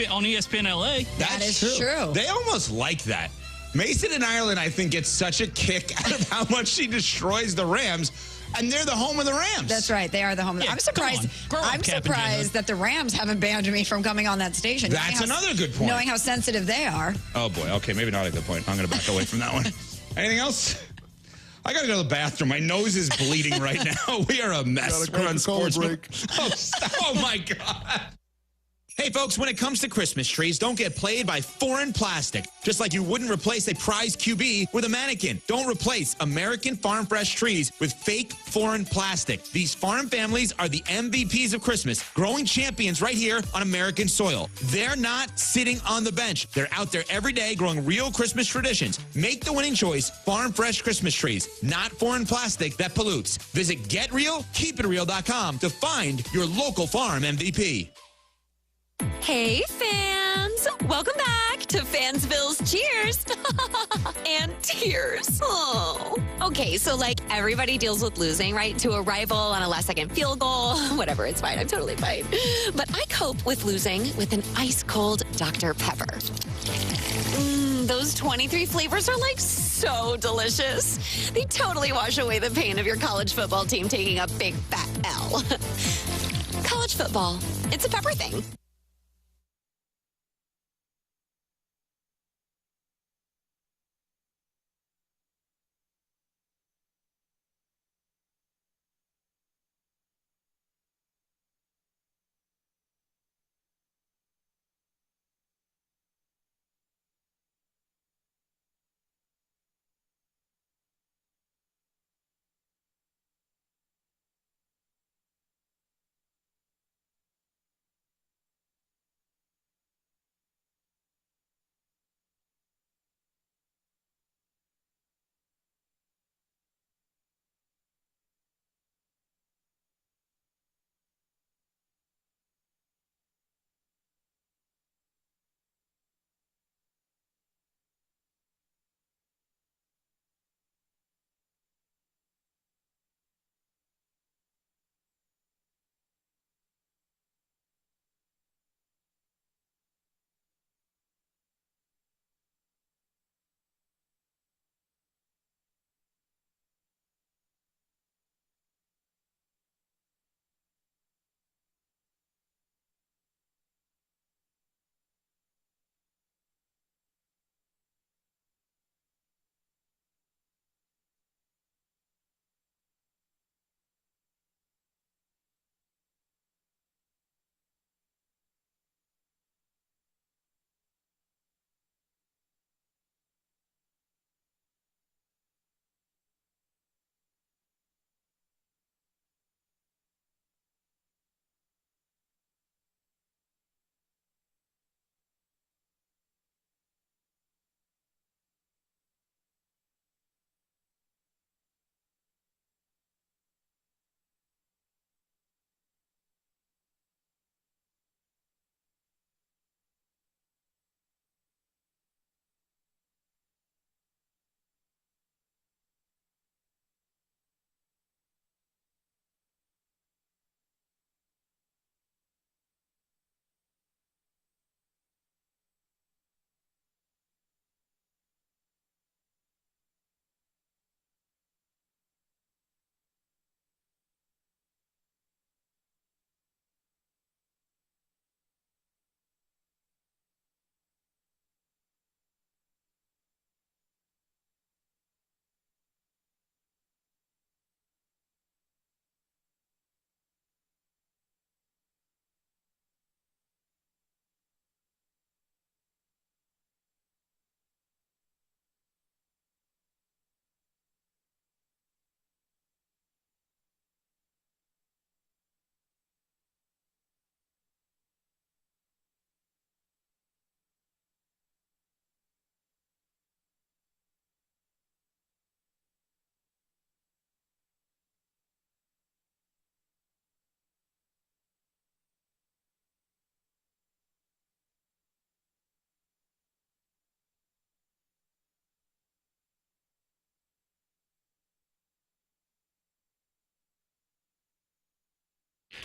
on ESPN LA. That is true. They almost like that. Mason in Ireland, I think, gets such a kick out of how much she destroys the Rams. And they're the home of the Rams. That's right. They are the home. I'm surprised. I'm surprised that the Rams haven't banned me from coming on that station. That's another good point. Knowing how sensitive they are. Oh, boy. Okay, maybe not a good point. I'm going to back away from that one. Anything else? I got to go to the bathroom. My nose is bleeding right now. We are a mess. We're on sports break. Oh, my God. Hey, folks, when it comes to Christmas trees, don't get played by foreign plastic. Just like you wouldn't replace a prize QB with a mannequin. Don't replace American farm fresh trees with fake foreign plastic. These farm families are the MVPs of Christmas, growing champions right here on American soil. They're not sitting on the bench. They're out there every day growing real Christmas traditions. Make the winning choice, farm fresh Christmas trees, not foreign plastic that pollutes. Visit GetRealKeepItReal.com to find your local farm MVP. Hey, fans! Welcome back to Fansville's Cheers and Tears. Oh. Okay, so like everybody deals with losing, right? To a rival on a last-second field goal. Whatever, it's fine. I'm totally fine. But I cope with losing with an ice-cold Dr. Pepper. Those 23 flavors are like so delicious. They totally wash away the pain of your college football team taking a big fat L. College football, it's a pepper thing.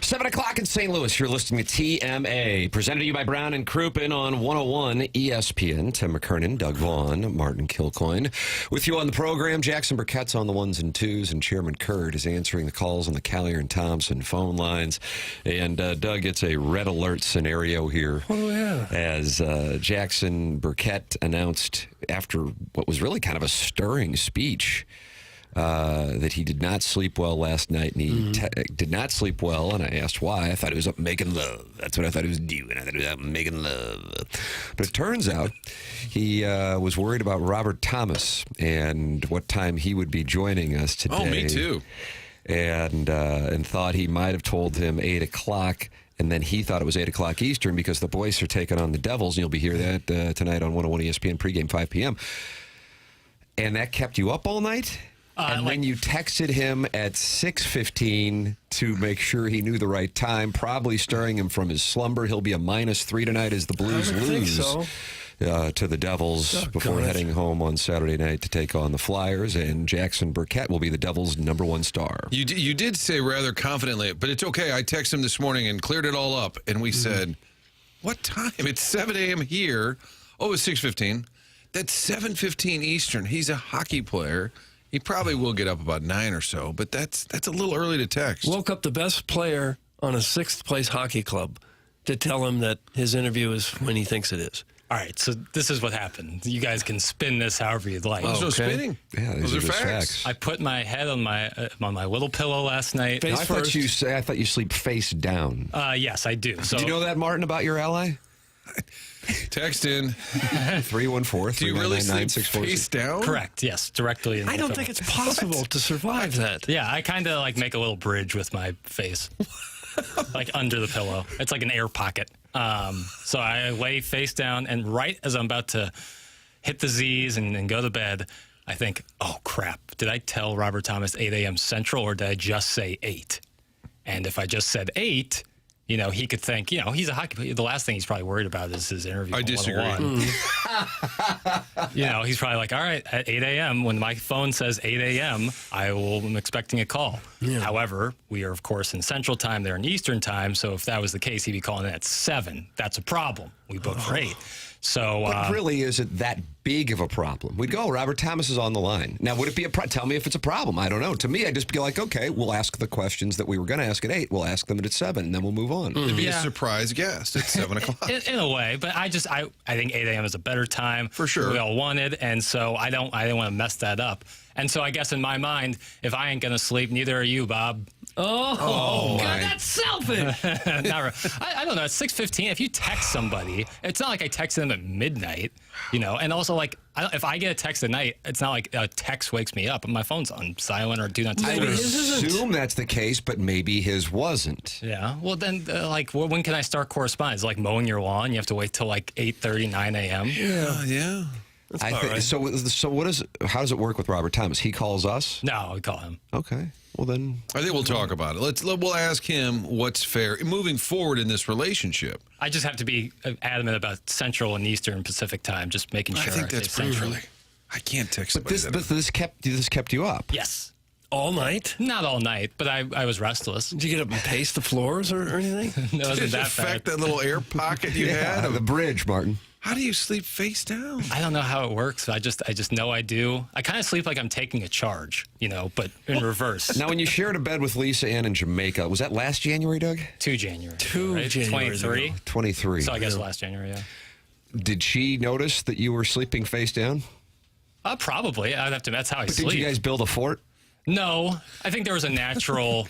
7 o'clock in St. Louis. You're listening to TMA, presented to you by Brown and Crouppen on 101 ESPN. Tim McKernan, Doug Vaughn, Martin Kilcoyne. With you on the program, Jackson Burkett's on the ones and twos, and Chairman Curd is answering the calls on the Callier and Thompson phone lines. And, Doug, it's a red alert scenario here. Oh, yeah. As Jackson Burkett announced after what was really kind of a stirring speech that he did not sleep well last night, and he did not sleep well, and I asked why. I thought he was up making love. That's what I thought he was doing. I thought he was up making love. But it turns out he was worried about Robert Thomas and what time he would be joining us today. Oh, me too. And thought he might have told him 8 o'clock, and then he thought it was 8 o'clock Eastern because the boys are taking on the Devils, and you'll be hearing that tonight on 101 ESPN pregame 5 p.m. And that kept you up all night? And then you texted him at 6:15 to make sure he knew the right time, probably stirring him from his slumber. He'll be a -3 tonight as the Blues lose to the Devils before heading home on Saturday night to take on the Flyers. And Jackson Burkett will be the Devils' #1 star. You did say rather confidently, but it's okay. I texted him this morning and cleared it all up, and we said, what time? It's 7 a.m. here. Oh, it's 6:15. That's 7:15 Eastern. He's a hockey player. He probably will get up about 9 or so, but that's a little early to text. Woke up the best player on a 6th place hockey club to tell him that his interview is when he thinks it is. All right, so this is what happened. You guys can spin this however you'd like. There's no spinning. Yeah, those are facts. I put my head on my little pillow last night. I thought you sleep face down. Yes, I do. So do you know that, Martin, about your ally? Text in 314. Do you really sleep face down? Correct. Yes, directly. I don't think it's possible to survive that. Yeah, I kind of like make a little bridge with my face, like under the pillow. It's like an air pocket. So I lay face down, and right as I'm about to hit the Z's and go to bed, I think, oh crap! Did I tell Robert Thomas 8 a.m. Central, or did I just say 8? And if I just said 8. You know, he could think, he's a hockey player. The last thing he's probably worried about is his interview. I disagree. He's probably like, all right, at 8 a.m., when my phone says 8 a.m., I'm expecting a call. Yeah. However, we are, of course, in Central Time. They're in Eastern Time. So if that was the case, he'd be calling in at 7. That's a problem. We booked for 8. So, but really, is it that big of a problem? We'd go, Robert Thomas is on the line. Now, would it be tell me if it's a problem. I don't know. To me, I'd just be like, okay, we'll ask the questions that we were going to ask at 8. We'll ask them at 7, and then we'll move on. It'd be a surprise guest at 7 o'clock. In a way, but I think 8 a.m. is a better time. For sure. We all wanted, and so I didn't want to mess that up. And so I guess in my mind, if I ain't going to sleep, neither are you, Bob. Oh God, that's selfish. I don't know. It's 6:15. If you text somebody, it's not like I texted them at midnight, And also, like, if I get a text at night, it's not like a text wakes me up. My phone's on silent or do not disturb. I would assume that's the case, but maybe his wasn't. Yeah. Well, then, when can I start correspondence? Like mowing your lawn, you have to wait till like 8:30, 9 a.m. Yeah. I think right. So how does it work with Robert Thomas? He calls us? No, we call him. Okay. Well, then I think we'll talk about it. We'll ask him what's fair moving forward in this relationship. I just have to be adamant about Central and Eastern Pacific Time, just making sure. I think that's Central. I can't text. But this kept you up. Yes. All night? Not all night, but I was restless. Did you get up and pace the floors or anything? No, it wasn't that affect that little air pocket you had? The bridge, Martin. How do you sleep face down? I don't know how it works. I just know I do. I kind of sleep like I'm taking a charge, but in reverse. Now, when you shared a bed with Lisa Ann in Jamaica, was that last January, Doug? 2 January. 23? 23. So I guess last January, yeah. Did she notice that you were sleeping face down? Probably. I'd have to. That's how I sleep. Did you guys build a fort? No, I think there was a natural,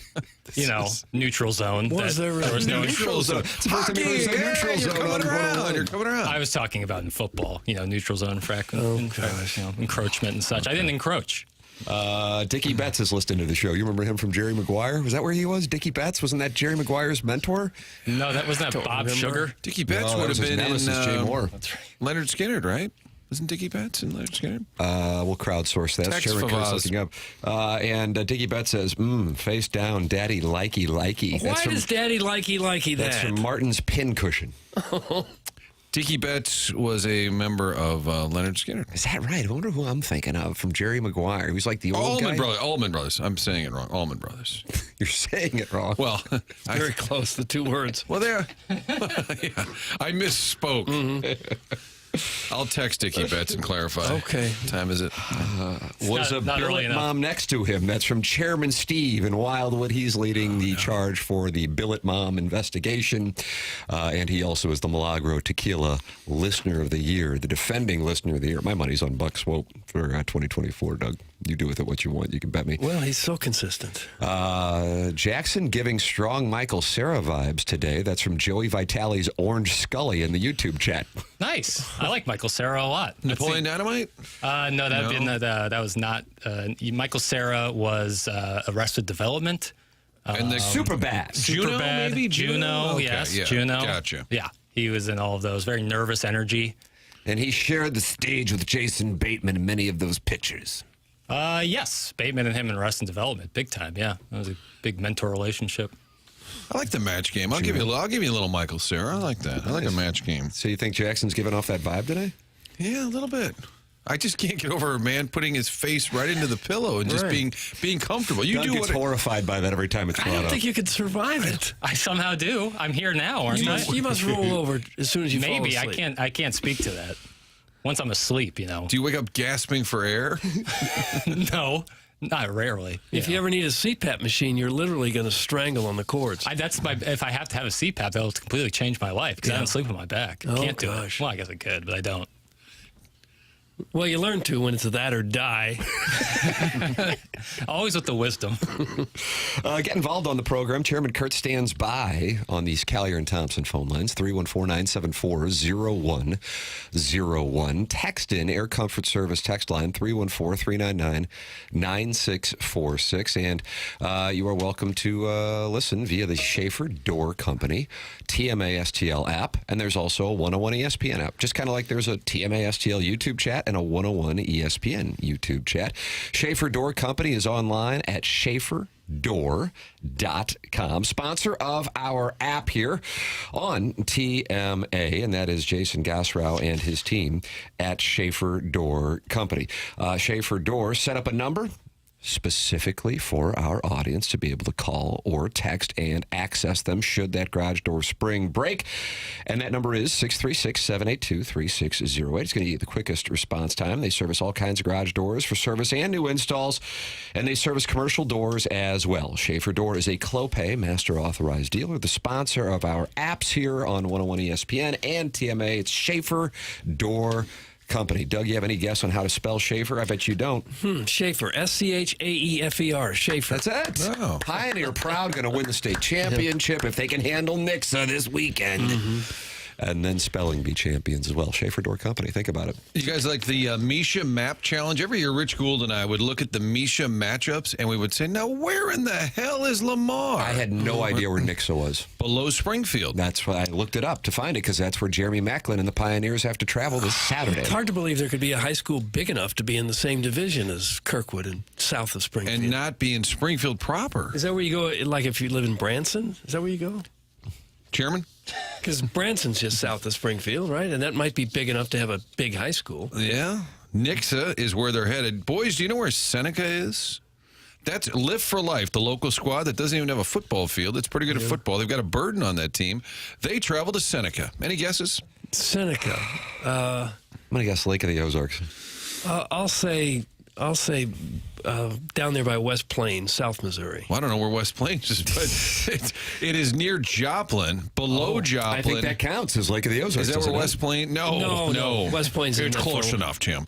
neutral zone. There was no neutral zone. It's the first time there was a neutral zone. You're coming around. I was talking about in football, neutral zone encroachment and such. I didn't encroach. Dickie Betts is listening to the show. You remember him from Jerry Maguire? Was that where he was? Dickie Betts? Wasn't that Jerry Maguire's mentor? No, that wasn't that Bob Sugar. Dickie Betts would have been in Jay Moore. That's right. Leonard Skinner, right? Wasn't Dickie Betts and Leonard Skinner? We'll crowdsource that. Chairman Kurt's looking up. And Dickie Betts says, face down, daddy likey. Why does daddy likey that? That's from Martin's pin cushion. Tiki Betts was a member of Leonard Skinner. Is that right? I wonder who I'm thinking of from Jerry Maguire. He was like the old guy. Allman Brothers. I'm saying it wrong. Allman Brothers. You're saying it wrong. Well, Very close, the two words. Well, there. Yeah, I misspoke. Mm-hmm. I'll text Tiki Betts and clarify. Okay. What time is it? Was a billet mom next to him. That's from Chairman Steve in Wildwood. He's leading the charge for the billet mom investigation. And he also is the Milagro Tequila Listener of the Year, the defending Listener of the Year. My money's on Buck Swope for 2024, Doug. You do with it what you want. You can bet me. Well, he's so consistent. Jackson giving strong Michael Cera vibes today. That's from Joey Vitale's Orange Scully in the YouTube chat. Nice. I like Michael Cera a lot. Napoleon Dynamite? No, that was not. Michael Cera was Arrested Development. And the Superbad. Juno, maybe? Juno, Okay, yes. yeah, Juno. gotcha. Yeah, he was in all of those. Very nervous energy. And he shared the stage with Jason Bateman in many of those pictures. Yes. Bateman and him in Arrested Development. Big time, yeah. That was a big mentor relationship. I like the match game. I'll give you a little Michael Cera. I like that. I like a match game. So you think Jackson's giving off that vibe today? Yeah, a little bit. I just can't get over a man putting his face right into the pillow and just being comfortable. You Doug do gets horrified by that every time it's I brought don't up. think you could survive it. I somehow do. I'm here now, aren't I? You must roll over as soon as you fall Maybe. asleep. I can't speak to that. Once I'm asleep, you know. Do you wake up gasping for air? No, not rarely. If you ever need a CPAP machine, you're literally going to strangle on the cords. If I have to have a CPAP, that'll completely change my life because I don't sleep on my back. I can't do it. Well, I guess I could, but I don't. Well, you learn to when it's that or die. Always with the wisdom. Get involved on the program. Chairman Kurt stands by on these Callier and Thompson phone lines, 314-974-0101. Text in Air Comfort Service text line, 314-399-9646. And you are welcome to listen via the Schaefer Door Company TMA STL app. And there's also a 101 ESPN app. Just kind of like there's a TMA STL YouTube chat and a 101 ESPN YouTube chat. Schaefer Door Company is online at schaeferdoor.com. Sponsor of our app here on TMA, and that is Jason Gosrow and his team at Schaefer Door Company. Schaefer Door set up a number specifically for our audience to be able to call or text and access them should that garage door spring break. And that number is 636-782-3608. It's going to be the quickest response time. They service all kinds of garage doors for service and new installs, and they service commercial doors as well. Schaefer Door is a Clopay Master Authorized Dealer, the sponsor of our apps here on 101 ESPN and TMA. It's Schaefer Door Company. Doug, you have any guess on how to spell Schaefer? I bet you don't. Schaefer, S-C-H-A-E-F-E-R, Schaefer. That's it. Oh. Pioneer proud going to win the state championship if they can handle Nixa this weekend. And then spelling bee champions as well. Schaefer Door Company. Think about it. You guys like the Misha Map Challenge? Every year, Rich Gould and I would look at the Misha matchups, and we would say, now, where in the hell is Lamar? I had no idea where Nixa was. Below Springfield. That's why I looked it up to find it, because that's where Jeremy Macklin and the Pioneers have to travel this Saturday. It's hard to believe there could be a high school big enough to be in the same division as Kirkwood and south of Springfield. And not be in Springfield proper. Is that where you go, like if you live in Branson? Is that where you go? Chairman? Because Branson's just south of Springfield, right? And that might be big enough to have a big high school. Yeah. Nixa is where they're headed. Boys, do you know where Seneca is? That's Live for Life, the local squad that doesn't even have a football field. It's pretty good at football. They've got a burden on that team. They travel to Seneca. Any guesses? Seneca. I'm going to guess Lake of the Ozarks. I'll say down there by West Plains, South Missouri. Well, I don't know where West Plains is, but it is near Joplin, below Joplin. I think that counts as Lake of the Ozarks. Is that where West Plains? No. West Plains is it's close enough, Jim.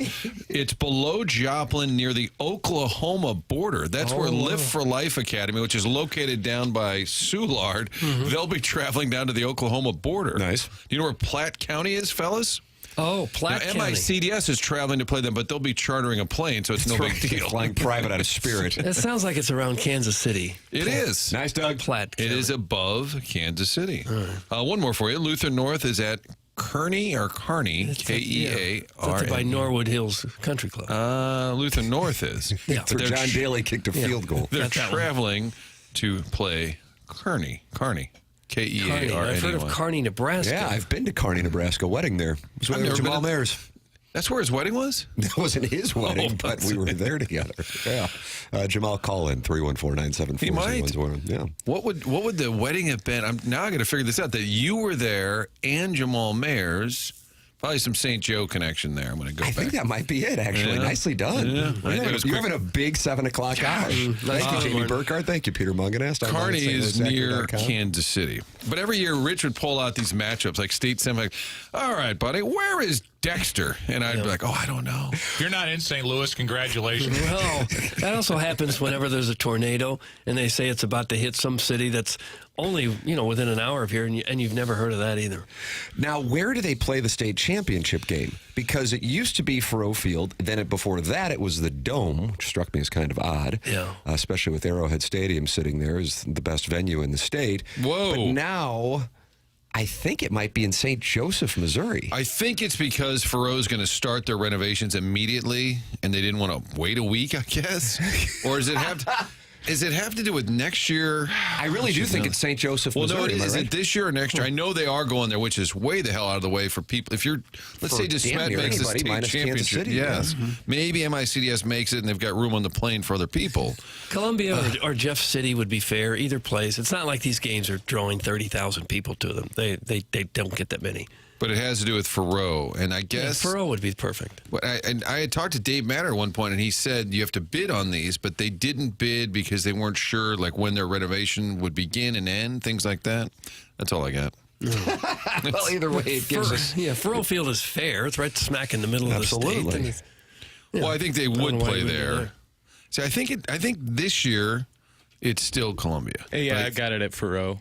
It's below Joplin near the Oklahoma border. That's where Live for Life Academy, which is located down by Soulard, they'll be traveling down to the Oklahoma border. Nice. Do you know where Platte County is, fellas? Oh, Platte County. MICDS is traveling to play them, but they'll be chartering a plane, so it's no big deal. Flying private out of Spirit. That sounds like it's around Kansas City. It is. Nice, Doug. Platte It County. is above Kansas City. One more for you. Luther North is at Kearney or Kearney, K-E-A-R-N-E. That's by Norwood Hills Country Club. Luther North is. Yeah. That's where John Daly kicked a field goal. They're Got that one. traveling to play Kearney. Kearney. I've heard of Kearney, Nebraska. Yeah, I've been to Kearney, Nebraska wedding there. It was with Jamal Mayers. That's where his wedding was? That wasn't his wedding, but we were there together. Yeah. Jamal, call in 314-974-01. He might. Yeah. What would the wedding have been? Now I got to figure this out. That you were there and Jamal Mayers. Probably some St. Joe connection there. I'm going to go back. I think that might be it, actually. Yeah. Nicely done. Yeah. You're having a big 7 o'clock hour. Thank you, Jamie Burkhardt. Thank you, Peter Munganast. Kearney is near Kansas City. But every year, Rich would pull out these matchups, like state semi. Like, all right, buddy, where is Dexter? And I'd be like, I don't know. If you're not in St. Louis, congratulations. Well, that also happens whenever there's a tornado and they say it's about to hit some city that's only, within an hour of here, and you've never heard of that either. Now, where do they play the state championship game? Because it used to be Faroe Field. Then before that, it was the Dome, which struck me as kind of odd. Yeah. Especially with Arrowhead Stadium sitting there as the best venue in the state. Whoa. But now, I think it might be in St. Joseph, Missouri. I think it's because Faroe's going to start their renovations immediately, and they didn't want to wait a week, I guess. Or does it have to do with next year? I really do think it's St. Joseph, Missouri. Well, no, is it this year or next year? I know they are going there, which is way the hell out of the way for people. If you're, let's say, just Smet makes the state championship. City, yes. Maybe MICDS makes it, and they've got room on the plane for other people. Columbia or Jeff City would be fair. Either place. It's not like these games are drawing 30,000 people to them. They don't get that many. But it has to do with Faroe, and I guess Faroe would be perfect. I had talked to Dave Matter at one point, and he said you have to bid on these, but they didn't bid because they weren't sure like when their renovation would begin and end, things like that. That's all I got. Well, either way, it gives us. Yeah, Faroe Field is fair. It's right smack in the middle of the state. Well, I think they would play there. See, I think this year it's still Columbia. Yeah, I got it at Faroe.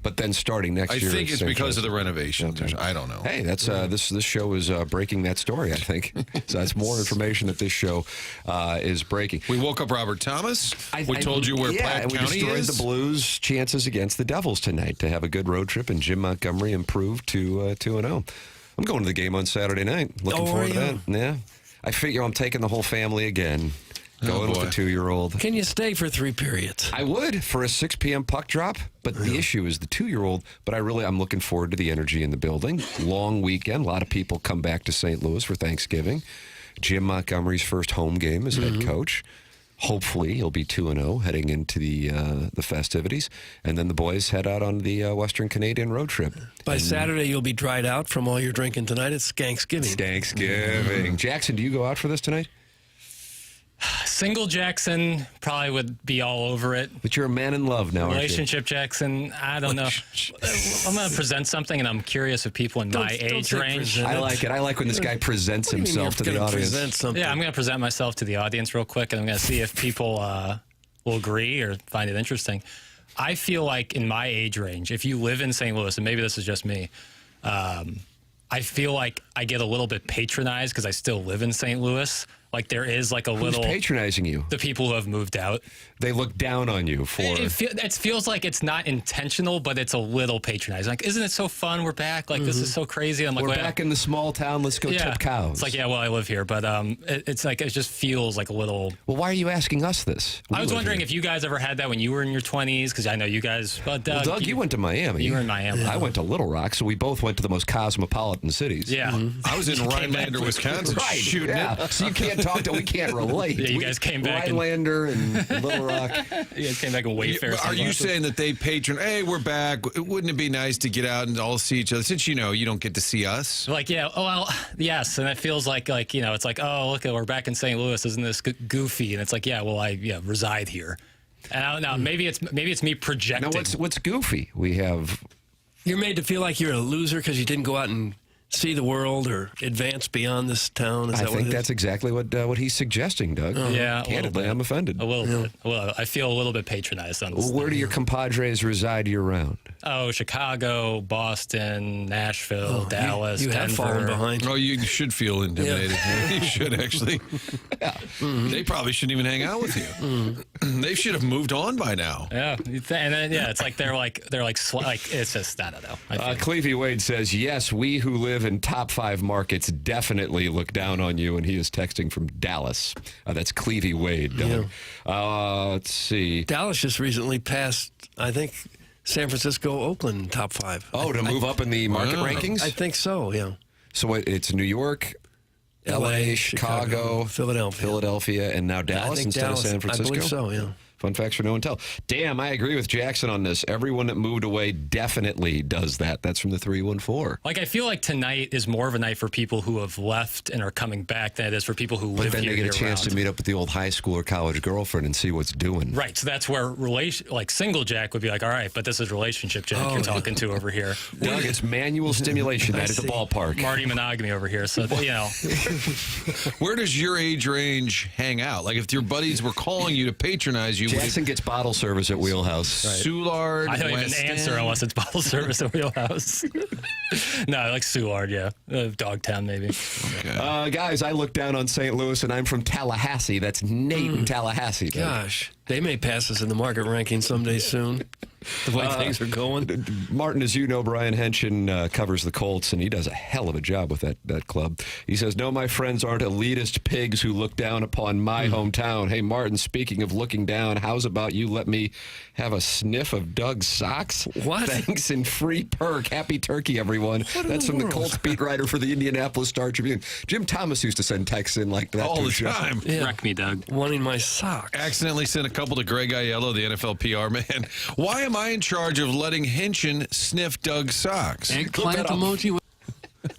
But then starting next year, I think it's because of the renovations. Okay. I don't know. Hey, that's this show is breaking that story. I think so. That's more information that this show is breaking. We woke up Robert Thomas. We told you where Platte and County we destroyed is. the Blues' chances against the Devils tonight to have a good road trip, and Jim Montgomery improved to 2-0. I'm going to the game on Saturday night. Looking forward to that. Yeah, I figure I'm taking the whole family again. Going with a 2-year-old. Can you stay for 3 periods? I would for a 6 p.m. puck drop, but the issue is the 2-year-old. But I'm looking forward to the energy in the building. Long weekend. A lot of people come back to St. Louis for Thanksgiving. Jim Montgomery's first home game as head coach. Hopefully, he'll be 2-0 heading into the festivities. And then the boys head out on the Western Canadian road trip. By Saturday, you'll be dried out from all your drinking tonight. It's Thanksgiving. Thanksgiving. Jackson, do you go out for this tonight? Single Jackson probably would be all over it. But you're a man in love now, Relationship Jackson, I don't know. I'm going to present something, and I'm curious if people in my age range. I like it. I like when this guy presents himself to the audience. Yeah, I'm going to present myself to the audience real quick, and I'm going to see if people will agree or find it interesting. I feel like in my age range, if you live in St. Louis, and maybe this is just me, I feel like I get a little bit patronized because I still live in St. Louis. Like there is like a little... Who's patronizing you? The people who have moved out. They look down on you for... It feels like it's not intentional, but it's a little patronizing. Like, isn't it so fun? We're back. Like, this is so crazy. I'm like, we're back in the small town. Let's go tip cows. It's like, yeah, well, I live here. But it's like, it just feels like a little... Well, why are you asking us this? I was wondering if you guys ever had that when you were in your 20s, because I know you guys... But, Doug, you went to Miami. You were in Miami. I went to Little Rock, so we both went to the most cosmopolitan cities. Yeah. I was in Rhinelander, Wisconsin, shooting it. So you can't talk to... We can't relate. Yeah, you guys came back. Rhinelander and Little Rock. You guys came back in Wayfair. Are you saying that they hey, we're back. Wouldn't it be nice to get out and all see each other? Since you don't get to see us. Like, yeah, oh, well, yes. And it feels like it's like, oh, look, we're back in St. Louis. Isn't this goofy? And it's like, yeah, well, I reside here. And I don't know. Maybe it's me projecting. Now, what's goofy? You're made to feel like you're a loser because you didn't go out and see the world or advance beyond this town. I think that's exactly what he's suggesting, Doug. Yeah, candidly, I'm offended. A little bit. Well, I feel a little bit patronized on this. Well, where do your compadres reside year-round? Oh, Chicago, Boston, Nashville, Dallas, you Denver. have fallen behind. Oh, you should feel intimidated. Yeah. You should actually. Yeah. They probably shouldn't even hang out with you. They should have moved on by now. Yeah, and then it's like they're like it's just I don't know. Clevie Wade says, yes, we who live in top 5 markets definitely look down on you, and he is texting from Dallas. That's Clevie Wade. Yeah. Let's see. Dallas just recently passed, I think, San Francisco, Oakland, top 5. Oh, to move up in the market rankings? I think so, yeah. So it's New York, L.A., Chicago, Philadelphia, and now Dallas instead Dallas, of San Francisco? I believe so, yeah. Fun facts for no one tell. Damn, I agree with Jackson on this. Everyone that moved away definitely does that. That's from the 314. Like, I feel like tonight is more of a night for people who have left and are coming back than it is for people who live here. But then they get a chance to meet up with the old high school or college girlfriend and see what's doing. Right, so that's where single Jack would be like, all right, but this is relationship Jack you're talking to over here. Doug, it's manual stimulation night at the ballpark. Marty monogamy over here, so, you know. Where does your age range hang out? Like, if your buddies were calling you to patronize you, Jackson gets bottle service at Wheelhouse. Right. Soulard, I don't West even answer End. unless it's bottle service at Wheelhouse. No, I like Soulard, yeah. Dogtown, maybe. Okay. Guys, I look down on St. Louis, and I'm from Tallahassee. That's Nate in Tallahassee. Gosh, they may pass us in the market ranking someday soon. The way things are going. Martin, as you know, Brian Henshin covers the Colts, and he does a hell of a job with that club. He says, no, my friends aren't elitist pigs who look down upon my hometown. Hey, Martin, speaking of looking down, how's about you let me have a sniff of Doug's socks? What? Thanks and free perk. Happy turkey, everyone. That's from the Colts beat writer for the Indianapolis Star-Tribune. Jim Thomas used to send texts in like that. All the time. Yeah. Wreck me, Doug. Wanting my socks. Accidentally sent a couple to Greg Aiello, the NFL PR man. Why am I in charge of letting Henshin sniff Doug's socks? Eggplant emoji.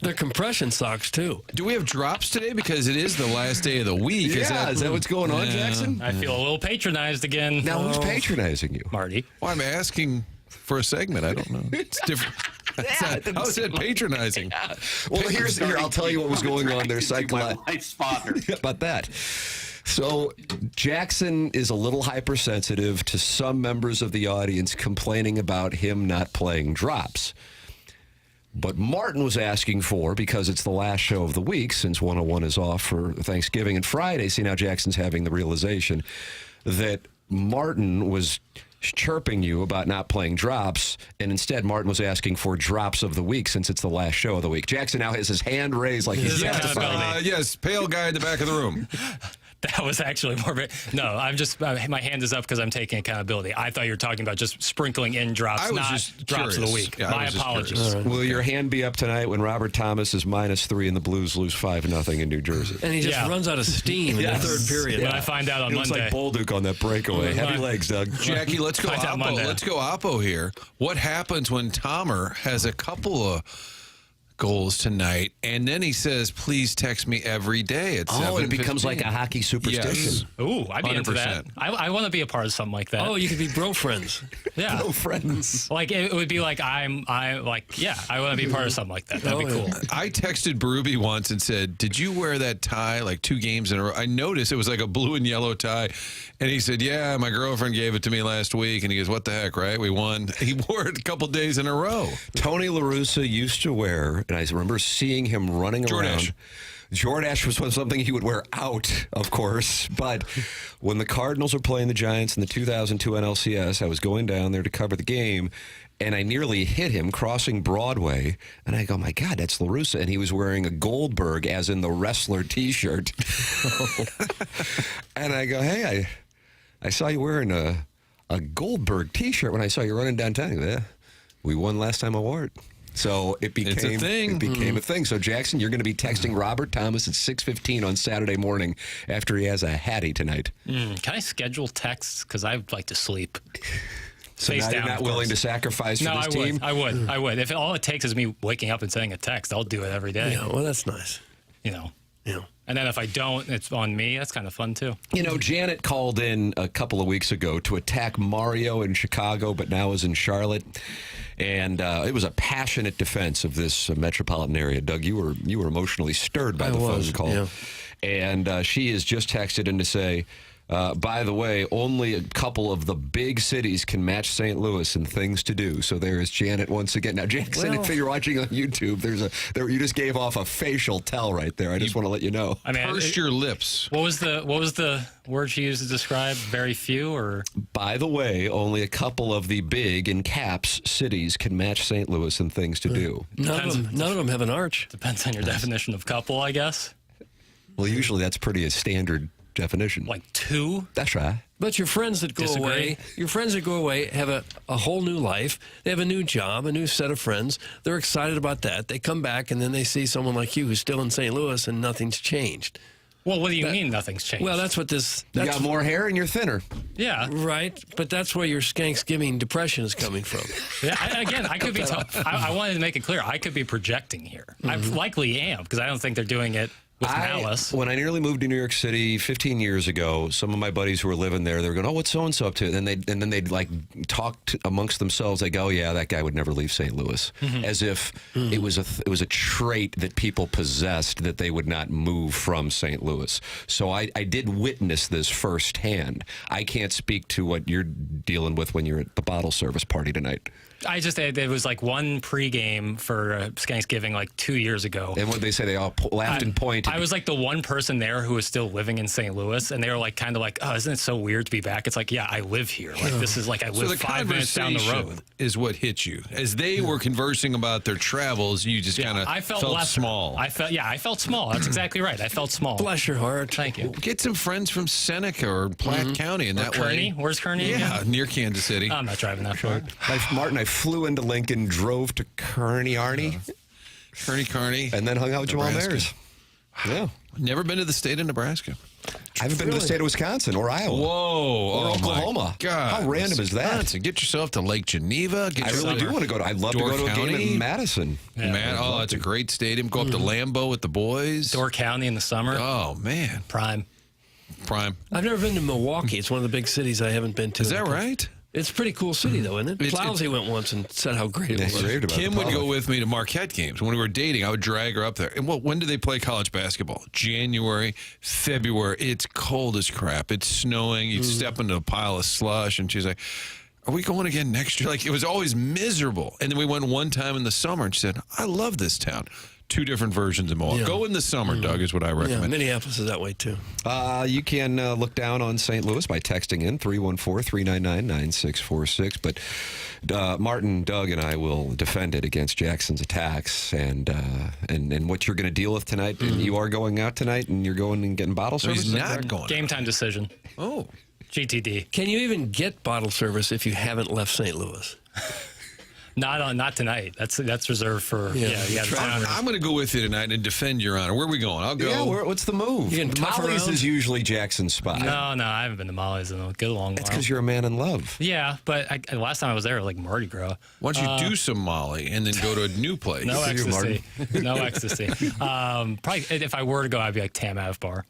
They're compression socks, too. Do we have drops today? Because it is the last day of the week. Is that what's going on, Jackson? I feel a little patronized again. Now, who's patronizing you? Marty. Well, I'm asking for a segment. I don't know. It's different. How is that patronizing? Well, here, I'll tell you what was going on there psychologically. My wife's father. About that. So Jackson is a little hypersensitive to some members of the audience complaining about him not playing drops. But Martin was asking for, because it's the last show of the week, since 101 is off for Thanksgiving and Friday, see now Jackson's having the realization that Martin was chirping you about not playing drops, and instead Martin was asking for drops of the week since it's the last show of the week. Jackson now has his hand raised like he's testifying. Yes, pale guy in the back of the room. That was actually more of it. No, I'm just, my hand is up because I'm taking accountability. I thought you were talking about just sprinkling in drops, not just drops of the curious. week. Yeah, my apologies. Right. Will your hand be up tonight when Robert Thomas is -3 and the Blues lose 5-0 in New Jersey? And he just runs out of steam in the third period. When I find out on It looks Monday. like Bolduc on that breakaway. Heavy legs, Doug. Jackie, let's go Find out Oppo. Monday. Let's go Oppo here. What happens when Tomer has a couple of goals tonight, and then he says, please text me every day at 7:15. Oh, and it becomes like a hockey superstition. Yes. Ooh, I'd be into that. 100%. I want to be a part of something like that. Oh, you could be bro friends. yeah. No friends. Like, it would be like, I want to be part of something like that. That'd be cool. I texted Berube once and said, did you wear that tie like 2 games in a row? I noticed it was like a blue and yellow tie. And he said, yeah, my girlfriend gave it to me last week. And he goes, what the heck, right? We won. He wore it a couple days in a row. Tony La Russa used to wear, and I remember seeing him running around. Jordache was something he would wear out, of course. But when the Cardinals were playing the Giants in the 2002 NLCS, I was going down there to cover the game, and I nearly hit him crossing Broadway. And I go, my God, that's La Russa. And he was wearing a Goldberg, as in the wrestler T-shirt. And I go, hey, I saw you wearing a Goldberg T-shirt when I saw you running downtown. Yeah, we won last time I wore it. So it became It's a thing. It became a thing. So Jackson, you're going to be texting Robert Thomas at 6:15 on Saturday morning after he has a Hattie tonight. Can I schedule texts? Because I'd like to sleep. So Face now down, you're not of willing course. to sacrifice for No, this I team? would. I would. If all it takes is me waking up and sending a text, I'll do it every day. Yeah, well, that's nice. You know. Yeah. And then if I don't, it's on me. That's kind of fun, too. You know, Janet called in a couple of weeks ago to attack Mario in Chicago, but now is in Charlotte. And it was a passionate defense of this metropolitan area. Doug, you were emotionally stirred by the phone call. Yeah. And she has just texted in to say, by the way, only a couple of the big cities can match St. Louis in things to do. So there is Janet once again. Now, Jackson, if you're watching on YouTube, you just gave off a facial tell right there. I just want to let you know. I mean, Pursed your lips. What was the word she used to describe? Very few, or? By the way, only a couple of the big, in caps, cities can match St. Louis in things to do. None of them have an arch. Depends on your definition of couple, I guess. Well, usually that's pretty a standard definition. Like 2? That's right. But your friends that go away, have a whole new life. They have a new job, a new set of friends. They're excited about that. They come back, and then they see someone like you who's still in St. Louis, and nothing's changed. Well, what do you mean nothing's changed? Well, that's what this... You got more hair and you're thinner. Yeah. Right, but that's where your Skanksgiving depression is coming from. Yeah, I could be... I wanted to make it clear, I could be projecting here. I likely am, because I don't think they're doing it with malice. When I nearly moved to New York City 15 years ago, some of my buddies who were living there, they were going, "Oh, what's so-and-so up to?" And then they'd like talk amongst themselves. They go, "Oh, yeah, that guy would never leave St. Louis," as if it was a trait that people possessed that they would not move from St. Louis. So I did witness this firsthand. I can't speak to what you're dealing with when you're at the bottle service party tonight. There was like one pregame for Thanksgiving like 2 years ago. And what they say, they all laughed and pointed. I was like the one person there who was still living in St. Louis, and they were like kind of like, "Oh, isn't it so weird to be back?" It's like, yeah, I live here. Like this is like I live 5 minutes down the road. Is what hit you as they were conversing about their travels. You just kind of felt small. I felt small. That's exactly right. I felt small. Bless your heart. Thank you. Get some friends from Seneca or Platte County, and that Kearney? way. Where's Kearney? Yeah, again? near Kansas City. I'm not driving that far. Martin, I flew into Lincoln, drove to Kearney, Kearney, and then hung out with Jamal Mayers. Yeah. Never been to the state of Nebraska. I haven't been to the state of Wisconsin or Iowa. Whoa. Or Oklahoma. God. How random is that? Wisconsin. Get yourself to Lake Geneva. I really do want to go. I'd love to go to a game in Madison. Yeah, it's a great stadium. Go up to Lambeau with the boys. Door County in the summer. Oh, man. Prime. I've never been to Milwaukee. It's one of the big cities I haven't been to. Is that right? It's a pretty cool city, though, isn't it? Plowsy went once and said how great it was. Kim would go with me to Marquette games. When we were dating, I would drag her up there. And when do they play college basketball? January, February. It's cold as crap. It's snowing. You'd step into a pile of slush. And she's like, "Are we going again next year?" Like, it was always miserable. And then we went one time in the summer, and she said, "I love this town." 2 different versions of Milwaukee. Yeah. Go in the summer, Doug, is what I recommend. Yeah, Minneapolis is that way, too. You can look down on St. Louis by texting in 314-399-9646. But Martin, Doug, and I will defend it against Jackson's attacks and what you're going to deal with tonight. And you are going out tonight, and you're going and getting bottle service? He's not going. Game time decision. Oh. GTD. Can you even get bottle service if you haven't left St. Louis? Not tonight. That's reserved for I'm going to go with you tonight and defend your honor. Where are we going? I'll go. Yeah, what's the move? Molly's is usually Jackson's spot. No, I haven't been to Molly's in a good long while. That's because you're a man in love. Yeah, but last time I was there, like Mardi Gras. Why don't you do some Molly and then go to a new place? No ecstasy. No ecstasy. Probably if I were to go, I'd be like Tam Ave Bar.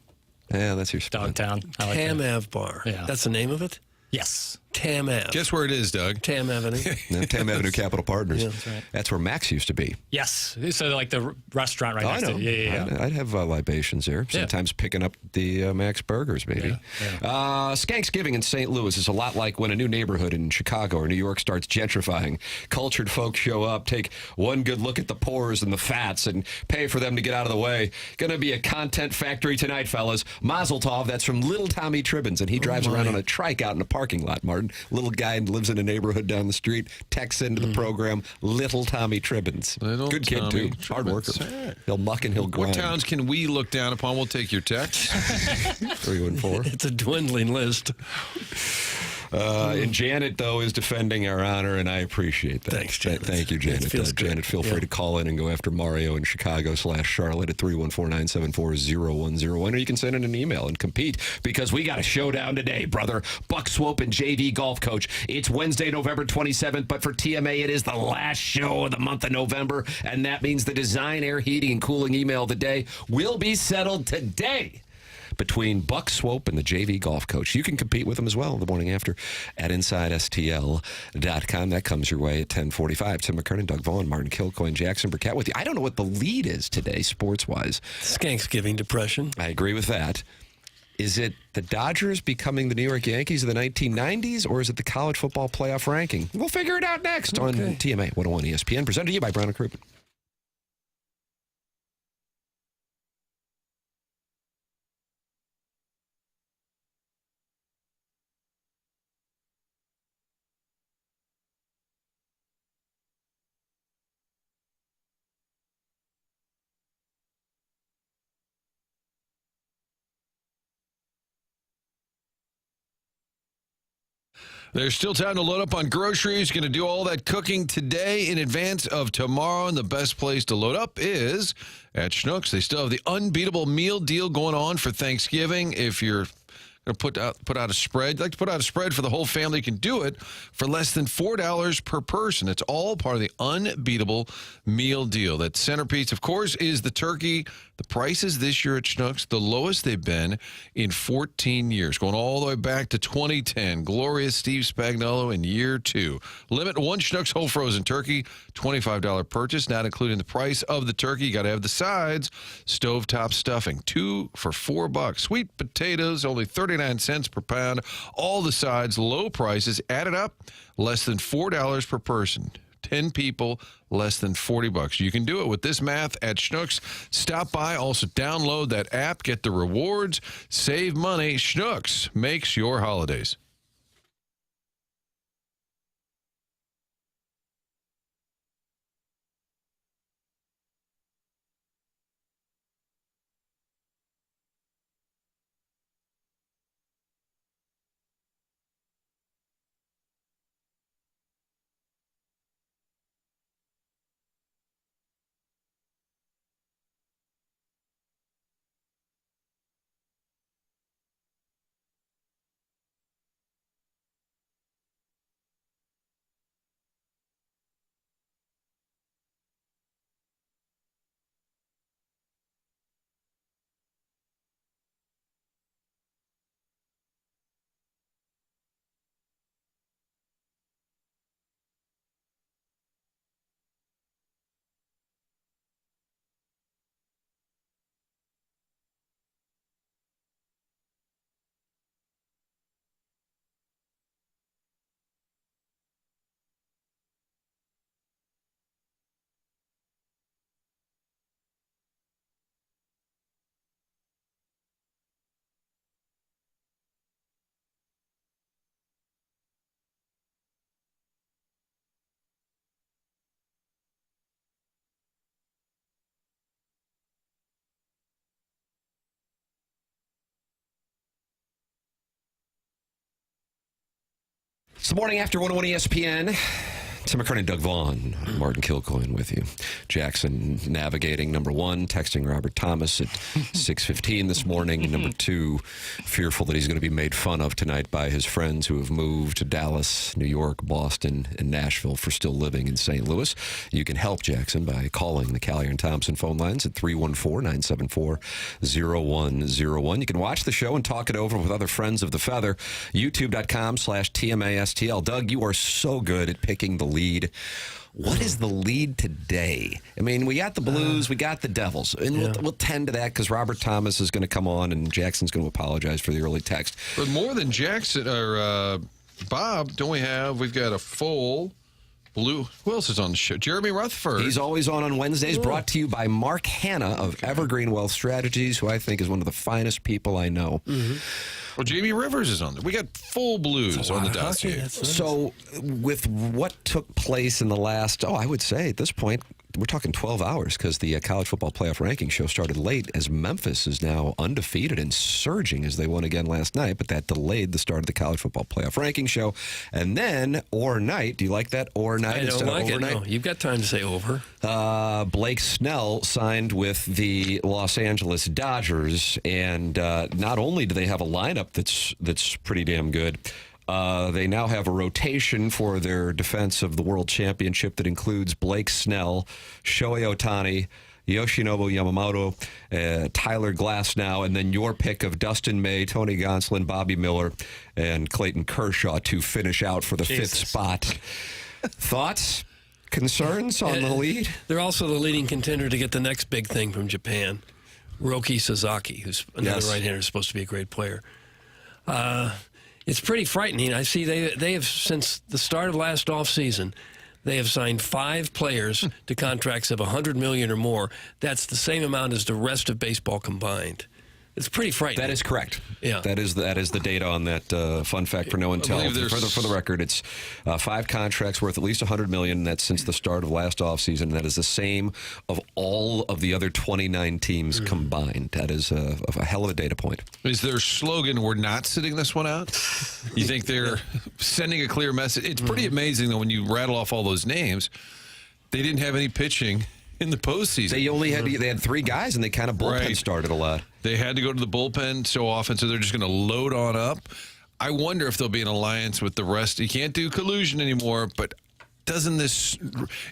Yeah, that's your spot. Dogtown. Tam Ave Bar. Yeah. That's the name of it? Yes. Tam Ave. Guess where it is, Doug? Tam Avenue. Tam Avenue Capital Partners. Yeah, that's right. That's where Max used to be. Yes. So like the restaurant right next to it. Yeah. I'd have libations there. Sometimes picking up the Max Burgers, baby. Skanksgiving in St. Louis is a lot like when a new neighborhood in Chicago or New York starts gentrifying. Cultured folks show up, take one good look at the pores and the fats, and pay for them to get out of the way. Going to be a content factory tonight, fellas. Mazel tov, that's from Little Tommy Tribbins, and he drives around on a trike out in a parking lot, Martin. Little guy lives in a neighborhood down the street, texts into the program, Little Tommy Tribbins. Good kid, too. Hard worker. Right. He'll muck and he'll grind. What towns can we look down upon? We'll take your text. 314. It's a dwindling list. And Janet, though, is defending our honor, and I appreciate that. Thanks, Janet. Thank you, Janet. Janet, feel free to call in and go after Mario in Chicago/Charlotte at 314-974-0101, or you can send in an email and compete, because we got a showdown today, brother. Buck Swope and JV Golf Coach. It's Wednesday, November 27th, but for TMA, it is the last show of the month of November, and that means the design, air, heating, and cooling email of the day will be settled today between Buck Swope and the JV Golf Coach. You can compete with them as well the morning after at InsideSTL.com. That comes your way at 10:45. Tim McKernan, Doug Vaughn, Martin Kilcoyne, Jackson Burkett with you. I don't know what the lead is today, sports-wise. Skanksgiving depression. I agree with that. Is it the Dodgers becoming the New York Yankees of the 1990s, or is it the college football playoff ranking? We'll figure it out next on TMA 101 ESPN, presented to you by Brown & Crouppen. There's still time to load up on groceries. Going to do all that cooking today in advance of tomorrow. And the best place to load up is at Schnucks. They still have the unbeatable meal deal going on for Thanksgiving. If you're going to put out a spread, like to put out a spread for the whole family, you can do it for less than $4 per person. It's all part of the unbeatable meal deal. That centerpiece, of course, is the turkey. The prices this year at Schnucks, the lowest they've been in 14 years, going all the way back to 2010. Glorious Steve Spagnuolo in year 2. Limit one Schnucks whole frozen turkey, $25 purchase, not including the price of the turkey. You got to have the sides, stovetop stuffing, 2 for $4. Sweet potatoes, only 39 cents per pound. All the sides, low prices, added up, less than $4 per person. 10 people, less than $40. You can do it with this math at Schnucks. Stop by, also download that app, get the rewards, save money. Schnucks makes your holidays. It's the morning after 101 ESPN. Tim McKernan, Doug Vaughn, Martin Kilcoyne with you. Jackson navigating number 1, texting Robert Thomas at 6:15 this morning. Number 2, fearful that he's going to be made fun of tonight by his friends who have moved to Dallas, New York, Boston, and Nashville for still living in St. Louis. You can help Jackson by calling the Callier and Thompson phone lines at 314-974-0101. You can watch the show and talk it over with other friends of the Feather. YouTube.com/TMASTL. Doug, you are so good at picking the lead. What is the lead today? I mean, we got the Blues, we got the Devils, and we'll tend to that because Robert Thomas is going to come on and Jackson's going to apologize for the early text. But more than Jackson or Bob, we've got a full Blue. Who else is on the show? Jeremy Rutherford. He's always on Wednesdays, brought to you by Mark Hanna of Evergreen Wealth Strategies, who I think is one of the finest people I know. Mm-hmm. Well, Jamie Rivers is on there. We got full Blues on the dossier. Nice. So with what took place in the last, I would say at this point, we're talking 12 hours because the college football playoff ranking show started late as Memphis is now undefeated and surging as they won again last night, but that delayed the start of the college football playoff ranking show. And then overnight, do you like that overnight? I don't like it. No, you've got time to say over. Blake Snell signed with the Los Angeles Dodgers, and not only do they have a lineup that's pretty damn good, they now have a rotation for their defense of the World Championship that includes Blake Snell, Shohei Ohtani, Yoshinobu Yamamoto, Tyler Glasnow, and then your pick of Dustin May, Tony Gonsolin, Bobby Miller, and Clayton Kershaw to finish out for the 5th spot. Thoughts? Concerns on the lead? They're also the leading contender to get the next big thing from Japan, Roki Sasaki, who's another right-hander, is supposed to be a great player. It's pretty frightening. I see they have, since the start of last offseason, they have signed 5 players to contracts of $100 million or more. That's the same amount as the rest of baseball combined. It's pretty frightening. That is correct. Yeah. That is the data on that fun fact for no one tell. For the record, it's 5 contracts worth at least $100 million, and that's since the start of last offseason. That is the same of all of the other 29 teams combined. That is a hell of a data point. Is their slogan, "We're not sitting this one out"? You think they're sending a clear message? It's pretty amazing, though, when you rattle off all those names. They didn't have any pitching in the postseason. They had 3 guys, and they kind of bullpen started a lot. They had to go to the bullpen so often, so they're just going to load on up. I wonder if there'll be an alliance with the rest. You can't do collusion anymore, but doesn't this,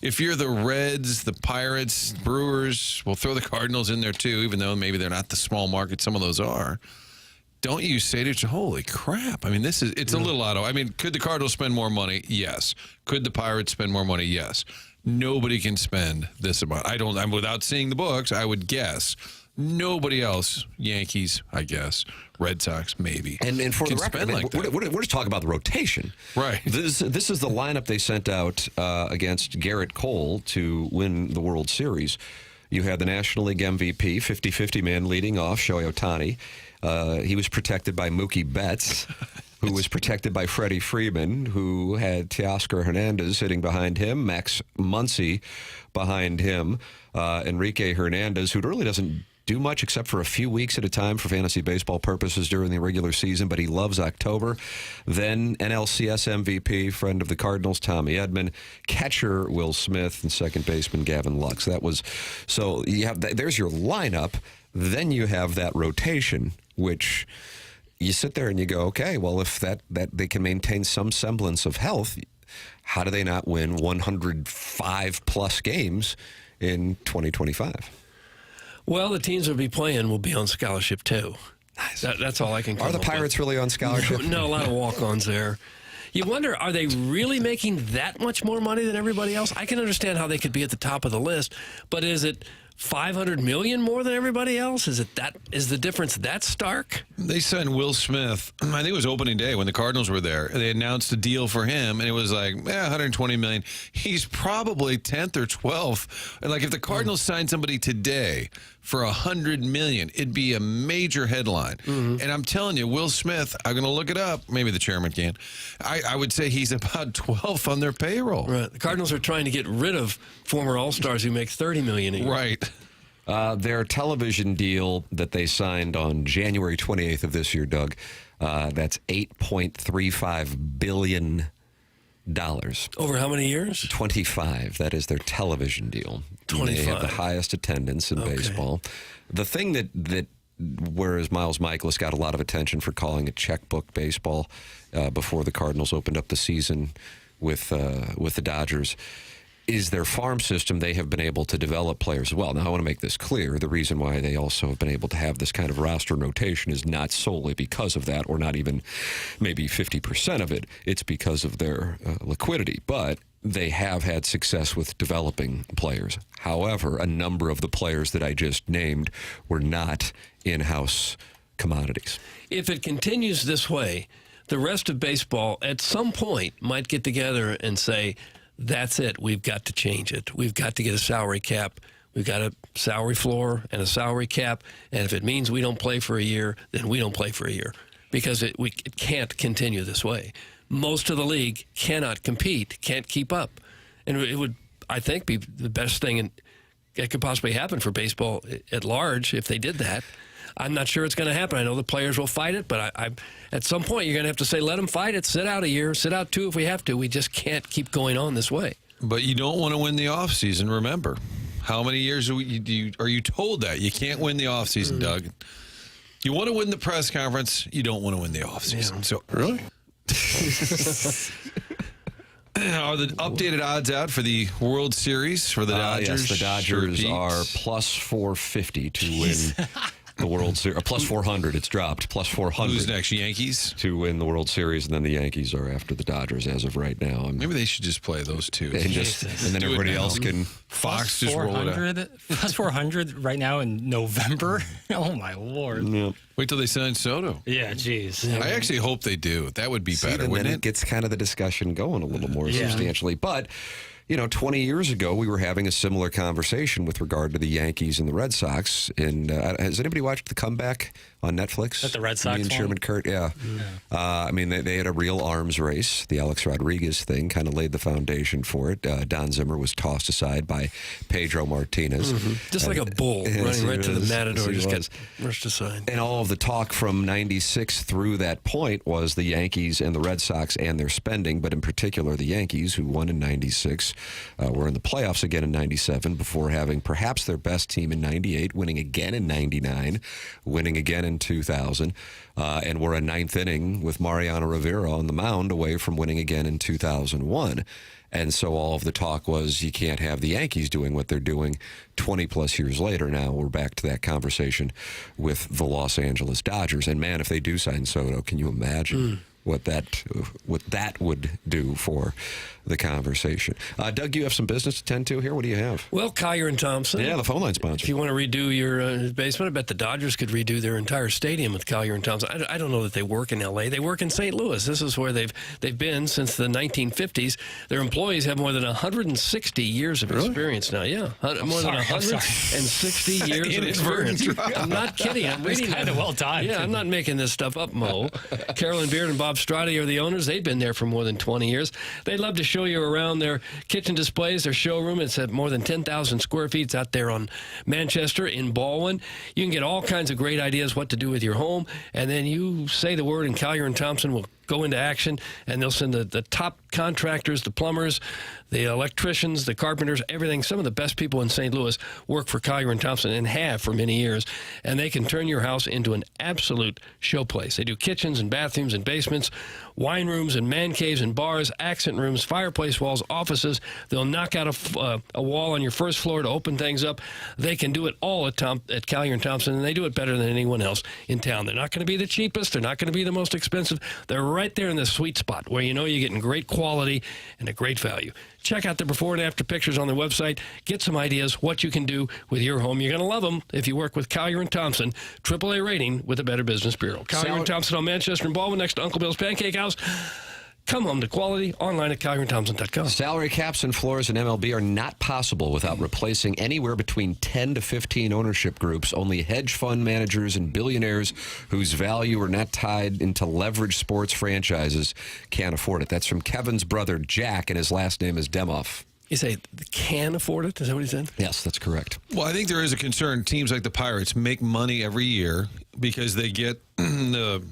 if you're the Reds, the Pirates, Brewers, we'll throw the Cardinals in there too, even though maybe they're not the small market some of those are. Don't you say to yourself, holy crap. I mean, it's a little out of, I mean, could the Cardinals spend more money? Yes. Could the Pirates spend more money? Yes. Nobody can spend this amount. I'm without seeing the books, I would guess. Nobody else, Yankees, I guess, Red Sox, maybe. And for the record, like we're just talking about the rotation. Right. This is the lineup they sent out against Garrett Cole to win the World Series. You had the National League MVP, 50-50 man leading off, Shohei Ohtani. He was protected by Mookie Betts, who was protected by Freddie Freeman, who had Teoscar Hernandez sitting behind him, Max Muncy behind him, Enrique Hernandez, who really doesn't do much except for a few weeks at a time for fantasy baseball purposes during the regular season, but he loves October. Then NLCS MVP, friend of the Cardinals, Tommy Edman, catcher Will Smith, and second baseman Gavin Lux. So you have there's your lineup. Then you have that rotation, which you sit there and you go, okay, well, if that they can maintain some semblance of health, how do they not win 105 plus games in 2025? Well, the teams that will be playing will be on scholarship, too. Nice. That's all I can come Are the up with. Pirates really on scholarship? No, a lot of walk-ons there. You wonder, are they really making that much more money than everybody else? I can understand how they could be at the top of the list, but is it $500 million more than everybody else? Is the difference that stark? They signed Will Smith. I think it was opening day when the Cardinals were there. They announced a deal for him, and it was like, $120 million. He's probably 10th or 12th. And like if the Cardinals signed somebody today for $100 million, it'd be a major headline. And I'm telling you, Will Smith, I'm going to look it up. Maybe the chairman can. I would say he's about 12th on their payroll. Right. The Cardinals are trying to get rid of former All-Stars who make $30 million a year. Right. Their television deal that they signed on January 28th of this year, Doug, that's $8.35 billion. Over how many years? 25. That is their television deal. 25. They have the highest attendance in baseball. The thing that whereas Miles Michaelis got a lot of attention for calling it checkbook baseball before the Cardinals opened up the season with the Dodgers, is their farm system. They have been able to develop players as well. Now, I want to make this clear. The reason why they also have been able to have this kind of roster rotation is not solely because of that, or not even maybe 50% of it. It's because of their liquidity. But they have had success with developing players. However, a number of the players that I just named were not in-house commodities. If it continues this way, the rest of baseball at some point might get together and say, that's it. We've got to change it. We've got to get a salary cap. We've got a salary floor and a salary cap. And if it means we don't play for a year, then we don't play for a year, because it can't continue this way. Most of the league cannot compete, can't keep up. And it would, I think, be the best thing that could possibly happen for baseball at large if they did that. I'm not sure it's going to happen. I know the players will fight it, but at some point you're going to have to say, let them fight it, sit out a year, sit out 2 if we have to. We just can't keep going on this way. But you don't want to win the offseason, remember. How many years are you told that? You can't win the offseason, Doug. You want to win the press conference, you don't want to win the offseason. Yeah. So, really? Are the updated odds out for the World Series for the Dodgers? Yes, the Dodgers are plus 450 to win the World Series. Plus 400, it's dropped. Plus 400. Who's next, Yankees? To win the World Series, and then the Yankees are after the Dodgers as of right now. Maybe they should just play those two. And then everybody else can... Fox just roll it out. Plus 400 right now in November? Oh, my Lord. Yep. Wait till they sign Soto. Yeah, geez. I actually hope they do. That would be better, and wouldn't then it? It gets kind of the discussion going a little more substantially. But, 20 years ago, we were having a similar conversation with regard to the Yankees and the Red Sox. And has anybody watched the comeback on Netflix. At the Red Sox Me and one? Sherman Kurt, yeah. I mean, they had a real arms race. The Alex Rodriguez thing kind of laid the foundation for it. Don Zimmer was tossed aside by Pedro Martinez. Just like a bull running right to the matador, just got rushed aside. And all of the talk from 96 through that point was the Yankees and the Red Sox and their spending, but in particular the Yankees, who won in 96, were in the playoffs again in 97 before having perhaps their best team in 98, winning again in 99, winning again in 2000, and were a ninth inning with Mariano Rivera on the mound away from winning again in 2001. And so all of the talk was you can't have the Yankees doing what they're doing 20 plus years later. Now we're back to that conversation with the Los Angeles Dodgers. And man, if they do sign Soto, can you imagine what that would do for the conversation? Doug, you have some business to tend to here. What do you have? Well, Collier and Thompson. Yeah, the phone line sponsor. If you want to redo your basement, I bet the Dodgers could redo their entire stadium with Collier and Thompson. I don't know that they work in L.A. They work in St. Louis. This is where they've been since the 1950s. Their employees have more than 160 years of experience now. Yeah, more than 160 years of experience. I'm not kidding. I'm reading It's kind of well timed. Yeah, I'm not making this stuff up, Mo. Carolyn Beard and Bob Strati are the owners. They've been there for more than 20 years. They'd love to show you around their kitchen displays, their showroom. It's at more than 10,000 square feet. It's out there on Manchester in Baldwin. You can get all kinds of great ideas what to do with your home, and then you say the word and Collier and Thompson will go into action, and they'll send the top contractors, the plumbers, the electricians, the carpenters, everything. Some of the best people in St. Louis work for Collier and Thompson and have for many years, and they can turn your house into an absolute showplace. They do kitchens and bathrooms and basements, wine rooms and man caves and bars, accent rooms, fireplace walls, offices. They'll knock out a wall on your first floor to open things up. They can do it all at Collier and Thompson, and they do it better than anyone else in town. They're not going to be the cheapest. They're not going to be the most expensive. They're right there in the sweet spot where you know you're getting great quality and a great value. Check out the before and after pictures on their website. Get some ideas what you can do with your home. You're going to love them if you work with Collier and Thompson, AAA rating with the Better Business Bureau. Collier and Thompson on Manchester and Baldwin next to Uncle Bill's Pancake House. Come home to quality online at CollierandThompson.com. Salary caps and floors in MLB are not possible without replacing anywhere between 10 to 15 ownership groups. Only hedge fund managers and billionaires whose value are not tied into leveraged sports franchises can't afford it. That's from Kevin's brother, Jack, and his last name is Demoff. You say can afford it? Is that what he said? Yes, that's correct. Well, I think there is a concern. Teams like the Pirates make money every year because they get the...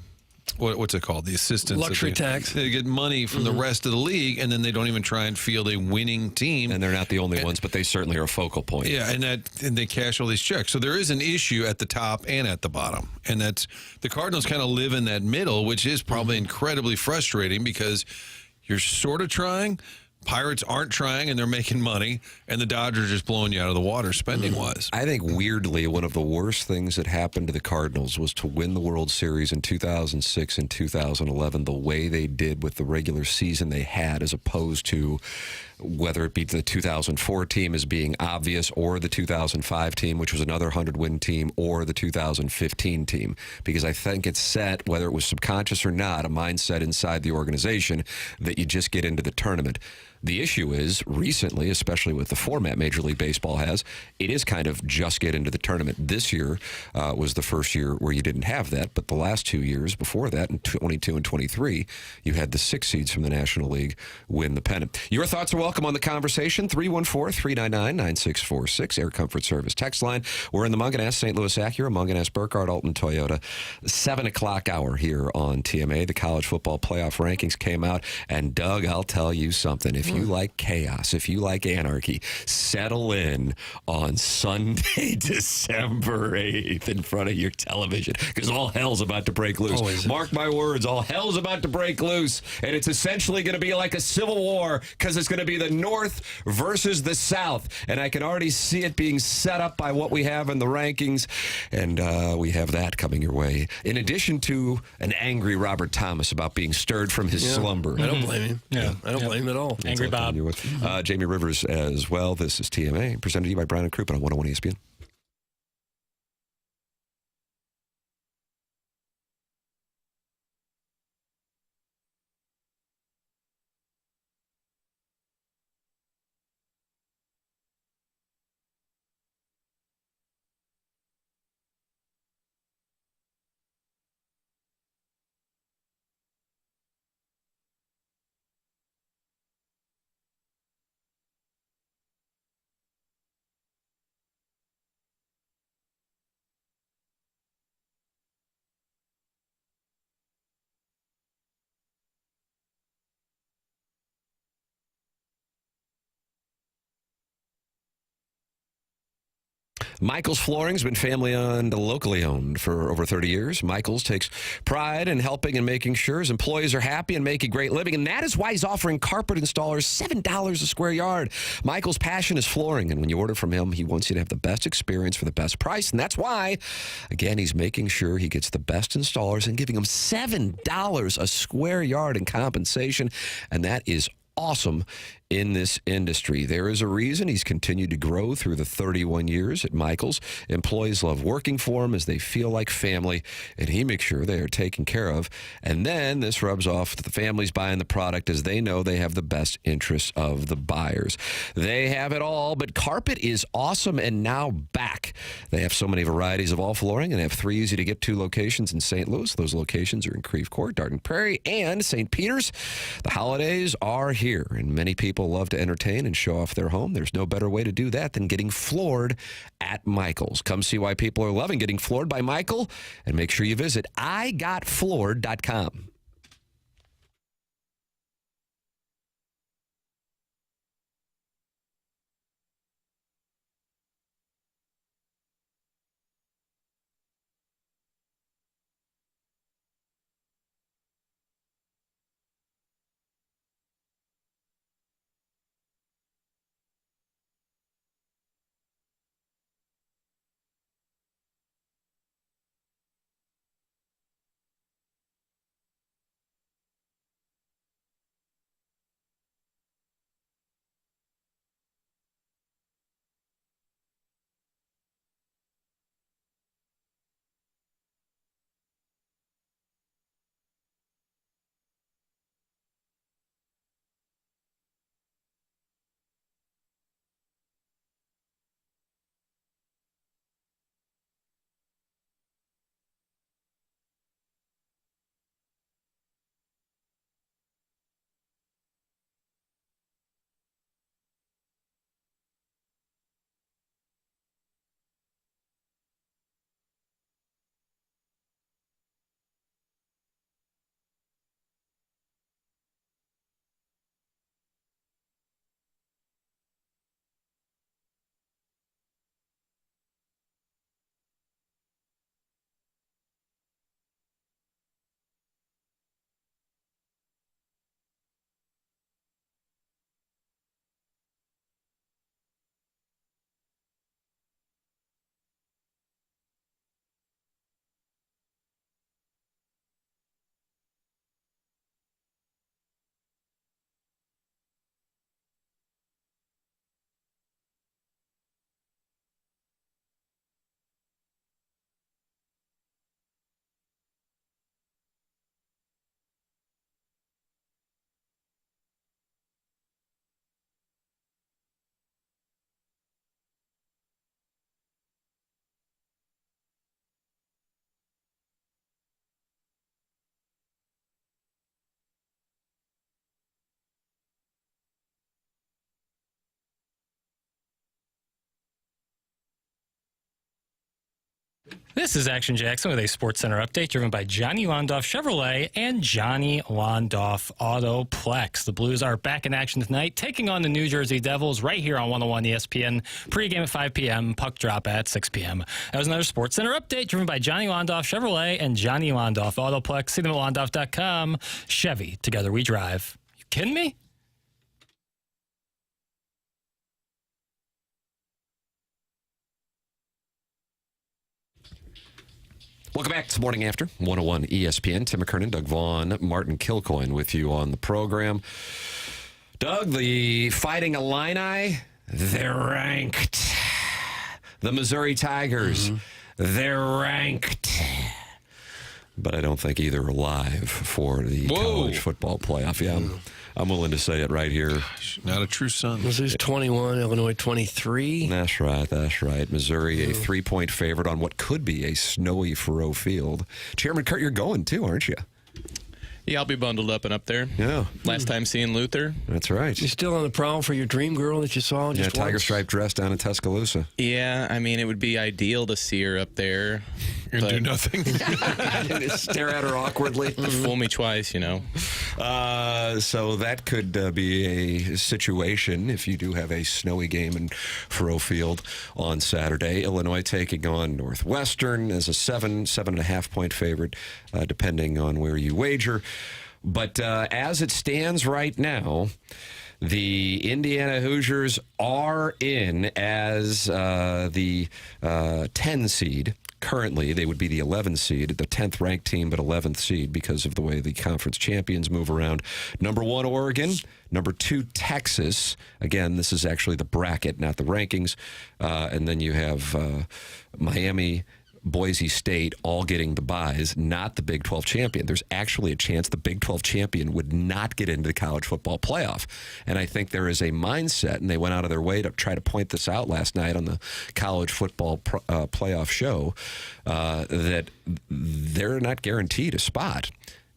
What's it called? The assistance. Luxury tax. They get money from the rest of the league, and then they don't even try and field a winning team. And they're not the only ones, but they certainly are a focal point. Yeah, and they cash all these checks. So there is an issue at the top and at the bottom. And that's the Cardinals kind of live in that middle, which is probably incredibly frustrating because you're sort of trying. Pirates aren't trying, and they're making money, and the Dodgers are just blowing you out of the water spending-wise. I think, weirdly, one of the worst things that happened to the Cardinals was to win the World Series in 2006 and 2011 the way they did with the regular season they had, as opposed to whether it be the 2004 team as being obvious or the 2005 team, which was another 100-win team, or the 2015 team. Because I think it's set, whether it was subconscious or not, a mindset inside the organization that you just get into the tournament. The issue is, recently, especially with the format Major League Baseball has, it is kind of just get into the tournament. This year was the first year where you didn't have that, but the last 2 years before that, in 22 and 23, you had the 6 seeds from the National League win the pennant. Your thoughts are welcome on the conversation. 314-399-9646, Air Comfort Service text line. We're in the Munganess, St. Louis Acura, Munganess, Burkhardt, Alton, Toyota. 7 o'clock hour here on TMA. The college football playoff rankings came out, and Doug, I'll tell you something. If you like chaos, if you like anarchy, settle in on Sunday, December 8th in front of your television, because all hell's about to break loose. Mark my words, all hell's about to break loose, and it's essentially going to be like a civil war, because it's going to be the North versus the South, and I can already see it being set up by what we have in the rankings, and we have that coming your way, in addition to an angry Robert Thomas about being stirred from his slumber. I don't blame him. Yeah. I don't blame him at all. Angry Bob. Jamie Rivers as well. This is TMA, presented to you by Brown and Crouppen on 101 ESPN. Michael's Flooring has been family-owned, locally owned for over 30 years. Michael's takes pride in helping and making sure his employees are happy and make a great living, and that is why he's offering carpet installers $7 a square yard. Michael's passion is flooring, and when you order from him, he wants you to have the best experience for the best price, and that's why, again, he's making sure he gets the best installers and giving them $7 a square yard in compensation, and that is awesome in this industry. There is a reason he's continued to grow through the 31 years at Michael's. Employees love working for him as they feel like family, and he makes sure they are taken care of. And then this rubs off to the families buying the product as they know they have the best interests of the buyers. They have it all, but carpet is awesome and now back. They have so many varieties of all flooring and have 3 easy-to-get-to locations in St. Louis. Those locations are in Creve Coeur, Darden Prairie, and St. Peter's. The holidays are here, and many people love to entertain and show off their home. There's no better way to do that than getting floored at Michael's. Come see why people are loving getting floored by Michael, and make sure you visit igotfloored.com. This is Action Jackson with a Sports Center update driven by Johnny Londoff Chevrolet and Johnny Londoff Autoplex. The Blues are back in action tonight, taking on the New Jersey Devils right here on 101 ESPN. Pregame at 5 p.m., puck drop at 6 p.m. That was another Sports Center update driven by Johnny Londoff Chevrolet and Johnny Londoff Autoplex. See them at londoff.com. Chevy, together we drive. You kidding me? Welcome back to Morning After 101 ESPN. Tim McKernan, Doug Vaughn, Martin Kilcoyne with you on the program. Doug, the Fighting Illini, they're ranked. The Missouri Tigers, they're ranked. But I don't think either are live for the college football playoff. Yeah, I'm willing to say it right here. Gosh, not a true son. Missouri's 21, Illinois 23. That's right, that's right. Missouri, a 3-point favorite on what could be a snowy Faroe field. Chairman Kurt, you're going too, aren't you? Yeah, I'll be bundled up and up there. Yeah. Last time seeing Luther. That's right. You still on the prowl for your dream girl that you saw just tiger once? stripe dress down in Tuscaloosa. Yeah, I mean, it would be ideal to see her up there. You're going to do nothing? Stare at her awkwardly. Fool me twice, you know. So that could be a situation if you do have a snowy game in Faurot Field on Saturday. Illinois taking on Northwestern as a 7.5 point favorite, depending on where you wager. But as it stands right now, the Indiana Hoosiers are in as the 10 seed. Currently, they would be the 11th seed, the 10th ranked team, but 11th seed because of the way the conference champions move around. Number 1, Oregon. Number 2, Texas. Again, this is actually the bracket, not the rankings. And then you have Miami, Boise State all getting the byes, not the Big 12 champion. There's actually a chance the Big 12 champion would not get into the college football playoff. And I think there is a mindset, and they went out of their way to try to point this out last night on the college football playoff show, that they're not guaranteed a spot.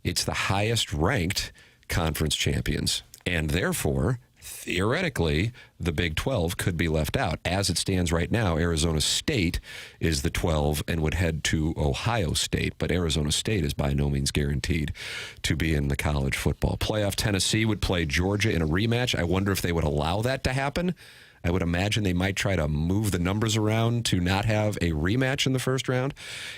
It's the highest ranked conference champions. And therefore, theoretically, the Big 12 could be left out. As it stands right now, Arizona State is the 12 and would head to Ohio State, but Arizona State is by no means guaranteed to be in the college football playoff. Tennessee would play Georgia in a rematch. I wonder if they would allow that to happen. I would imagine they might try to move the numbers around to not have a rematch in the first round.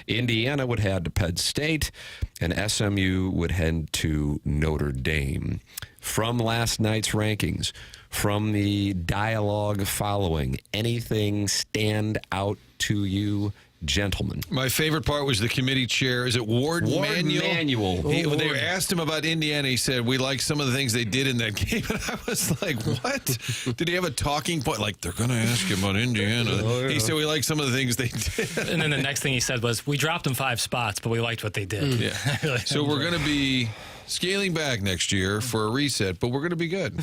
Indiana would head to Penn State, and SMU would head to Notre Dame. From last night's rankings, from the dialogue following, anything stand out to you, gentlemen? My favorite part was the committee chair. Is it Ward Manuel? When they asked him about Indiana, he said, we like some of the things they did in that game. And I was like, what? Did he have a talking point? Like, they're going to ask him about Indiana. He said, we like some of the things they did. And then the next thing he said was, we dropped them 5 spots, but we liked what they did. Yeah. So we're going to be scaling back next year for a reset, but we're going to be good.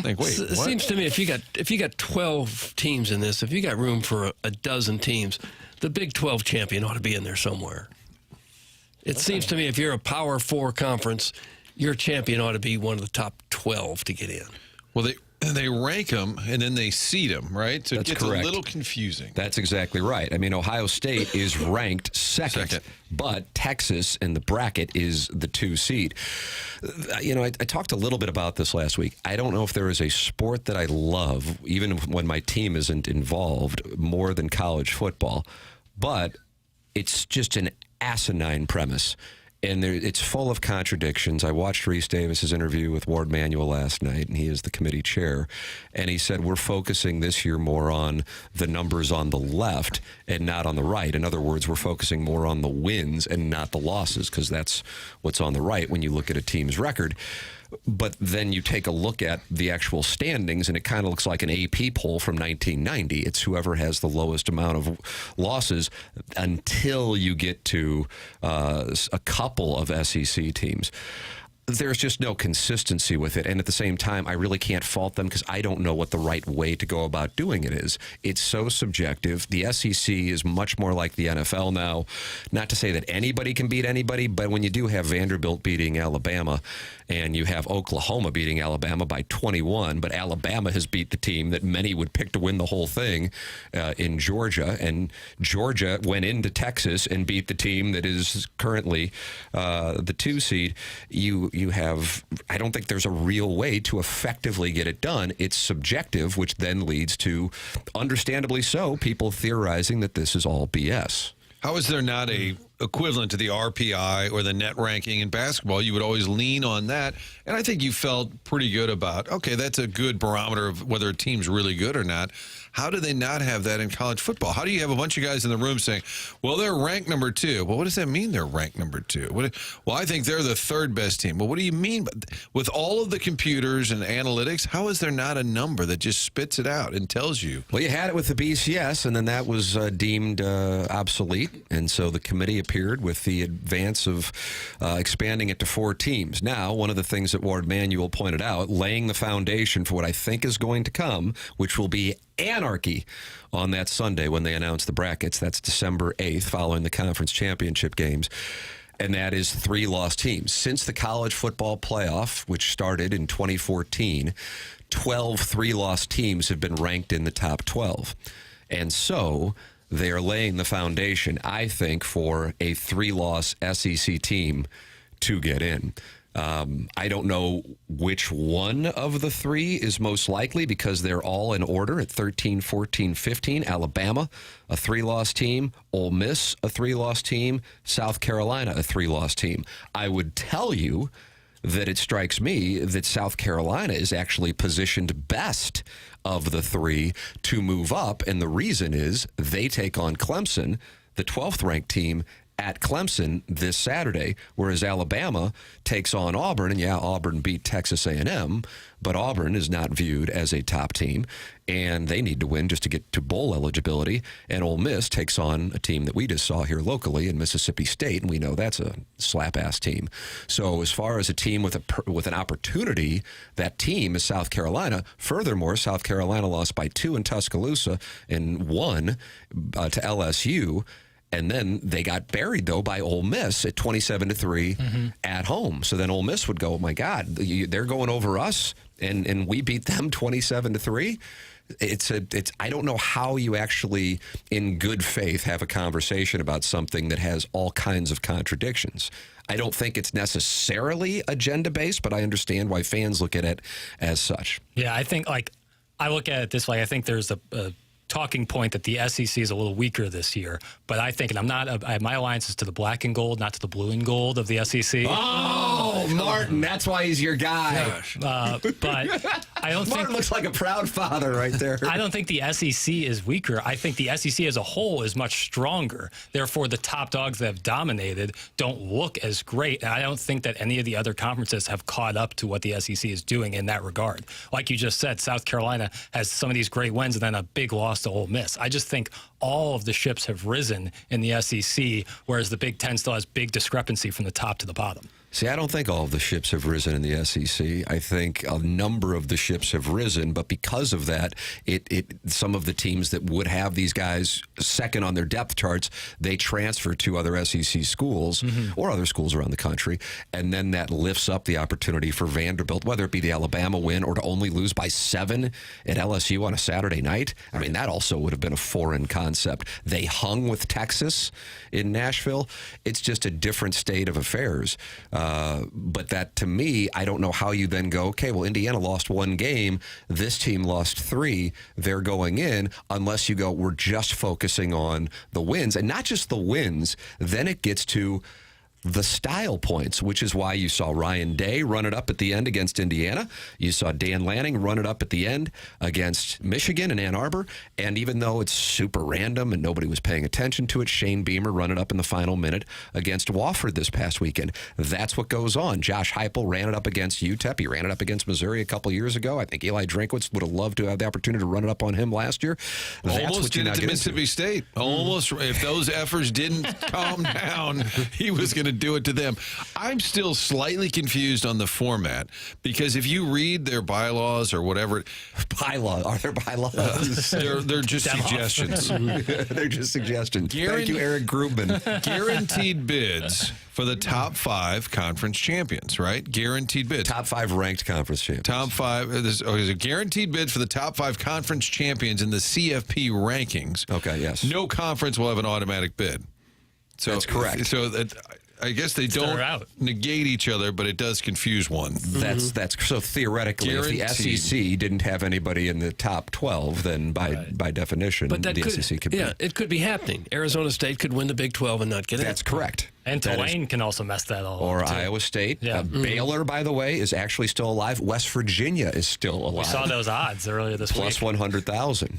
Like, wait, it seems to me if you got 12 teams in this, if you got room for a dozen teams, the Big 12 champion ought to be in there somewhere. It seems to me if you're a Power 4 conference, your champion ought to be one of the top 12 to get in. Well, they rank them and then they seed them, right? So That's it gets correct. a little confusing. That's exactly right. I mean, Ohio State is ranked second, but Texas in the bracket is the 2 seed. You know, I talked a little bit about this last week. I don't know if there is a sport that I love, even when my team isn't involved, more than college football. But it's just an asinine premise. And it's full of contradictions. I watched Reese Davis's interview with Ward Manuel last night, and he is the committee chair. And he said, we're focusing this year more on the numbers on the left and not on the right. In other words, we're focusing more on the wins and not the losses, because that's what's on the right when you look at a team's record. But then you take a look at the actual standings, and it kind of looks like an AP poll from 1990. It's whoever has the lowest amount of losses until you get to a couple of SEC teams. There's just no consistency with it. And at the same time, I really can't fault them because I don't know what the right way to go about doing it is. It's so subjective. The SEC is much more like the NFL now. Not to say that anybody can beat anybody, but when you do have Vanderbilt beating Alabama and you have Oklahoma beating Alabama by 21, but Alabama has beat the team that many would pick to win the whole thing in Georgia, and Georgia went into Texas and beat the team that is currently the 2 seed, you have, I don't think there's a real way to effectively get it done. It's subjective, which then leads to, understandably so, people theorizing that this is all BS. How is there not a equivalent to the RPI or the net ranking in basketball? You would always lean on that. And I think you felt pretty good about, okay, that's a good barometer of whether a team's really good or not. How do they not have that in college football? How do you have a bunch of guys in the room saying, well, they're ranked number 2? Well, what does that mean they're ranked number 2? Well, I think they're the 3rd best team. Well, what do you mean? With all of the computers and analytics, how is there not a number that just spits it out and tells you? Well, you had it with the BCS, and then that was deemed obsolete. And so the committee appeared with the advance of expanding it to 4 teams. Now, one of the things that Ward Manuel pointed out, laying the foundation for what I think is going to come, which will be anarchy on that Sunday when they announce the brackets. That's December 8th, following the conference championship games. And that is 3 lost teams. Since the college football playoff, which started in 2014, 12 3-loss teams have been ranked in the top 12. And so they are laying the foundation, I think, for a 3-loss SEC team to get in. I don't know which one of the 3 is most likely because they're all in order at 13, 14, 15. Alabama, a 3-loss team. Ole Miss, a 3-loss team. South Carolina, a 3-loss team. I would tell you that it strikes me that South Carolina is actually positioned best of the 3 to move up, and the reason is they take on Clemson, the 12th ranked team, at Clemson this Saturday, whereas Alabama takes on Auburn, and Auburn beat Texas A&M, but Auburn is not viewed as a top team, and they need to win just to get to bowl eligibility, and Ole Miss takes on a team that we just saw here locally in Mississippi State, and we know that's a slap-ass team. So as far as a team with an opportunity, that team is South Carolina. Furthermore, South Carolina lost by 2 in Tuscaloosa and 1 to LSU. And then they got buried, though, by Ole Miss at 27-3 at home. So then Ole Miss would go, oh, my God, they're going over us, and we beat them 27-3. I don't know how you actually, in good faith, have a conversation about something that has all kinds of contradictions. I don't think it's necessarily agenda-based, but I understand why fans look at it as such. Yeah, I think, I look at it this way. I think there's a talking point that the SEC is a little weaker this year, but I think, and my alliance is to the black and gold, not to the blue and gold of the SEC. Oh, Martin, that's why he's your guy. But I don't think Martin looks like a proud father right there. I don't think the SEC is weaker. I think the SEC as a whole is much stronger. Therefore, the top dogs that have dominated don't look as great. And I don't think that any of the other conferences have caught up to what the SEC is doing in that regard. Like you just said, South Carolina has some of these great wins and then a big loss to Ole Miss. I just think all of the ships have risen in the SEC, whereas the Big Ten still has big discrepancy from the top to the bottom. See, I don't think all of the ships have risen in the SEC. I think a number of the ships have risen, but because of that, some of the teams that would have these guys second on their depth charts, they transfer to other SEC schools or other schools around the country, and then that lifts up the opportunity for Vanderbilt, whether it be the Alabama win or to only lose by 7 at LSU on a Saturday night. I mean, that also would have been a foreign concept. They hung with Texas in Nashville. It's just a different state of affairs. But that, to me, I don't know how you then go, okay, well, Indiana lost 1 game. This team lost 3. They're going in, unless you go, we're just focusing on the wins. And not just the wins. Then it gets to the style points, which is why you saw Ryan Day run it up at the end against Indiana. You saw Dan Lanning run it up at the end against Michigan and Ann Arbor. And even though it's super random and nobody was paying attention to it, Shane Beamer run it up in the final minute against Wofford this past weekend. That's what goes on. Josh Heupel ran it up against UTEP. He ran it up against Missouri a couple years ago. I think Eli Drinkwitz would have loved to have the opportunity to run it up on him last year. Almost did it to Mississippi State. Almost. If those efforts didn't calm down, he was going to do it to them. I'm still slightly confused on the format because if you read their bylaws or whatever, are there bylaws? They're just suggestions. They're just suggestions. Thank you, Eric Grubman. Guaranteed bids for the top 5 conference champions, right? Guaranteed bids. Top 5 ranked conference champions. Top 5. There's a guaranteed bid for the top 5 conference champions in the CFP rankings. Okay, yes. No conference will have an automatic bid. So that's correct. So I guess they don't negate each other, but it does confuse one. That's so theoretically, Guaranteed. if the SEC didn't have anybody in the top 12, then by definition, the SEC could be. Yeah, it could be happening. Arizona State could win the Big 12 and not get it. That's correct. And Tulane can also mess that all up. Or Iowa State. Yeah. Baylor, by the way, is actually still alive. West Virginia is still alive. We saw those odds earlier this week. Plus 100,000.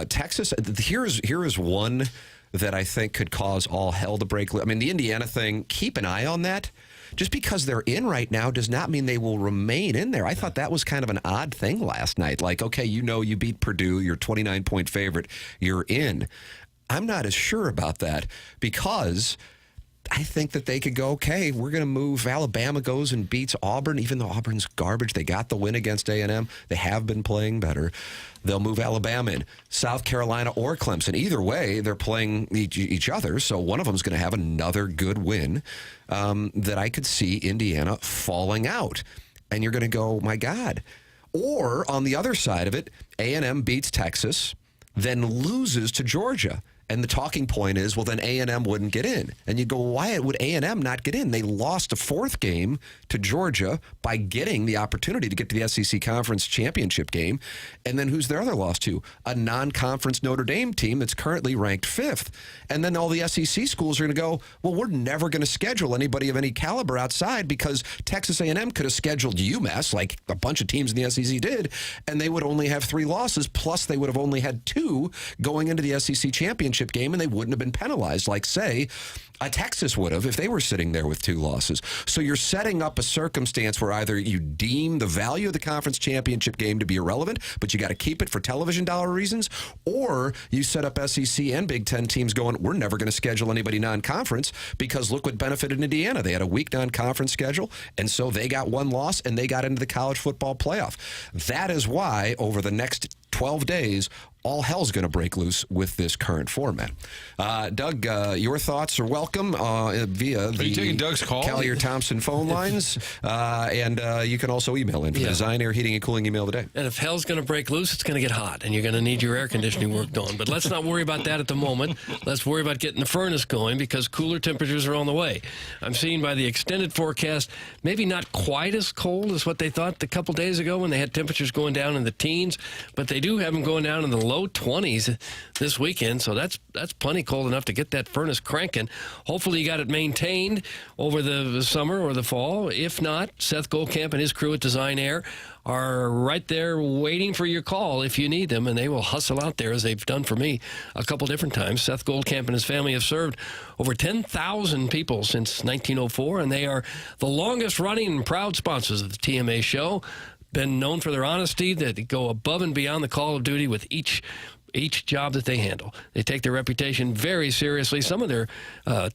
Texas, here is one that I think could cause all hell to break loose. I mean, the Indiana thing, keep an eye on that. Just because they're in right now does not mean they will remain in there. I thought that was kind of an odd thing last night. Like, okay, you beat Purdue, you're 29-point favorite, you're in. I'm not as sure about that because I think that they could go, okay, we're going to move. Alabama goes and beats Auburn, even though Auburn's garbage. They got the win against A&M. They have been playing better. They'll move Alabama in. South Carolina or Clemson. Either way, they're playing each other, so one of them is going to have another good win that I could see Indiana falling out. And you're going to go, my God. Or on the other side of it, A&M beats Texas, then loses to Georgia. And the talking point is, well, then A&M wouldn't get in. And you go, why would A&M not get in? They lost a fourth game to Georgia by getting the opportunity to get to the SEC Conference Championship game. And then who's their other loss to? A non-conference Notre Dame team that's currently ranked 5th. And then all the SEC schools are going to go, well, we're never going to schedule anybody of any caliber outside because Texas A&M could have scheduled UMass, like a bunch of teams in the SEC did, and they would only have 3 losses, plus they would have only had 2 going into the SEC Championship game, and they wouldn't have been penalized like, say, a Texas would have if they were sitting there with 2 losses. So you're setting up a circumstance where either you deem the value of the conference championship game to be irrelevant, but you got to keep it for television dollar reasons, or you set up SEC and Big Ten teams going, we're never going to schedule anybody non-conference because look what benefited Indiana. They had a weak non-conference schedule, and so they got 1 loss, and they got into the college football playoff. That is why over the next 12 days, all hell's going to break loose with this current format. Doug, your thoughts are welcome via the you taking Doug's call? Collier-Thompson phone lines, and you can also email in for the Design, Air, Heating, and Cooling email today. And if hell's going to break loose, it's going to get hot, and you're going to need your air conditioning work done. But let's not worry about that at the moment. Let's worry about getting the furnace going because cooler temperatures are on the way. I'm seeing by the extended forecast, maybe not quite as cold as what they thought a couple days ago when they had temperatures going down in the teens, but they do have them going down in the low 20s this weekend, so that's plenty cold enough to get that furnace cranking. Hopefully you got it maintained over the summer or the fall. If not, Seth Goldcamp and his crew at Design Air are right there waiting for your call if you need them, and they will hustle out there as they've done for me a couple different times. Seth Goldcamp and his family have served over 10,000 people since 1904, and they are the longest running and proud sponsors of the TMA show. Been known for their honesty, that they go above and beyond the call of duty with each job that they handle. They take their reputation very seriously. Some of their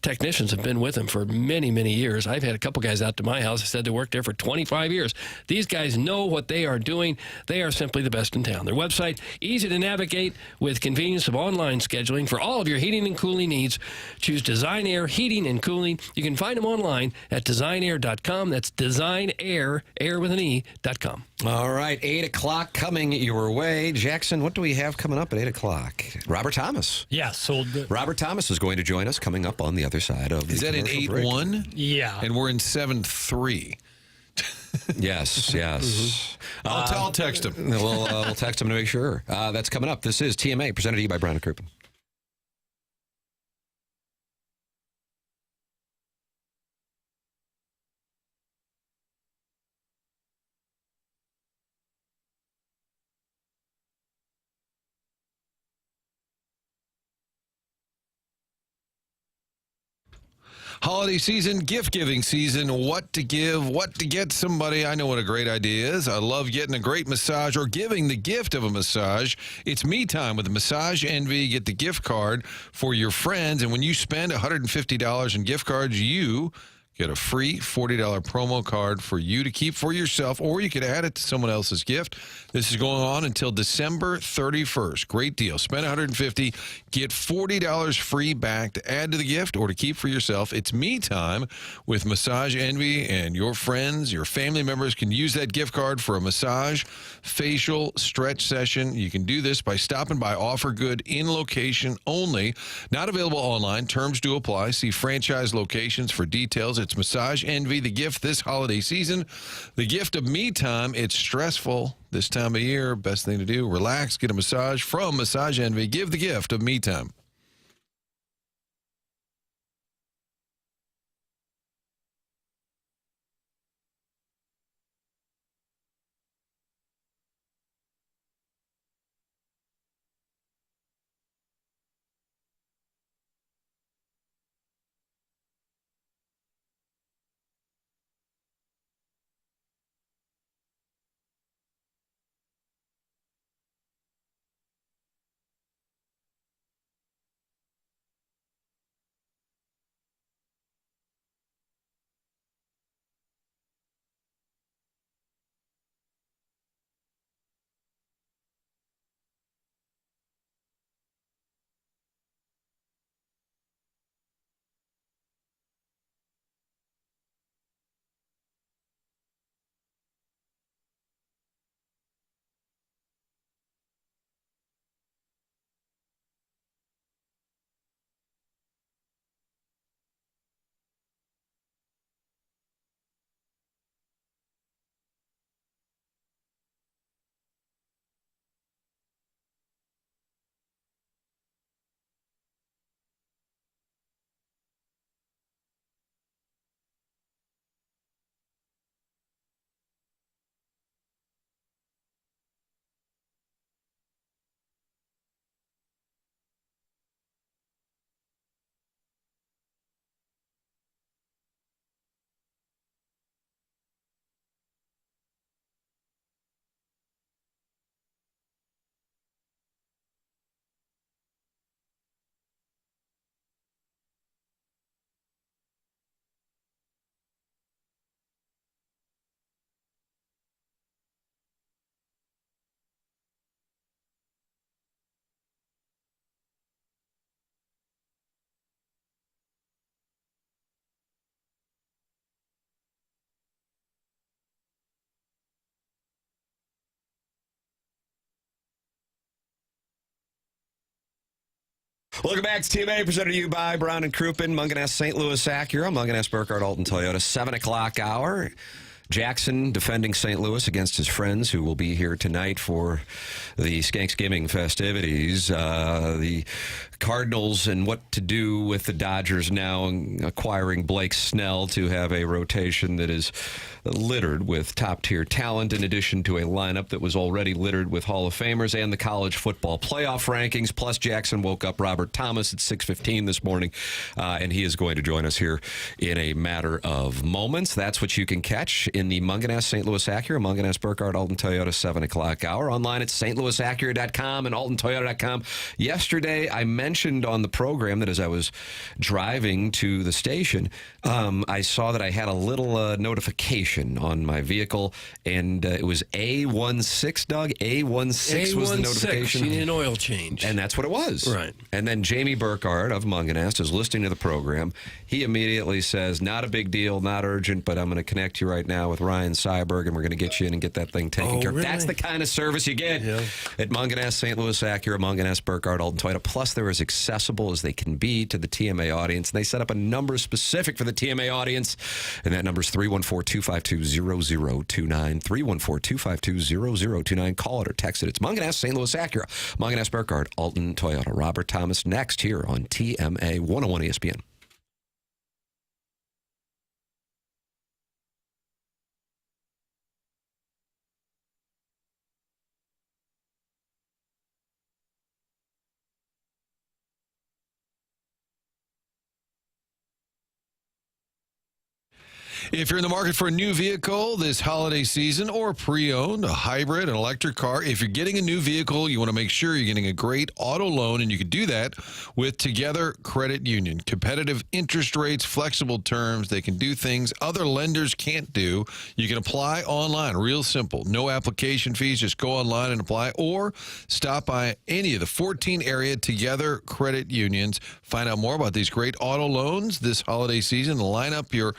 technicians have been with them for many, many years. I've had a couple guys out to my house that said they worked there for 25 years. These guys know what they are doing. They are simply the best in town. Their website, easy to navigate with convenience of online scheduling for all of your heating and cooling needs. Choose Design Air Heating and Cooling. You can find them online at designair.com. That's designair, air with an E.com. All right, 8 o'clock coming your way. Jackson, what do we have coming up at 8 o'clock? Robert Thomas. Yeah, so Robert Thomas is going to join us coming up on the other side of the Is that an commercial break. 8-1? Yeah. And we're in 7-3. Yes. I'll text him. We'll text him to make sure. That's coming up. This is TMA, presented to you by Brown & Crouppen. Holiday season, gift-giving season, what to give, what to get somebody. I know what a great idea is. I love getting a great massage or giving the gift of a massage. It's me time with Massage Envy. Get the gift card for your friends, and when you spend $150 in gift cards, you get a free $40 promo card for you to keep for yourself, or you could add it to someone else's gift. This is going on until December 31st. Great deal. Spend $150, get $40 free back to add to the gift or to keep for yourself. It's me time with Massage Envy, and your friends, your family members can use that gift card for a massage, facial, stretch session. You can do this by stopping by Offer Good in location only. Not available online. Terms do apply. See franchise locations for details. It's Massage Envy, the gift this holiday season. The gift of me time. It's stressful this time of year. Best thing to do, relax, get a massage from Massage Envy. Give the gift of me time. Welcome back to TMA, presented to you by Brown and Crouppen, Munganess St. Louis Acura, Munganess Burkhardt Alton Toyota, 7 o'clock hour. Jackson defending St. Louis against his friends who will be here tonight for the Skanksgiving festivities. The Cardinals and what to do with the Dodgers now acquiring Blake Snell to have a rotation that is littered with top-tier talent in addition to a lineup that was already littered with Hall of Famers and the college football playoff rankings. Plus, Jackson woke up Robert Thomas at 6:15 this morning, and he is going to join us here in a matter of moments. That's what you can catch in the Munganess St. Louis Acura, Munganess Burkhardt Alton Toyota 7 o'clock hour. Online at stlouisacura.com and altontoyota.com. Yesterday, I mentioned on the program that as I was driving to the station, I saw that I had a little notification on my vehicle, and it was A16, Doug. A16 was the notification. You need an oil change. And that's what it was. Right. And then Jamie Burkhardt of Munganess is listening to the program. He immediately says, not a big deal, not urgent, but I'm going to connect you right now with Ryan Seiberg, and we're going to get you in and get that thing taken care of. Really? That's the kind of service you get at Munganess St. Louis Acura, Munganess Burkhardt Alton Toyota. Plus, they're as accessible as they can be to the TMA audience. And they set up a number specific for the TMA audience, and that number is 314-252-0029. 314-252-0029. Call it or text it. It's Munganess St. Louis Acura, Munganess Burkhardt Alton Toyota. Robert Thomas next here on TMA 101 ESPN. If you're in the market for a new vehicle this holiday season or pre-owned, a hybrid, an electric car, if you're getting a new vehicle, you want to make sure you're getting a great auto loan, and you can do that with Together Credit Union. Competitive interest rates, flexible terms. They can do things other lenders can't do. You can apply online, real simple. No application fees. Just go online and apply, or stop by any of the 14 area Together Credit Unions. Find out more about these great auto loans this holiday season. Line up your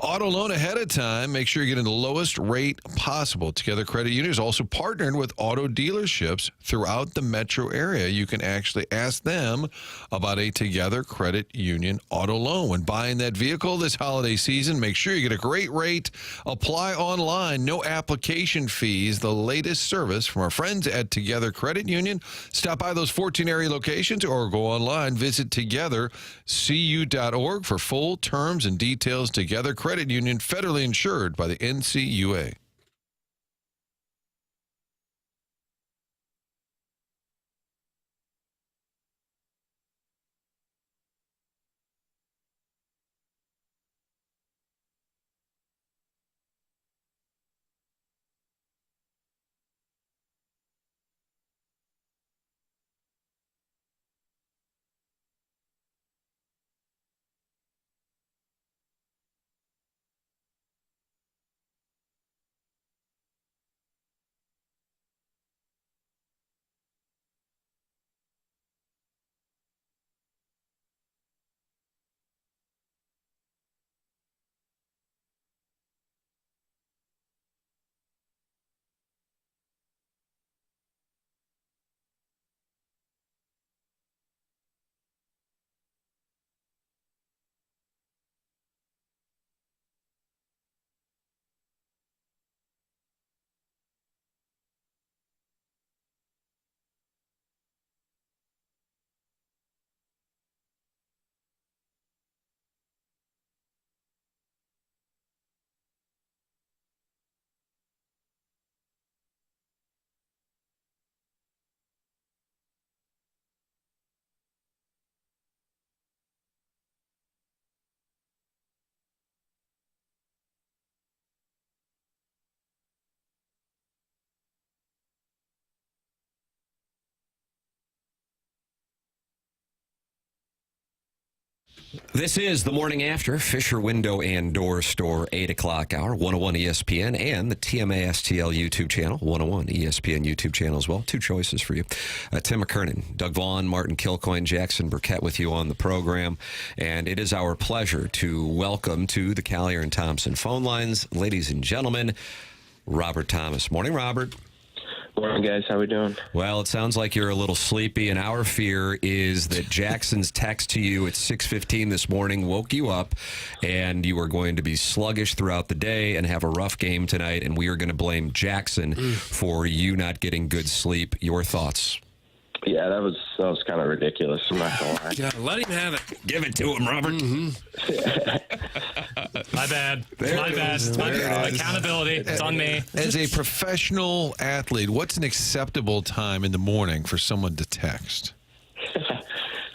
auto loan ahead of time. Make sure you're getting the lowest rate possible. Together Credit Union is also partnered with auto dealerships throughout the metro area. You can actually ask them about a Together Credit Union auto loan. When buying that vehicle this holiday season, make sure you get a great rate. Apply online. No application fees. The latest service from our friends at Together Credit Union. Stop by those 14 area locations or go online. Visit togethercu.org for full terms and details. Together Credit Union, federally insured by the NCUA. This is the Morning After, Fisher Window and Door Store, 8 o'clock hour, 101 ESPN, and the TMA STL YouTube channel, 101 ESPN YouTube channel as well. Two choices for you. Tim McKernan, Doug Vaughn, Martin Kilcoyne, Jackson Burkett with you on the program. And it is our pleasure to welcome to the Callier and Thompson phone lines, ladies and gentlemen, Robert Thomas. Morning, Robert. Morning, guys. How we doing? Well, it sounds like you're a little sleepy, and our fear is that Jackson's text to you at 6:15 this morning woke you up, and you are going to be sluggish throughout the day and have a rough game tonight, and we are going to blame Jackson for you not getting good sleep. Your thoughts? Yeah, that was kind of ridiculous. I'm not gonna lie. Yeah, let him have it. Give it to him, Robert. My bad. There My it bad. is. It's my There it is. accountability. It's on me. As a professional athlete, what's an acceptable time in the morning for someone to text?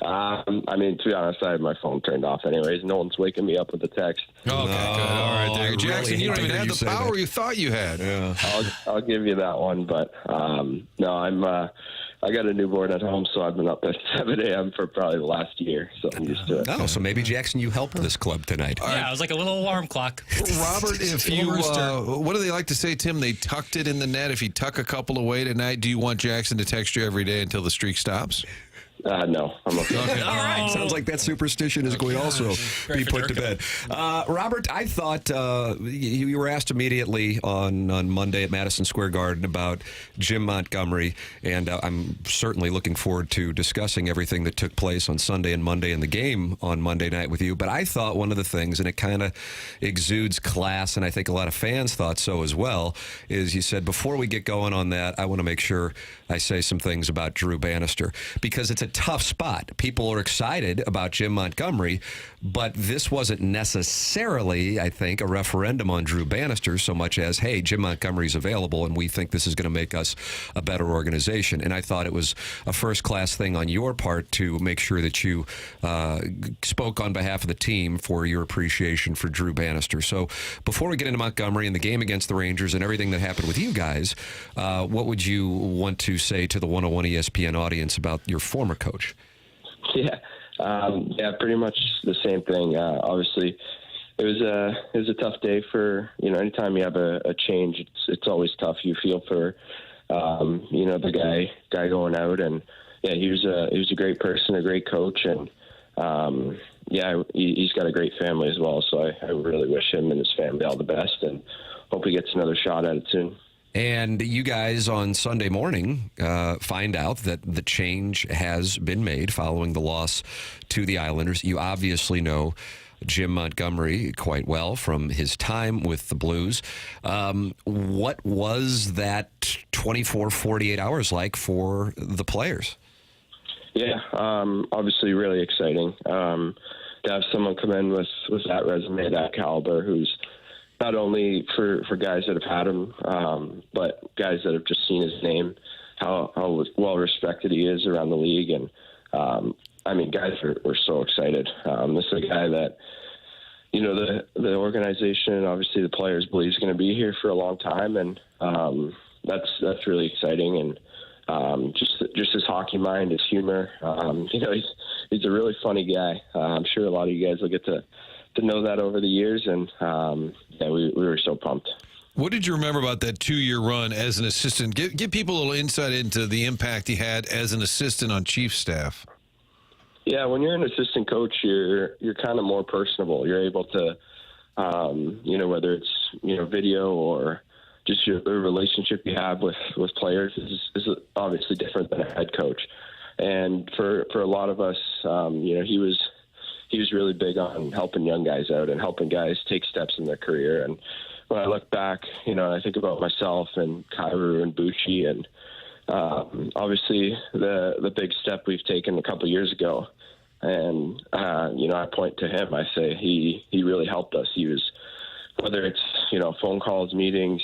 I mean, to be honest, I had my phone turned off anyways. No one's waking me up with a text. Okay, good. All right, there. I Jackson, really you don't hate even to hear have you the say power that. you thought you had. Yeah. I'll give you that one, but no, I got a newborn at home, so I've been up at 7 a.m. for probably the last year, so I'm used to it. Oh, so maybe, Jackson, you helped this club tonight. Yeah, it was like a little alarm clock. Robert, if you, what do they like to say, Tim? They tucked it in the net. If you tuck a couple away tonight, do you want Jackson to text you every day until the streak stops? No, I'm okay. All right. Sounds like that superstition is going to also be put to bed. Robert, I thought you were asked immediately on Monday at Madison Square Garden about Jim Montgomery, and I'm certainly looking forward to discussing everything that took place on Sunday and Monday in the game on Monday night with you. But I thought one of the things, and it kind of exudes class, and I think a lot of fans thought so as well, is you said, before we get going on that, I want to make sure I say some things about Drew Bannister, because it's a tough spot. People are excited about Jim Montgomery, but this wasn't necessarily, I think, a referendum on Drew Bannister so much as, hey, Jim Montgomery's available, and we think this is going to make us a better organization. And I thought it was a first-class thing on your part to make sure that you spoke on behalf of the team for your appreciation for Drew Bannister. So before we get into Montgomery and the game against the Rangers and everything that happened with you guys, what would you want to say to the 101 ESPN audience about your former coach? Yeah, pretty much the same thing. Obviously, it was a tough day for, anytime you have a change, it's always tough. You feel for the guy going out, and yeah, he was a great person, a great coach, and he's got a great family as well. So I really wish him and his family all the best, and hope he gets another shot at it soon. And you guys on Sunday morning find out that the change has been made following the loss to the Islanders. You obviously know Jim Montgomery quite well from his time with the Blues. What was that 24, 48 hours like for the players? Yeah, obviously really exciting to have someone come in with that resume, that caliber, who's not only for guys that have had him, but guys that have just seen his name, how well respected he is around the league. And guys were so excited. This is a guy that, the organization and obviously the players believe is going to be here for a long time. And that's really exciting. And just his hockey mind, his humor, he's a really funny guy. I'm sure a lot of you guys will get to know that over the years, and we were so pumped. What did you remember about that 2-year run as an assistant? Give people a little insight into the impact he had as an assistant on Chiefs staff. Yeah, when you're an assistant coach, you're kind of more personable. You're able to, whether it's video or just the relationship you have with players is obviously different than a head coach. And for a lot of us, he was really big on helping young guys out and helping guys take steps in their career. And when I look back, I think about myself and Kairu and Bucci, and obviously the big step we've taken a couple of years ago. And, I point to him. I say he really helped us. He was, whether it's, phone calls, meetings,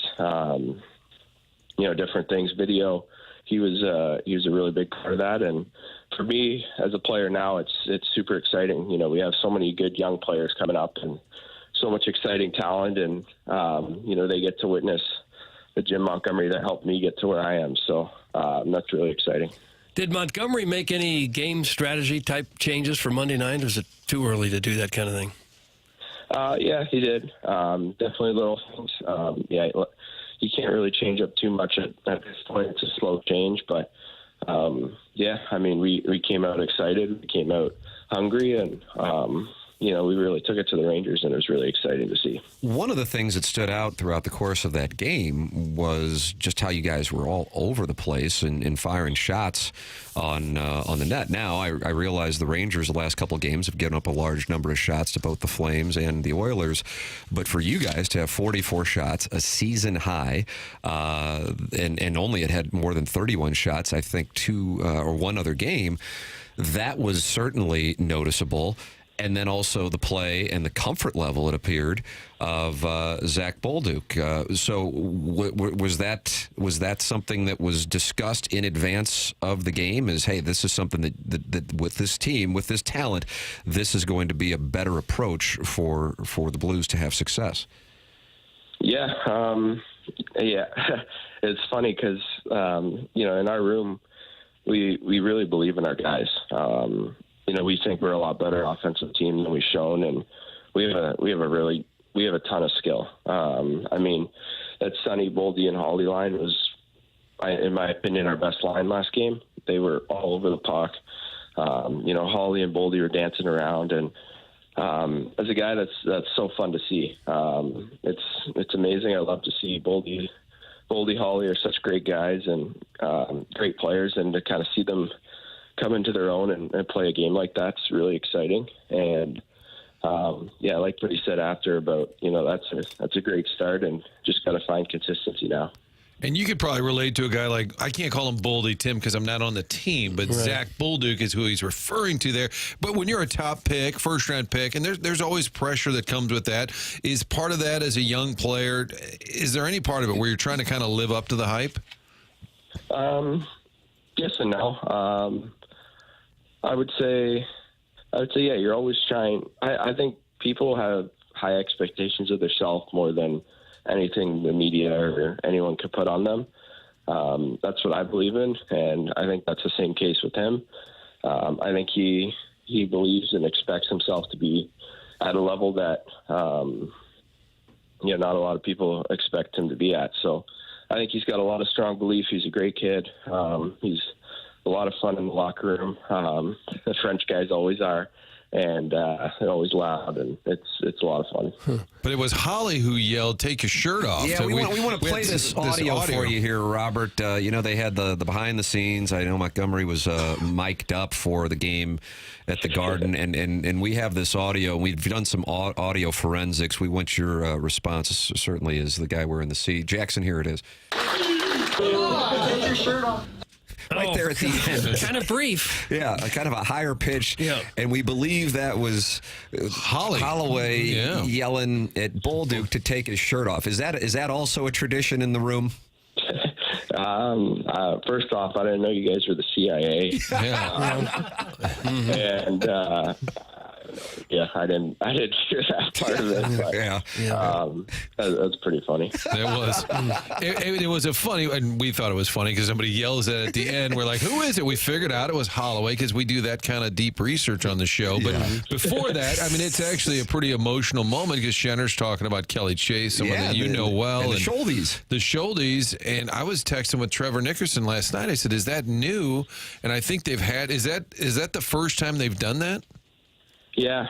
different things, video, he was a really big part of that. And for me as a player now, it's super exciting. We have so many good young players coming up and so much exciting talent, and they get to witness the Jim Montgomery that helped me get to where I am. So that's really exciting. Did Montgomery make any game strategy type changes for Monday night, or is it too early to do that kind of thing? Yeah, he did. Definitely little things. You can't really change up too much at this point. It's a slow change, but we came out excited. We came out hungry, and we really took it to the Rangers, and it was really exciting to see. One of the things that stood out throughout the course of that game was just how you guys were all over the place and firing shots on the net. Now, I realize the Rangers the last couple of games have given up a large number of shots to both the Flames and the Oilers, but for you guys to have 44 shots, a season high, and only had more than 31 shots, I think, two or one other game, that was certainly noticeable. And then also the play and the comfort level, it appeared, of Zach Bolduc. So was that something that was discussed in advance of the game? Is, hey, this is something that with this team, with this talent, this is going to be a better approach for the Blues to have success? Yeah, it's funny because in our room we really believe in our guys. We think we're a lot better offensive team than we've shown, and we have a ton of skill. That Sonny, Boldy, and Holly line was, in my opinion, our best line last game. They were all over the puck. Holly and Boldy were dancing around, and as a guy, that's so fun to see. It's amazing. I love to see Boldy, Holly are such great guys and great players, and to kind of see them come into their own and play a game like that's really exciting. And like Brittany said after about, that's a great start, and just got to find consistency now. And you could probably relate to a guy like, I can't call him Boldy, Tim, because I'm not on the team, but right. Zach Bolduc is who he's referring to there. But when you're a top pick, first-round pick, and there's always pressure that comes with that, is part of that as a young player, is there any part of it where you're trying to kind of live up to the hype? Yes and no. I would say, yeah, you're always trying. I think people have high expectations of themselves more than anything the media or anyone could put on them. That's what I believe in, and I think that's the same case with him. I think he believes and expects himself to be at a level that not a lot of people expect him to be at. So I think he's got a lot of strong belief. He's a great kid. He's a lot of fun in the locker room. The French guys always are, and they're always loud, and it's a lot of fun. But it was Holly who yelled, "Take your shirt off." Yeah, we want to play this audio for you here, Robert. They had the behind the scenes. I know Montgomery was mic'd up for the game at the Garden, and we have this audio. We've done some audio forensics. We want your response, certainly, as the guy wearing the seat. Jackson, here it is. Take your shirt off. Right there at the end. Kind of brief. Yeah, kind of a higher pitch. Yeah. And we believe that was Holloway yelling at Bolduc to take his shirt off. Is that also a tradition in the room? First off, I didn't know you guys were the CIA. I didn't hear that part of it. But, that's pretty funny. It was. It was a funny, and we thought it was funny because somebody yells at it at the end. We're like, who is it? We figured out it was Holloway because we do that kind of deep research on the show. But before that, it's actually a pretty emotional moment because Shenner's talking about Kelly Chase, someone that you know well. And the Scholdies. The Scholdies. And I was texting with Trevor Nickerson last night. I said, is that new? And I think they've had, is that the first time they've done that? Yeah,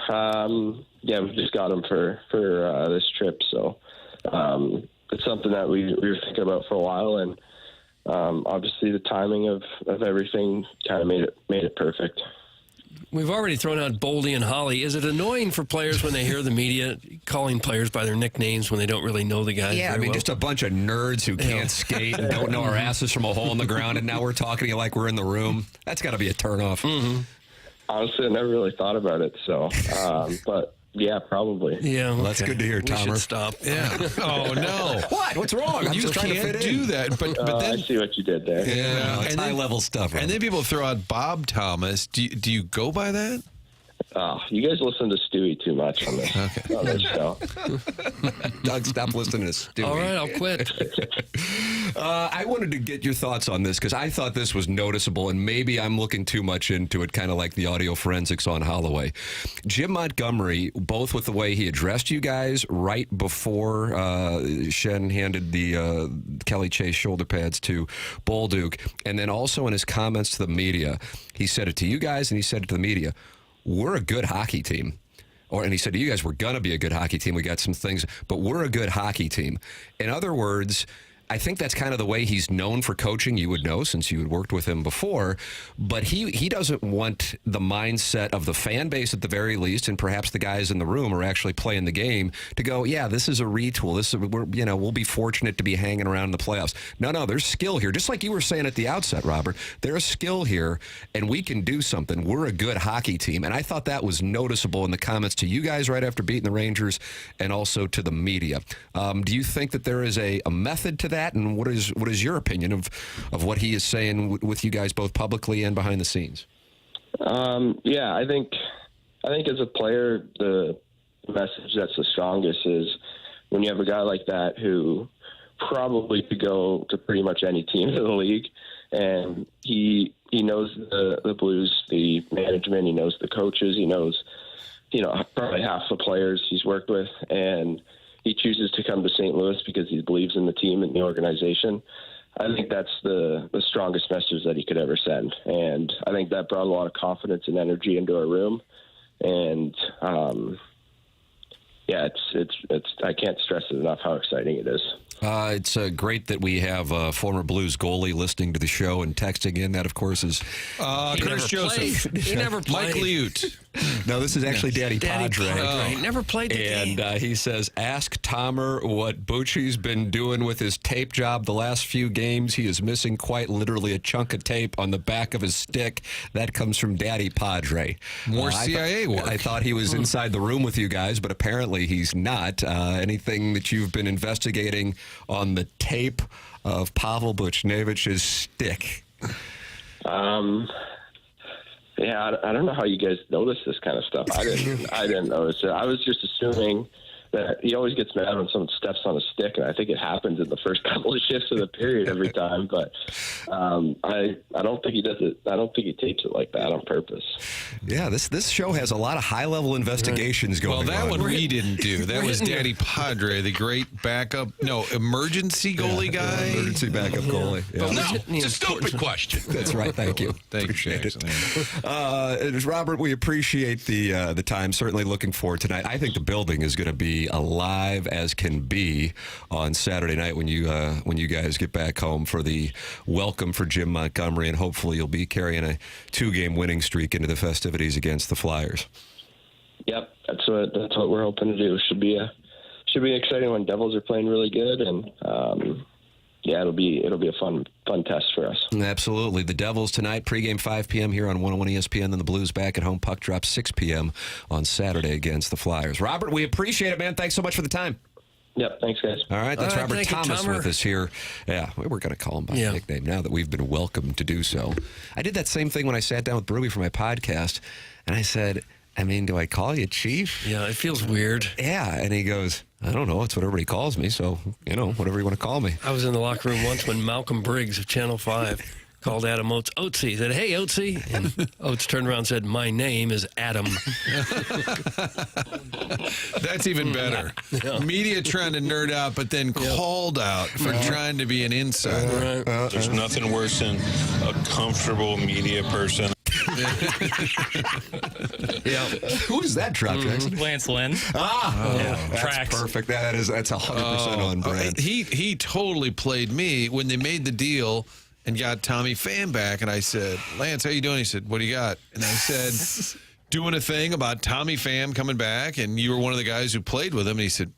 we just got him for this trip, so it's something that we were thinking about for a while, and obviously the timing of everything kind of made it perfect. We've already thrown out Boldy and Holly. Is it annoying for players when they hear the media calling players by their nicknames when they don't really know the guys? Yeah, very well? Just a bunch of nerds who can't skate and don't know our asses from a hole in the ground, and now we're talking to you like we're in the room. That's got to be a turnoff. Mm-hmm. Honestly, I never really thought about it, so, but yeah, probably. Yeah, well, that's good to hear, Tomer. We should stop. Yeah. Oh, no. What? What's wrong? I'm you just trying to fit do in. That. But then I see what you did there. Yeah, it's high-level stuff. Right? And then people throw out Bob Thomas. Do you go by that? You guys listen to Stewie too much on this show. Doug, stop listening to Stewie. All right, I'll quit. I wanted to get your thoughts on this because I thought this was noticeable, and maybe I'm looking too much into it, kind of like the audio forensics on Holloway. Jim Montgomery, both with the way he addressed you guys right before Shen handed the Kelly Chase shoulder pads to Bolduc, and then also in his comments to the media, he said it to you guys and he said it to the media. We're a good hockey team. and he said, you guys were going to be a good hockey team. We got some things, but we're a good hockey team. In other words, I think that's kind of the way he's known for coaching. You would know since you had worked with him before. But he doesn't want the mindset of the fan base at the very least, and perhaps the guys in the room are actually playing the game to go, yeah, this is a retool. We'll be fortunate to be hanging around in the playoffs. No, there's skill here. Just like you were saying at the outset, Robert, there's skill here, and we can do something. We're a good hockey team. And I thought that was noticeable in the comments to you guys right after beating the Rangers and also to the media. Do you think that there is a method to that? And what is your opinion of what he is saying with you guys both publicly and behind the scenes? Yeah, I think as a player, the message that's the strongest is when you have a guy like that who probably could go to pretty much any team in the league, and he knows the Blues, the management, he knows the coaches, he knows probably half the players he's worked with, and he chooses to come to St. Louis because he believes in the team and the organization. I think that's the strongest message that he could ever send. And I think that brought a lot of confidence and energy into our room. And, it's I can't stress it enough how exciting it is. It's great that we have a former Blues goalie listening to the show and texting in. That, of course, is Chris Joseph. He never played. Mike Liut. No, this is actually Daddy Padre. He never played the game. And he says, ask Tomer what Bucci's been doing with his tape job the last few games. He is missing quite literally a chunk of tape on the back of his stick. That comes from Daddy Padre. More CIA work. I thought he was inside the room with you guys, but apparently he's not. Anything that you've been investigating on the tape of Pavel Buchnevich's stick? Yeah, I don't know how you guys notice this kind of stuff. I didn't notice it. I was just assuming that he always gets mad when someone steps on a stick, and I think it happens in the first couple of shifts of the period every time. But I don't think he does it. I don't think he tapes it like that on purpose. Yeah, this show has a lot of high-level investigations going on. Well, that one we didn't do. That was Daddy Padre, the great emergency goalie guy. Emergency backup goalie. Yeah. No, it's a stupid question. That's right. Thank you. Appreciate it. Robert, we appreciate the time. Certainly looking forward tonight. I think the building is going to be alive as can be on Saturday night when you guys get back home for the welcome for Jim Montgomery, and hopefully you'll be carrying a 2-game winning streak into the festivities against the Flyers. Yep, that's what we're hoping to do. Should be an exciting one. Devils are playing really good, and it'll be a fun test for us. Absolutely. The Devils tonight, pregame 5 p.m. here on 101 ESPN, then the Blues back at home. Puck drop 6 p.m. on Saturday against the Flyers. Robert, we appreciate it, man. Thanks so much for the time. Yep, thanks, guys. All right, that's Robert Thomas you, with us here. Yeah, we're going to call him by nickname now that we've been welcomed to do so. I did that same thing when I sat down with Brewey for my podcast, and I said, do I call you Chief? Yeah, it feels weird. Yeah, and he goes, I don't know. It's what everybody calls me, so, whatever you want to call me. I was in the locker room once when Malcolm Briggs of Channel 5 called Adam Oates Oatesy. He said, hey, Oatesy. And Oates turned around and said, my name is Adam. That's even better. Yeah. Media trying to nerd out, but then called out for trying to be an insider. There's nothing worse than a comfortable media person. Yeah. Who is that drop, Jackson? Lance Lynn. That's Tracks. perfect. That's 100% on brand. He totally played me when they made the deal and got Tommy Pham back, and I said, Lance, how you doing? He said, what do you got? And I said, doing a thing about Tommy Pham coming back, and you were one of the guys who played with him. And he said,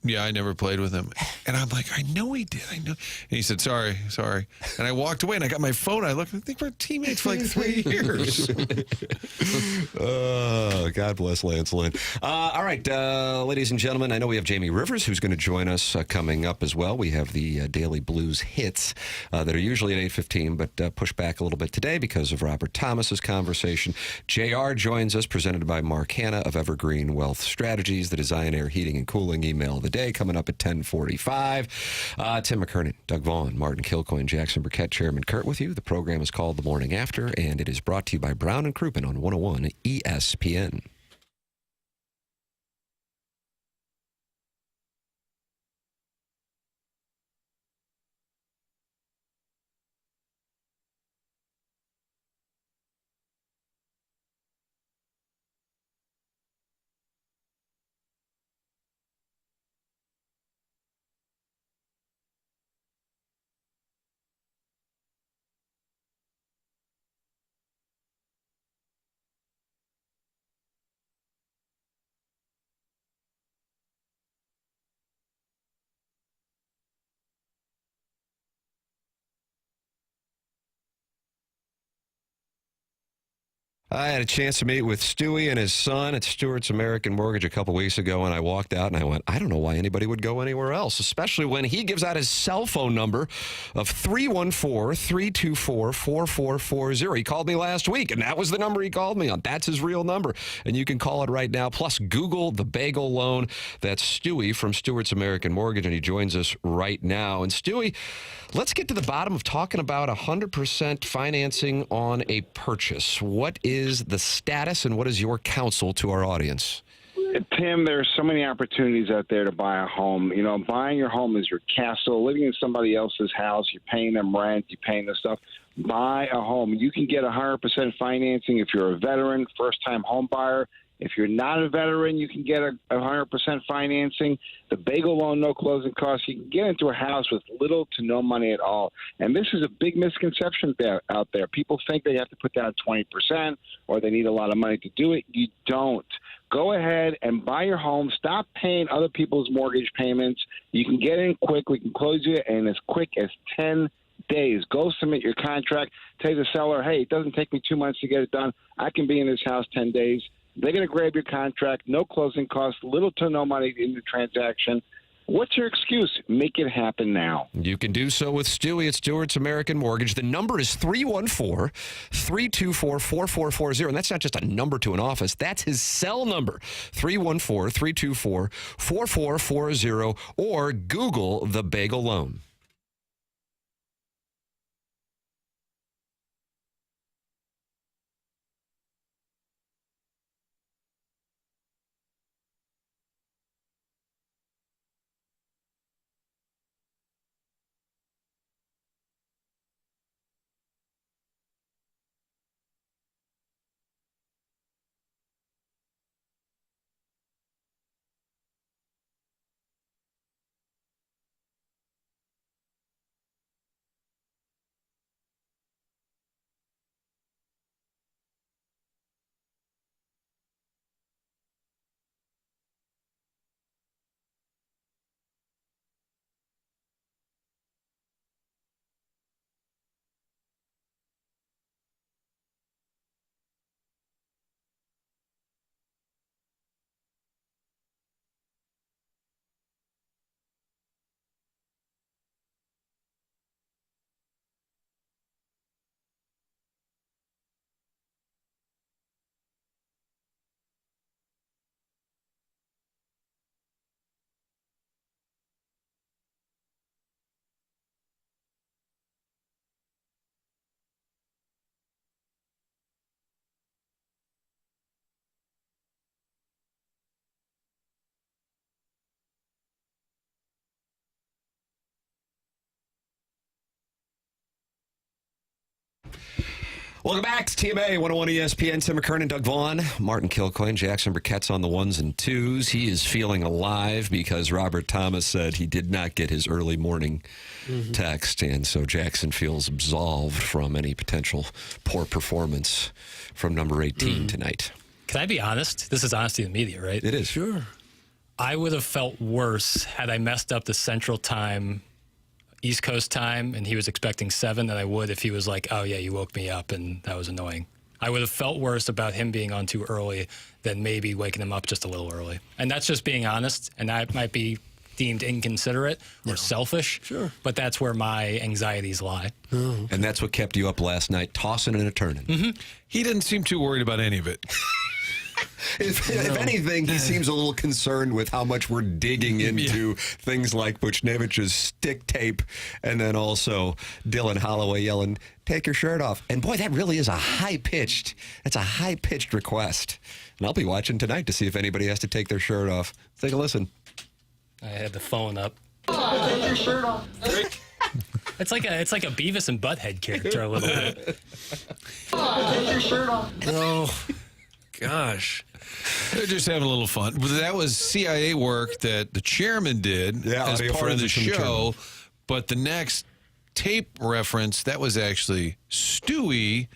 yeah, I never played with him. And I'm like, I know he did. I know. And he said, sorry. And I walked away, and I got my phone. I looked, I think we're teammates for like 3 years. God bless Lance Lynn. All right, ladies and gentlemen, I know we have Jamie Rivers, who's going to join us coming up as well. We have the Daily Blues hits that are usually at 8:15, but pushed back a little bit today because of Robert Thomas's conversation. JR joins us, presented by Mark Hanna of Evergreen Wealth Strategies, the Design, Air, Heating, and Cooling email of the day, coming up at 10:45. Tim McKernan, Doug Vaughn, Martin Kilcoyne, Jackson Burkett, Chairman Kurt with you. The program is called The Morning After, and it is brought to you by Brown and Crouppen on 101 ESPN. I had a chance to meet with Stewie and his son at Stewart's American Mortgage a couple weeks ago, and I walked out and I went, I don't know why anybody would go anywhere else, especially when he gives out his cell phone number of 314-324-4440. He called me last week, and that was the number he called me on. That's his real number, and you can call it right now. Plus, Google the Bagel Loan. That's Stewie from Stewart's American Mortgage, and he joins us right now. And Stewie, let's get to the bottom of talking about 100% financing on a purchase. What is the status and what is your counsel to our audience? Tim, there are so many opportunities out there to buy a home. You know, buying your home is your castle. Living in somebody else's house, you're paying them rent, you're paying them stuff. Buy a home. You can get 100% financing if you're a veteran, first-time home buyer. If you're not a veteran, you can get 100% financing. The Bagel Loan, no closing costs. You can get into a house with little to no money at all. And this is a big misconception out there. People think they have to put down 20% or they need a lot of money to do it. You don't. Go ahead and buy your home. Stop paying other people's mortgage payments. You can get in quick. We can close you in as quick as 10 days. Go submit your contract. Tell the seller, hey, it doesn't take me 2 months to get it done. I can be in this house 10 days. They're going to grab your contract, no closing costs, little to no money in the transaction. What's your excuse? Make it happen now. You can do so with Stewie at Stewart's American Mortgage. The number is 314-324-4440. And that's not just a number to an office. That's his cell number, 314-324-4440, or Google the Bagel Loan. Welcome back to TMA 101 ESPN. Tim McKernan, Doug Vaughn, Martin Kilcoyne, Jackson Burkett's on the ones and twos. He is feeling alive because Robert Thomas said he did not get his early morning text, and so Jackson feels absolved from any potential poor performance from number 18 tonight. Can I be honest? This is honesty in the media, right? It is. Sure. I would have felt worse had I messed up the Central Time, East Coast time, and he was expecting 7 than I would if he was like, oh, yeah, you woke me up, and that was annoying. I would have felt worse about him being on too early than maybe waking him up just a little early. And that's just being honest, and that might be deemed inconsiderate or selfish. Sure. But that's where my anxieties lie. Oh, okay. And that's what kept you up last night, tossing and a turning. He didn't seem too worried about any of it. If anything, he seems a little concerned with how much we're digging into things like Buchnevich's stick tape, and then also Dylan Holloway yelling, "Take your shirt off." And boy, that really is a high-pitched request. And I'll be watching tonight to see if anybody has to take their shirt off. Take a listen. I had the phone up. Take your shirt off. It's like a Beavis and Butthead character a little bit. Take your shirt off. Oh, gosh. They're just having a little fun. That was CIA work that the chairman did as part of the show. But the next tape reference, that was actually Stewie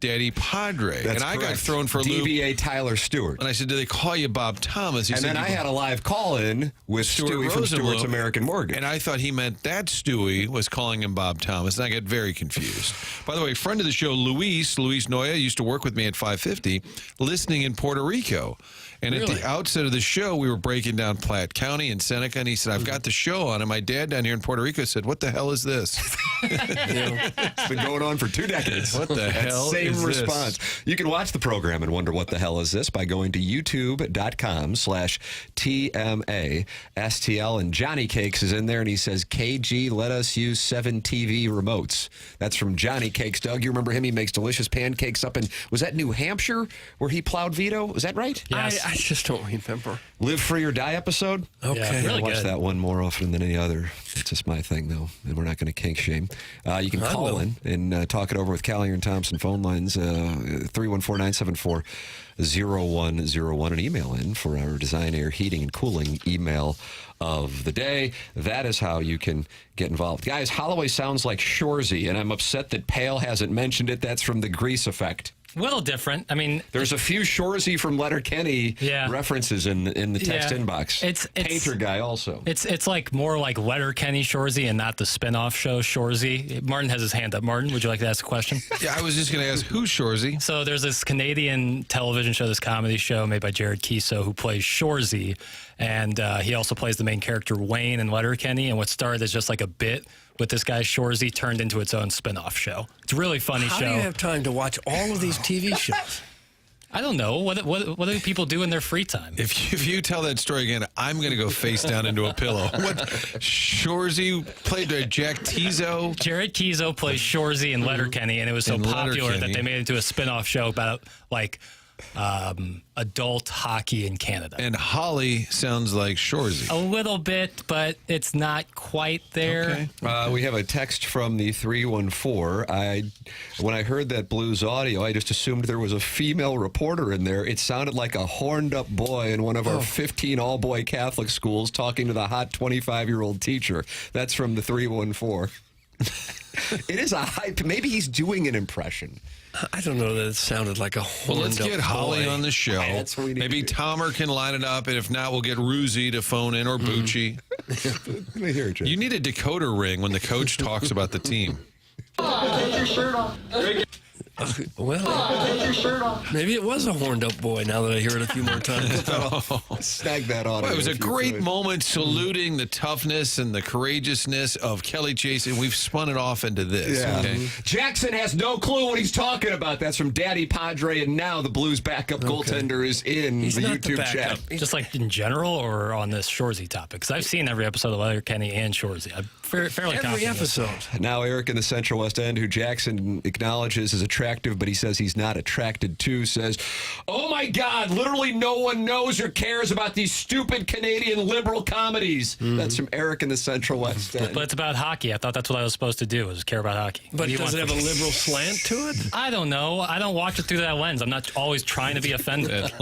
Daddy Padre. That's and I got correct. thrown for a loop. DBA Tyler Stewart. And I said, do they call you Bob Thomas? He And said, then I had a live call-in with Stewie from Stewart's American Mortgage. And I thought he meant that Stewie was calling him Bob Thomas, and I got very confused. By the way, friend of the show, Luis Noya, used to work with me at 550, listening in Puerto Rico. And at the outset of the show, we were breaking down Platte County and Seneca, and he said, I've got the show on. And my dad down here in Puerto Rico said, what the hell is this? It's been going on for 2 decades. What the hell Same is response. this? You can watch the program and wonder what the hell is this by going to youtube.com/TMASTL. And Johnny Cakes is in there, and he says, KG, let us use 7 TV remotes. That's from Johnny Cakes. Doug, you remember him? He makes delicious pancakes up in, was that New Hampshire where he plowed Vito? Was that right? Yes. I just don't remember. Live Free or Die episode? Okay. Yeah, really I watch good. that one more often than any other. It's just my thing, though, and we're not going to kink shame. You can call in and talk it over with Callier and Thompson. Phone lines 314-974-0101, and email in for our Design, Air, Heating, and Cooling email of the day. That is how you can get involved. Guys, Holloway sounds like Shorzy, and I'm upset that Pale hasn't mentioned it. That's from the Grease Effect. A little different. I mean, there's a few Shorzy from Letterkenny references in the text inbox. It's Painter guy also. It's like more like Letterkenny Shorzy and not the spin-off show Shorzy. Martin has his hand up. Martin, would you like to ask a question? Yeah, I was just going to ask, who's Shorzy? So there's this Canadian television show, this comedy show made by Jared Keeso, who plays Shorzy, and he also plays the main character Wayne in Letterkenny. And what started as just like a bit with this guy Shorzy turned into its own spin-off show. It's a really funny show. How do you have time to watch all of these TV shows? I don't know. What do people do in their free time? If you tell that story again, I'm going to go face down into a pillow. What? Shorzy played Jack Tizo? Jared Keeso plays Shorzy in Letterkenny, and it was so popular that they made it into a spin-off show about, like, adult hockey in Canada. And Holly sounds like Shorzy. A little bit, but it's not quite there. Okay. We have a text from the 314. When I heard that Blues audio, I just assumed there was a female reporter in there. It sounded like a horned-up boy in one of our 15 all-boy Catholic schools talking to the hot 25-year-old teacher. That's from the 314. It is a hype. Maybe he's doing an impression. I don't know that it sounded like a horned Well, let's get Holly on the show. That's what we need. Maybe Tomer can line it up, and if not, we'll get Ruzi to phone in or Bucci. Let me hear it, Jay. You need a decoder ring when the coach talks about the team. Take your shirt off. Well, Take your shirt off. maybe it was a horned-up boy now that I hear it a few more times. Snag that on. Well, it was a great moment saluting the toughness and the courageousness of Kelly Chase, and we've spun it off into this. Yeah. Okay? Jackson has no clue what he's talking about. That's from Daddy Padre, and now the Blues backup goaltender is in He's the not the YouTube backup. chat. Just like in general or on this Shorzy topic? Because I've seen every episode of Letterkenny and Shorzy. I'm fairly confident. Every episode. Now Eric in the Central West End, who Jackson acknowledges is attractive, but he says he's not attracted to, says, "Oh my God, literally no one knows or cares about these stupid Canadian liberal comedies." That's from Eric in the Central West End. But it's about hockey. I thought that's what I was supposed to do, was care about hockey. But does it have a liberal slant to it? I don't know. I don't watch it through that lens. I'm not always trying to be offended.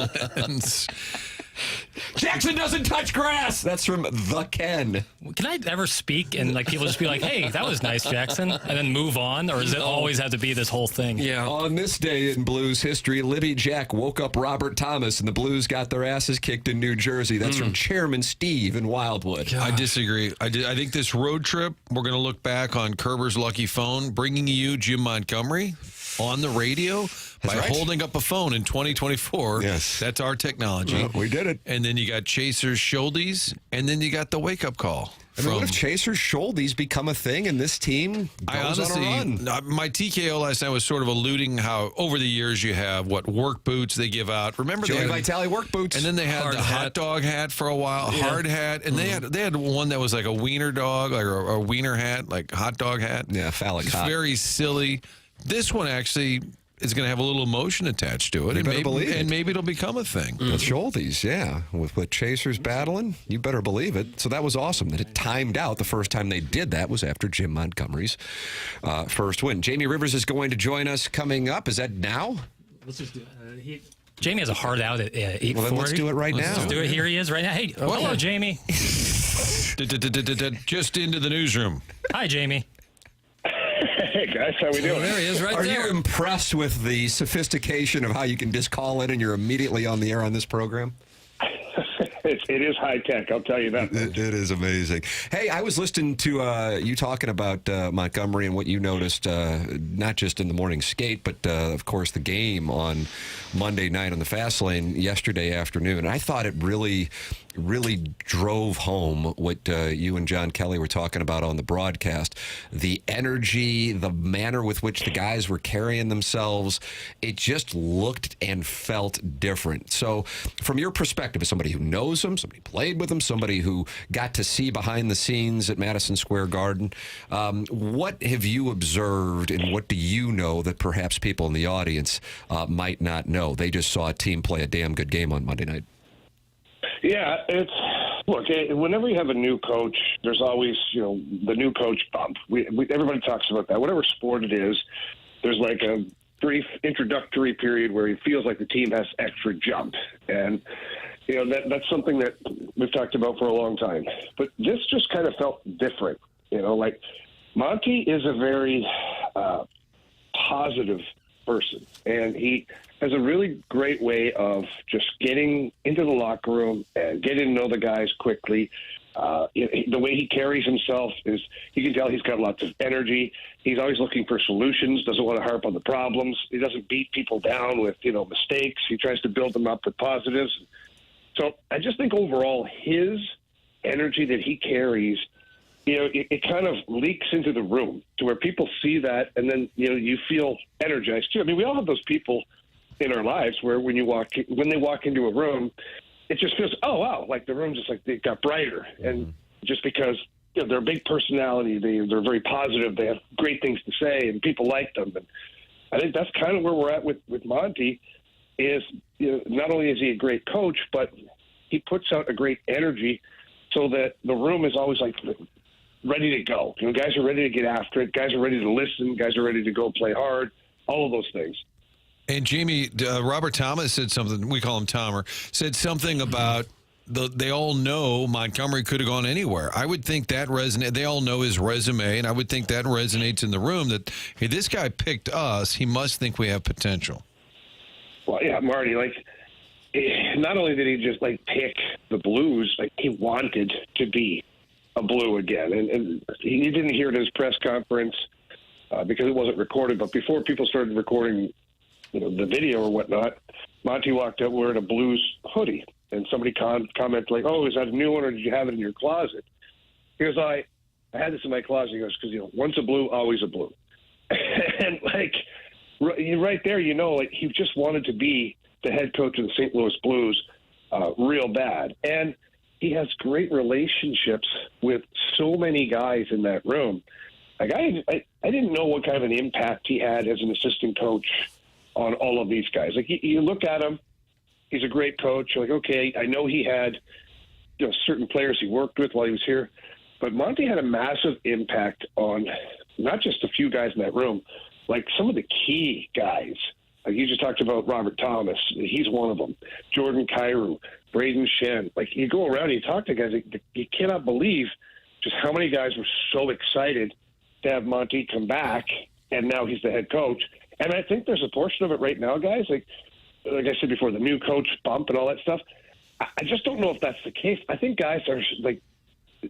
Jackson doesn't touch grass. That's from The Ken. Can I ever speak and like people just be like, "Hey, that was nice, Jackson," and then move on, or does it always have to be this whole thing? Yeah. On this day in Blues history, Libby Jack woke up Robert Thomas, and the Blues got their asses kicked in New Jersey. That's from Chairman Steve in Wildwood. I disagree. I think this road trip, we're going to look back on Kerber's lucky phone, bringing you Jim Montgomery on the radio by holding up a phone in 2024. Yes. That's our technology. Well, we did it. And then you got Chaser's Shouldies, and then you got the wake-up call. I mean, what if Chaser's Shouldies become a thing and this team goes on a run? My TKO last night was sort of alluding how over the years you have work boots they give out. Remember Joey they had, Vitale work boots. and then they had Hard the hat. hot dog hat for a while, hard hat, and they had one that was like a wiener dog, like a wiener hat, like hot dog hat. Yeah, phallic It's hot. very silly. This one actually is going to have a little emotion attached to it. You better believe it. And maybe it'll become a thing. The Shouldies, yeah. With Chasers battling, you better believe it. So that was awesome that it timed out. The first time they did that was after Jim Montgomery's first win. Jamie Rivers is going to join us coming up. Is that now? Let's just do it. Jamie has a hard out at 8:40. Well, then let's do it right now. Let's do it. Here he is right now. Hey, hello, Jamie. Just into the newsroom. Hi, Jamie. Hey, guys, how we doing? There he is, right Are there. you impressed with the sophistication of how you can just call in and you're immediately on the air on this program? It is high tech, I'll tell you that. It is amazing. Hey, I was listening to you talking about Montgomery and what you noticed, not just in the morning skate, but of course the game on Monday night on the fast lane yesterday afternoon. And I thought it really drove home what you and John Kelly were talking about on the broadcast. The energy, the manner with which the guys were carrying themselves, it just looked and felt different. So from your perspective, as somebody who knows them, somebody played with them, somebody who got to see behind the scenes at Madison Square Garden, what have you observed and what do you know that perhaps people in the audience might not know? They just saw a team play a damn good game on Monday night. Yeah, look, whenever you have a new coach, there's always, the new coach bump. Everybody talks about that. Whatever sport it is, there's like a brief introductory period where he feels like the team has extra jump. And, that's something that we've talked about for a long time. But this just kind of felt different. Like Monty is a very positive person, and he has a really great way of just getting into the locker room and getting to know the guys quickly. The way he carries himself is, you can tell he's got lots of energy. He's always looking for solutions, doesn't want to harp on the problems. He doesn't beat people down with, mistakes. He tries to build them up with positives. So I just think overall his energy that he carries, it kind of leaks into the room to where people see that, and then, you feel energized too. I mean, we all have those people in our lives where when they walk into a room, it just feels, oh wow, like the room just like it got brighter. And just because they're a big personality, they're very positive, they have great things to say, and people like them. And I think that's kind of where we're at with Monty. Is not only is he a great coach, but he puts out a great energy, so that the room is always like ready to go. Guys are ready to get after it. Guys are ready to listen. Guys are ready to go play hard. All of those things. And Jamie, Robert Thomas said something. We call him Tomer. Said something about they all know Montgomery could have gone anywhere. I would think that resonates. They all know his resume, and I would think that resonates in the room. That hey, this guy picked us. He must think we have potential. Well, yeah, Marty. Not only did he just pick the Blues, he wanted to be a Blue again, and he didn't hear it in his press conference because it wasn't recorded. But before people started recording, the video or whatnot, Monty walked out wearing a Blues hoodie, and somebody commented like, "Oh, is that a new one, or did you have it in your closet?" He goes, "I had this in my closet." He goes, "Because once a Blue, always a Blue," and right there, he just wanted to be the head coach of the St. Louis Blues real bad. And he has great relationships with so many guys in that room. I didn't know what kind of an impact he had as an assistant coach on all of these guys. You look at him, he's a great coach. You're like, okay, I know he had certain players he worked with while he was here, but Monty had a massive impact on not just a few guys in that room, like some of the key guys. You just talked about Robert Thomas. He's one of them. Jordan Kyrou, Braden Shen. You go around and you talk to guys, you cannot believe just how many guys were so excited to have Monty come back, and now he's the head coach. And I think there's a portion of it right now, guys, like I said before, the new coach bump and all that stuff. I just don't know if that's the case. I think guys are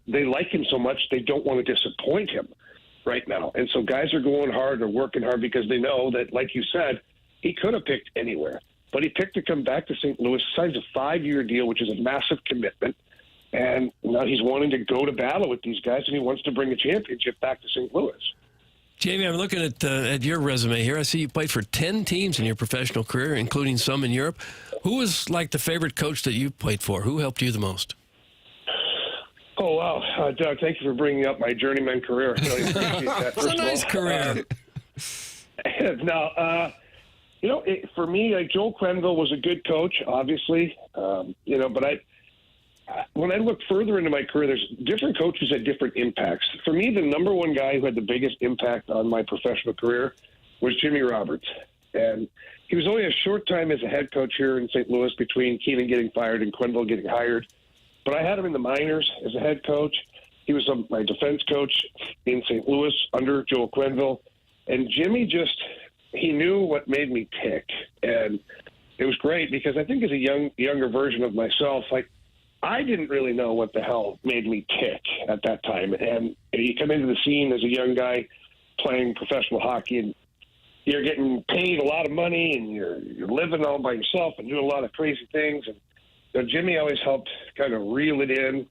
they like him so much they don't want to disappoint him right now. And so guys are going hard or working hard because they know that, like you said, he could have picked anywhere, but he picked to come back to St. Louis, signs a 5-year deal, which is a massive commitment. And now he's wanting to go to battle with these guys, and he wants to bring a championship back to St. Louis. Jamie, I'm looking at your resume here. I see you played for 10 teams in your professional career, including some in Europe. Who was the favorite coach that you played for? Who helped you the most? Oh, wow. Doug, thank you for bringing up my journeyman career. I really appreciate that. It's a nice career. For me, Joel Quenneville was a good coach, obviously. But when I look further into my career, there's different coaches had different impacts. For me, the number one guy who had the biggest impact on my professional career was Jimmy Roberts. And he was only a short time as a head coach here in St. Louis between Keenan getting fired and Quenneville getting hired. But I had him in the minors as a head coach. He was my defense coach in St. Louis under Joel Quenneville. And Jimmy he knew what made me tick. And it was great because I think as a younger version of myself, I didn't really know what the hell made me tick at that time. And you come into the scene as a young guy playing professional hockey, and you're getting paid a lot of money, and you're living all by yourself and doing a lot of crazy things. And Jimmy always helped kind of reel it in,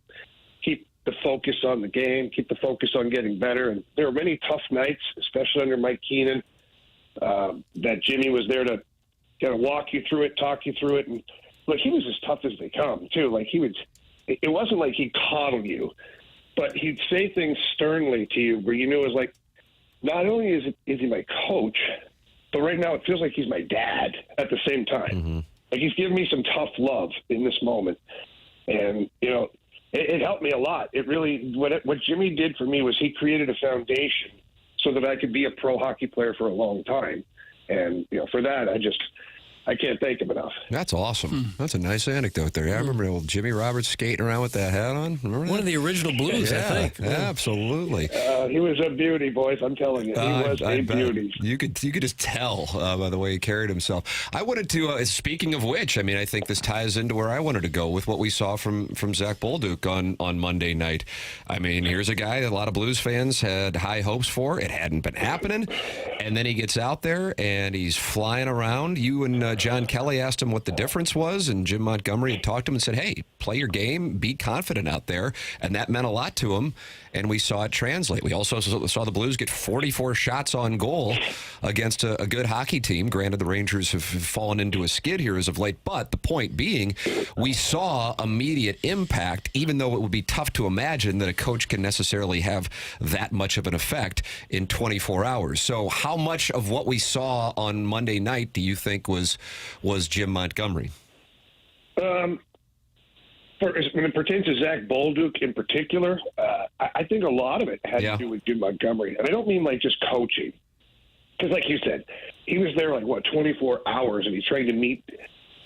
keep the focus on the game, keep the focus on getting better. And there were many tough nights, especially under Mike Keenan, that Jimmy was there to kind of walk you through it, talk you through it. And look, he was as tough as they come, too. It wasn't like he'd coddle you, but he'd say things sternly to you where you knew it was like, not only is he my coach, but right now it feels like he's my dad at the same time. Mm-hmm. Like he's giving me some tough love in this moment. And, it helped me a lot. It really, what Jimmy did for me was he created a foundation so that I could be a pro hockey player for a long time. And, for that, I can't thank him enough. That's awesome. That's a nice anecdote there. Yeah, I remember old Jimmy Roberts skating around with that hat on. Remember that? One of the original Blues, I think. Yeah, absolutely. He was a beauty, boys. I'm telling you. He was a beauty. You could just tell by the way he carried himself. I wanted to, speaking of which, I think this ties into where I wanted to go with what we saw from Zach Bolduc on Monday night. Here's a guy that a lot of Blues fans had high hopes for. It hadn't been happening. And then he gets out there and he's flying around. You and John Kelly asked him what the difference was, and Jim Montgomery had talked to him and said, hey, play your game, be confident out there, and that meant a lot to him, and we saw it translate. We also saw the Blues get 44 shots on goal against a good hockey team. Granted, the Rangers have fallen into a skid here as of late, but the point being, we saw immediate impact, even though it would be tough to imagine that a coach can necessarily have that much of an effect in 24 hours. So how much of what we saw on Monday night do you think was Jim Montgomery? When it pertains to Zach Bolduc in particular, I think a lot of it had to do with Jim Montgomery. And I don't mean just coaching. Because like you said, he was there 24 hours, and he's trying to meet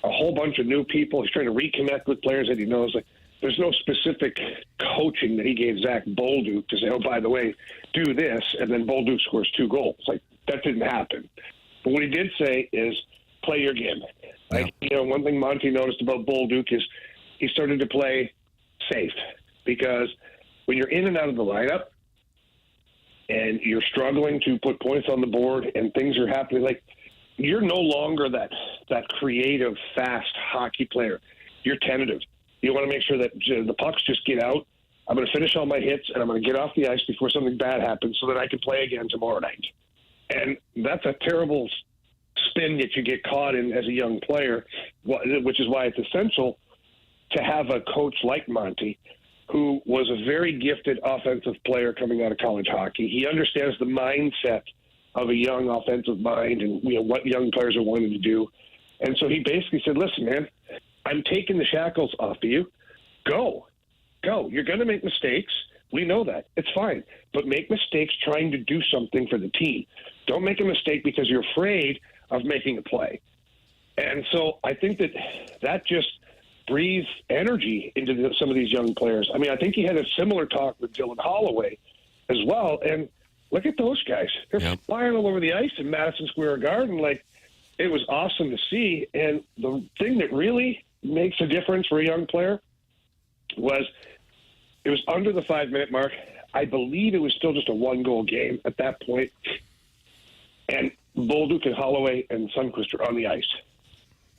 a whole bunch of new people. He's trying to reconnect with players that he knows. There's no specific coaching that he gave Zach Bolduc to say, oh, by the way, do this, and then Bolduc scores 2 goals. That didn't happen. But what he did say is play your game. One thing Monty noticed about Bolduc is he started to play safe, because when you're in and out of the lineup and you're struggling to put points on the board and things are happening, you're no longer that creative, fast hockey player. You're tentative. You want to make sure that the pucks just get out. I'm going to finish all my hits, and I'm going to get off the ice before something bad happens so that I can play again tomorrow night. And that's a terrible spin that you get caught in as a young player, which is why it's essential to have a coach like Monty, who was a very gifted offensive player coming out of college hockey. He understands the mindset of a young offensive mind and what young players are wanting to do. And so he basically said, listen, man, I'm taking the shackles off of you. Go. You're going to make mistakes. We know that. It's fine. But make mistakes trying to do something for the team. Don't make a mistake because you're afraid of making a play. And so I think that just breathes energy into some of these young players. I think he had a similar talk with Dylan Holloway as well. And look at those guys. They're flying all over the ice in Madison Square Garden. It was awesome to see. And the thing that really makes a difference for a young player was it was under the 5-minute mark. I believe it was still just a 1-goal game at that point. And Bolduc and Holloway and Sundqvist are on the ice.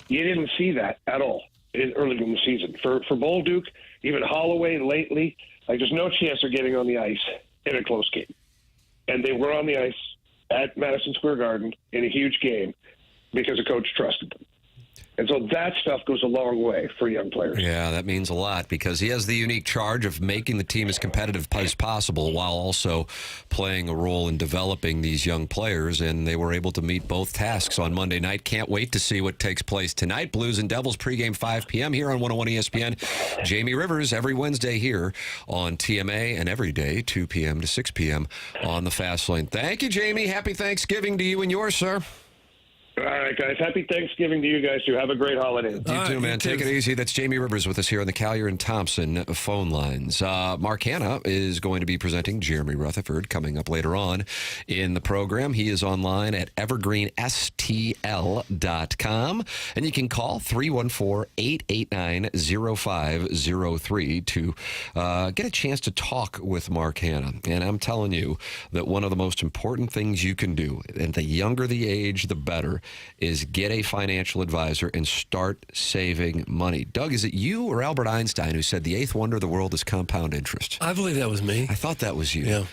You didn't see that at all early in the season. For Bolduc, even Holloway lately, there's no chance they're getting on the ice in a close game. And they were on the ice at Madison Square Garden in a huge game because the coach trusted them. And so that stuff goes a long way for young players. Yeah, that means a lot because he has the unique charge of making the team as competitive as possible while also playing a role in developing these young players, and they were able to meet both tasks on Monday night. Can't wait to see what takes place tonight. Blues and Devils pregame 5 p.m. here on 101 ESPN. Jamie Rivers every Wednesday here on TMA and every day 2 p.m. to 6 p.m. on the Fast Lane. Thank you, Jamie. Happy Thanksgiving to you and yours, sir. All right, guys. Happy Thanksgiving to you guys, too. Have a great holiday. You too, man. Take it easy. That's Jamie Rivers with us here on the Collier and Thompson phone lines. Mark Hanna is going to be presenting Jeremy Rutherford coming up later on in the program. He is online at evergreenstl.com, and you can call 314-889-0503 to get a chance to talk with Mark Hanna. And I'm telling you that one of the most important things you can do, and the younger the age, the better, is get a financial advisor and start saving money. Doug, is it you or Albert Einstein who said the eighth wonder of the world is compound interest? I believe that was me. I thought that was you. Yeah.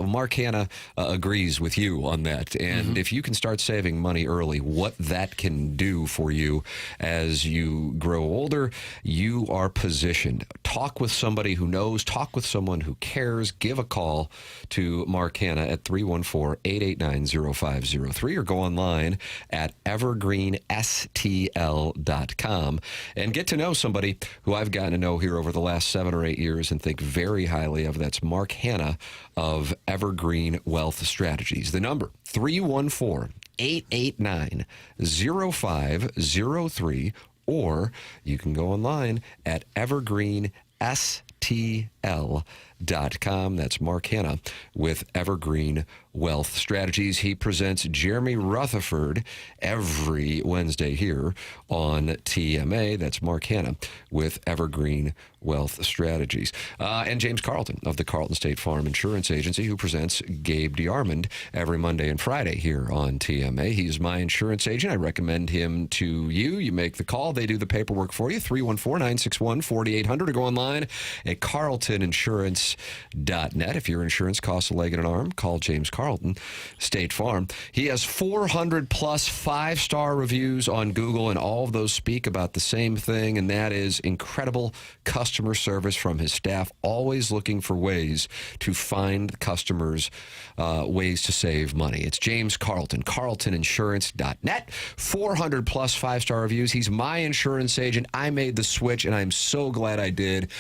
Mark Hanna agrees with you on that. And if you can start saving money early, what that can do for you as you grow older, you are positioned. Talk with somebody who knows. Talk with someone who cares. Give a call to Mark Hanna at 314-889-0503 or go online at evergreenstl.com and get to know somebody who I've gotten to know here over the last 7 or 8 years and think very highly of. That's Mark Hanna of Evergreen Wealth Strategies. The number, 314-889-0503, or you can go online at evergreenstl.com. That's Mark Hanna with Evergreen Wealth Strategies. He presents Jeremy Rutherford every Wednesday here on TMA. That's Mark Hanna with Evergreen Wealth Strategies. And James Carlton of the Carlton State Farm Insurance Agency, who presents Gabe DeArmond every Monday and Friday here on TMA. He's my insurance agent. I recommend him to you. You make the call. They do the paperwork for you. 314-961-4800 or go online at carltoninsurance.net. If your insurance costs a leg and an arm, call James Carlton, State Farm. He has 400 plus 5-star reviews on Google, and all of those speak about the same thing, and that is incredible customer service from his staff, always looking for ways to find customers ways to save money. It's James Carlton, carltoninsurance.net. 400 plus 5-star reviews. He's my insurance agent. I made the switch, and I'm so glad I did.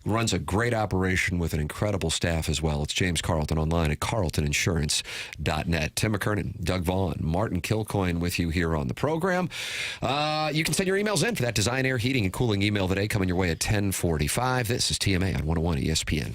Runs a great operation with an incredible staff as well. It's James Carlton online at carltoninsurance.net. Tim McKernan, Doug Vaughn, Martin Kilcoyne with you here on the program. You can send your emails in for that Design, Air, Heating, and Cooling email today coming your way at 10:45. This is TMA on 101 ESPN.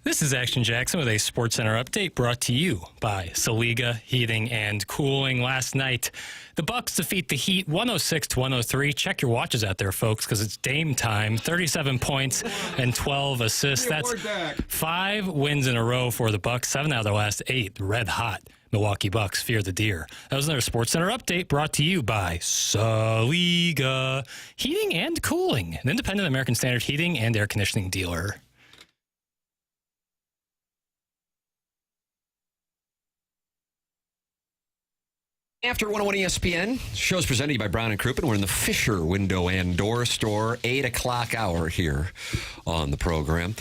This is Action Jackson with a SportsCenter update brought to you by Saliga Heating and Cooling. Last night, the Bucks defeat the Heat 106-103. Check your watches out there, folks, because it's Dame time. 37 points and 12 assists. That's 5 wins in a row for the Bucks. 7 out of their last 8. Red hot. Milwaukee Bucks fear the deer. That was another SportsCenter update brought to you by Saliga Heating and Cooling, an independent American Standard heating and air conditioning dealer. After 101 ESPN, show's presented by Brown & Crouppen. We're in the Fisher Window and Door Store, 8 o'clock hour here on the program.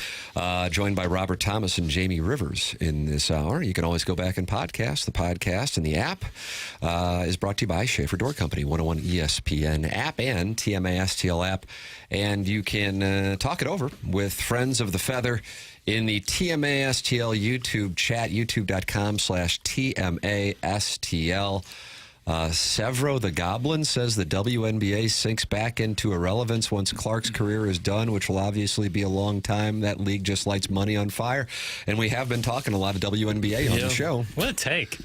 Joined by Robert Thomas and Jamie Rivers in this hour. You can always go back and podcast. The podcast and the app is brought to you by Schaefer Door Company, 101 ESPN app and TMA STL app. And you can talk it over with Friends of the Feather in the TMA STL YouTube chat, youtube.com/TMA STL. Severo the Goblin says the WNBA sinks back into irrelevance once Clark's career is done, which will obviously be a long time. That league just lights money on fire. And we have been talking a lot of WNBA on the show. What a take.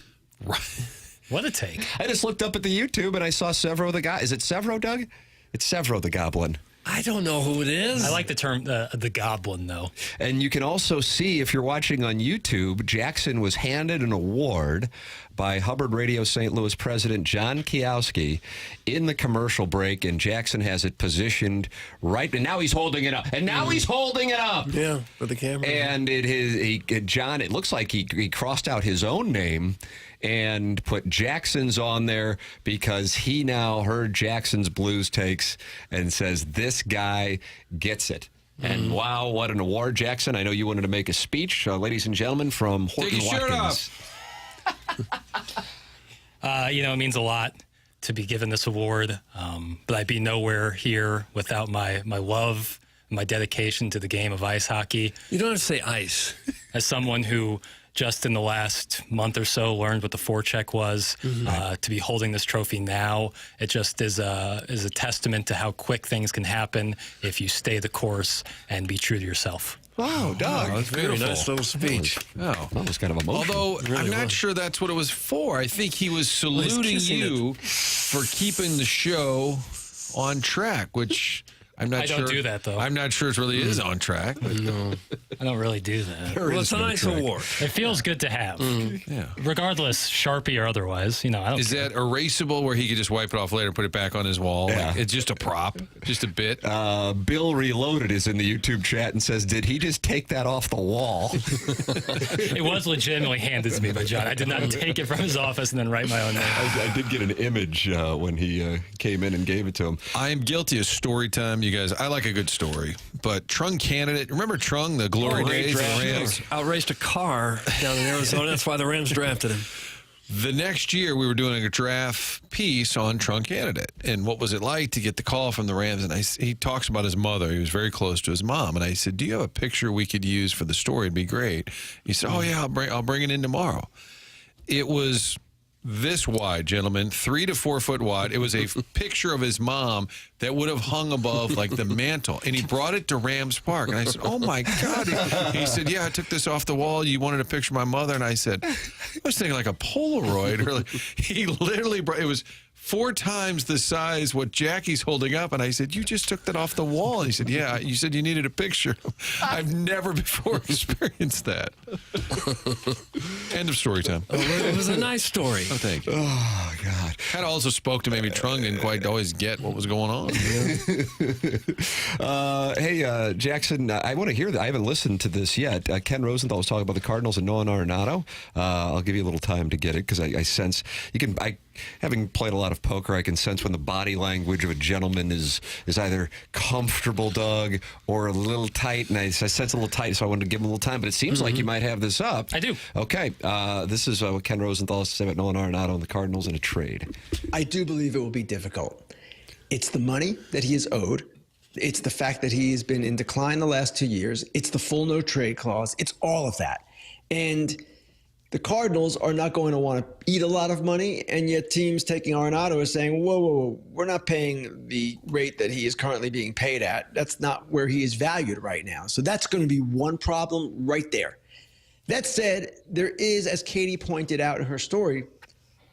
What a take. I just looked up at the YouTube and I saw Severo the Goblin. Is it Severo, Doug? It's Severo the Goblin. I don't know who it is. I like the term the Goblin, though. And you can also see, if you're watching on YouTube, Jackson was handed an award by Hubbard Radio St. Louis President John Kiowski in the commercial break, and Jackson has it positioned right, and now he's holding it up. And now he's holding it up. Yeah, for the camera. And John, it looks like he crossed out his own name and put Jackson's on there because he now heard Jackson's Blues takes and says, this guy gets it. And wow, what an award, Jackson. I know you wanted to make a speech. Ladies and gentlemen, from Horton Watkins. It means a lot to be given this award, but I'd be nowhere here without my love, my dedication to the game of ice hockey. You don't have to say ice. As someone who just in the last month or so learned what the forecheck was, to be holding this trophy now, it just is a testament to how quick things can happen if you stay the course and be true to yourself. Wow, Doug. That's very nice little speech. That was kind of emotional. Although Really I'm not was. sure that's what it was for. I think he was saluting you for keeping the show on track, which I'm not sure. I don't do that, though. I'm not sure it really is on track. But No, I don't really do that. Well, it's a nice award. It feels good to have. Yeah. Regardless, Sharpie or otherwise, I don't Is care. that erasable where he could just wipe it off later and put it back on his wall? Yeah. Like, it's just a prop, just a bit. Bill Reloaded is in the YouTube chat and says, did he just take that off the wall? It was legitimately handed to me by John. I did not take it from his office and then write my own name. I did get an image when he came in and gave it to him. I am guilty of story time, you guys. I like a good story. But Trung candidate, remember Trung, the glory days of the Rams? Outraced a car down in Arizona. That's why the Rams drafted him. The next year, we were doing a draft piece on Trung candidate. And what was it like to get the call from the Rams? And he talks about his mother. He was very close to his mom. And I said, do you have a picture we could use for the story? It'd be great. He said, oh, yeah, I'll bring it in tomorrow. It was this wide, gentlemen, 3 to 4 foot wide. It was a picture of his mom that would have hung above like the mantle. And he brought it to Rams Park. And I said, oh my God. He said, yeah, I took this off the wall. You wanted a picture of my mother? And I said, I was thinking like a Polaroid. Or like, he literally brought, it was 4 times the size what Jackie's holding up. And I said, you just took that off the wall. And he said, yeah, you said you needed a picture. I've never before experienced that. End of story time. It was a nice story. Oh, thank you. Oh, God. That also spoke to maybe Trung didn't quite always get what was going on. Hey, Jackson, I want to hear that. I haven't listened to this yet. Ken Rosenthal was talking about the Cardinals and Noah Arenado. I'll give you a little time to get it because I sense you can. Having played a lot of poker, I can sense when the body language of a gentleman is either comfortable, Doug, or a little tight. And I sense a little tight, so I wanted to give him a little time. But it seems like you might have this up. I do. Okay. This is what Ken Rosenthal has to say about Noah Arenado and the Cardinals in a trade. I do believe it will be difficult. It's the money that he is owed. It's the fact that he has been in decline the last 2 years. It's the full no trade clause. It's all of that. And The Cardinals are not going to want to eat a lot of money, and yet teams taking Arenado are saying, whoa, we're not paying the rate that he is currently being paid at. That's not where he is valued right now. So that's going to be one problem right there. That said, there is, as Katie pointed out in her story,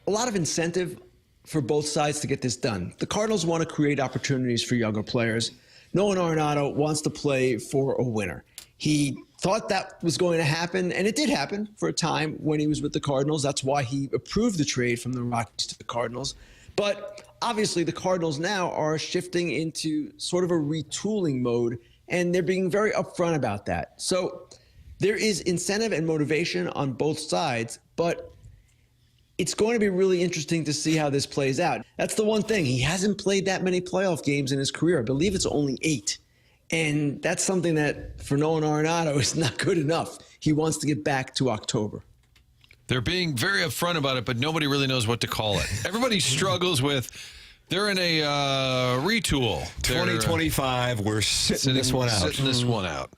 a lot of incentive for both sides to get this done. The Cardinals want to create opportunities for younger players. Nolan Arenado wants to play for a winner. He thought that was going to happen, and it did happen for a time when he was with the Cardinals. That's why he approved the trade from the Rockies to the Cardinals. But obviously the Cardinals now are shifting into sort of a retooling mode, and they're being very upfront about that. So there is incentive and motivation on both sides, but it's going to be really interesting to see how this plays out. That's the one thing. He hasn't played that many playoff games in his career. I believe it's only 8. And that's something that, for Nolan Arenado, is not good enough. He wants to get back to October. They're being very upfront about it, but nobody really knows what to call it. Everybody struggles with, they're in a retool. 2025, we're sitting this one out. Sitting this one out.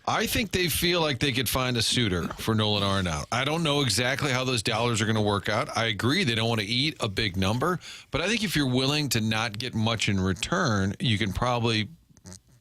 I think they feel like they could find a suitor for Nolan Arenado. I don't know exactly how those dollars are going to work out. I agree they don't want to eat a big number, but I think if you're willing to not get much in return, you can probably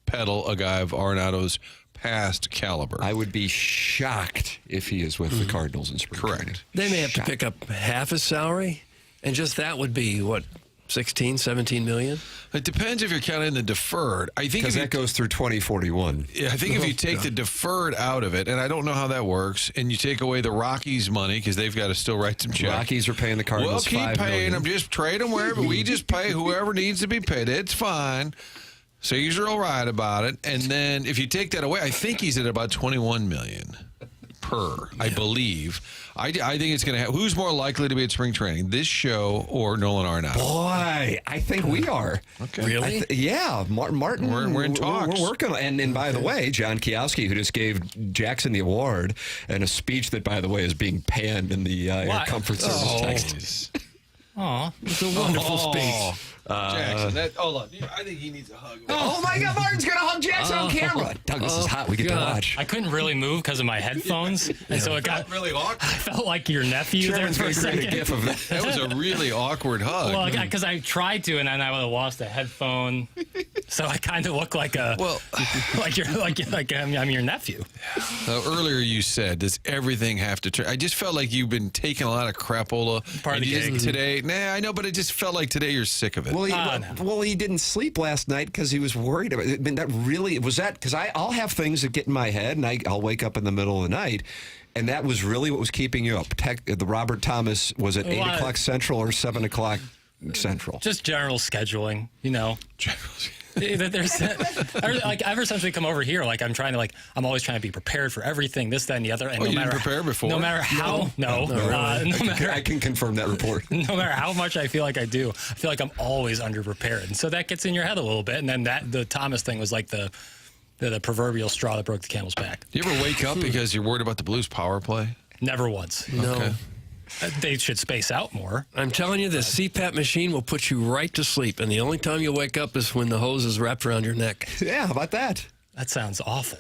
peddle a guy of Arenado's past caliber. I would be shocked if he is with the Cardinals in spring training. They may have to pick up half his salary, and just that would be, what, 16, 17 million? It depends if you're counting the deferred. I think because that goes through 2041. Yeah, I think if you take the deferred out of it, and I don't know how that works, and you take away the Rockies' money because they've got to still write some checks. Rockies are paying the Cardinals $5 million. We'll keep paying them. Just trade them wherever. We just pay whoever needs to be paid. It's fine. So you're all right about it. And then if you take that away, I think he's at about $21 million per, I believe. I think it's going to have. Who's more likely to be at spring training, this show or Nolan Arenado? Boy, I think we are. Okay. Really? Yeah, Martin. We're in talks. We're working on. And by the way, John Kiowski, who just gave Jackson the award, and a speech that, by the way, is being panned in the Air Comfort Service text. Aw, it's a wonderful speech. Jackson, hold on. I think he needs a hug. Oh my God, Martin's going to hug Jackson on camera. Doug, this is hot. We get to watch. I couldn't really move because of my headphones, and so it got really awkward. I felt like your nephew there for a second. GIF of that. That was a really awkward hug. Well, because I tried to, and then I would have lost a headphone, so I kind of look like I'm your nephew. Earlier you said, does everything have to turn? I just felt like you've been taking a lot of crapola. Part of the cake. Today. Nah, I know, but it just felt like today you're sick of it. Well, he didn't sleep last night because he was worried about it. I mean, that really was that because I'll have things that get in my head, and I'll wake up in the middle of the night. And that was really what was keeping you up. The Robert Thomas was at 8 o'clock Central or 7 o'clock Central. Just general scheduling, you know. There's like ever since we come over here, like I'm always trying to be prepared for everything, this, that, and the other. And you didn't prepare before? No matter how, I can confirm that report. No matter how much I feel like I do, I feel like I'm always underprepared, and so that gets in your head a little bit. And then the Thomas thing was like the proverbial straw that broke the camel's back. Do you ever wake up because you're worried about the Blues power play? Never once. No. Okay. They should space out more. I'm telling you, this CPAP machine will put you right to sleep, and the only time you'll wake up is when the hose is wrapped around your neck. Yeah, how about that? That sounds awful.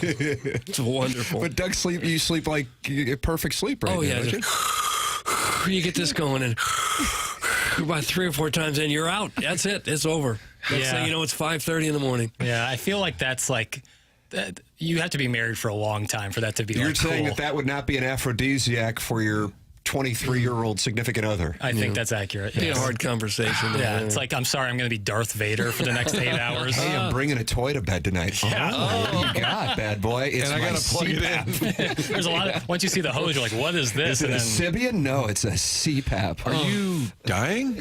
It's wonderful. But Doug, you sleep like a perfect sleep right now, yeah. don't you? You get this going, and about 3 or 4 times in, you're out. That's it. It's over. Next thing you know, it's 5:30 in the morning. Yeah, I feel like that's like... You have to be married for a long time for that to be. You're saying cool. that would not be an aphrodisiac for your 23-year-old significant other. I think that's accurate. Be a hard conversation. Yeah, it's like, I'm sorry, I'm going to be Darth Vader for the next 8 hours. Hey, I'm bringing a toy to bed tonight. Yeah. What you got, bad boy? It's and I got to plug it in. There's a lot of, once you see the hose, you're like, what is this? Is it a Sybian? No, it's a CPAP. Are you dying?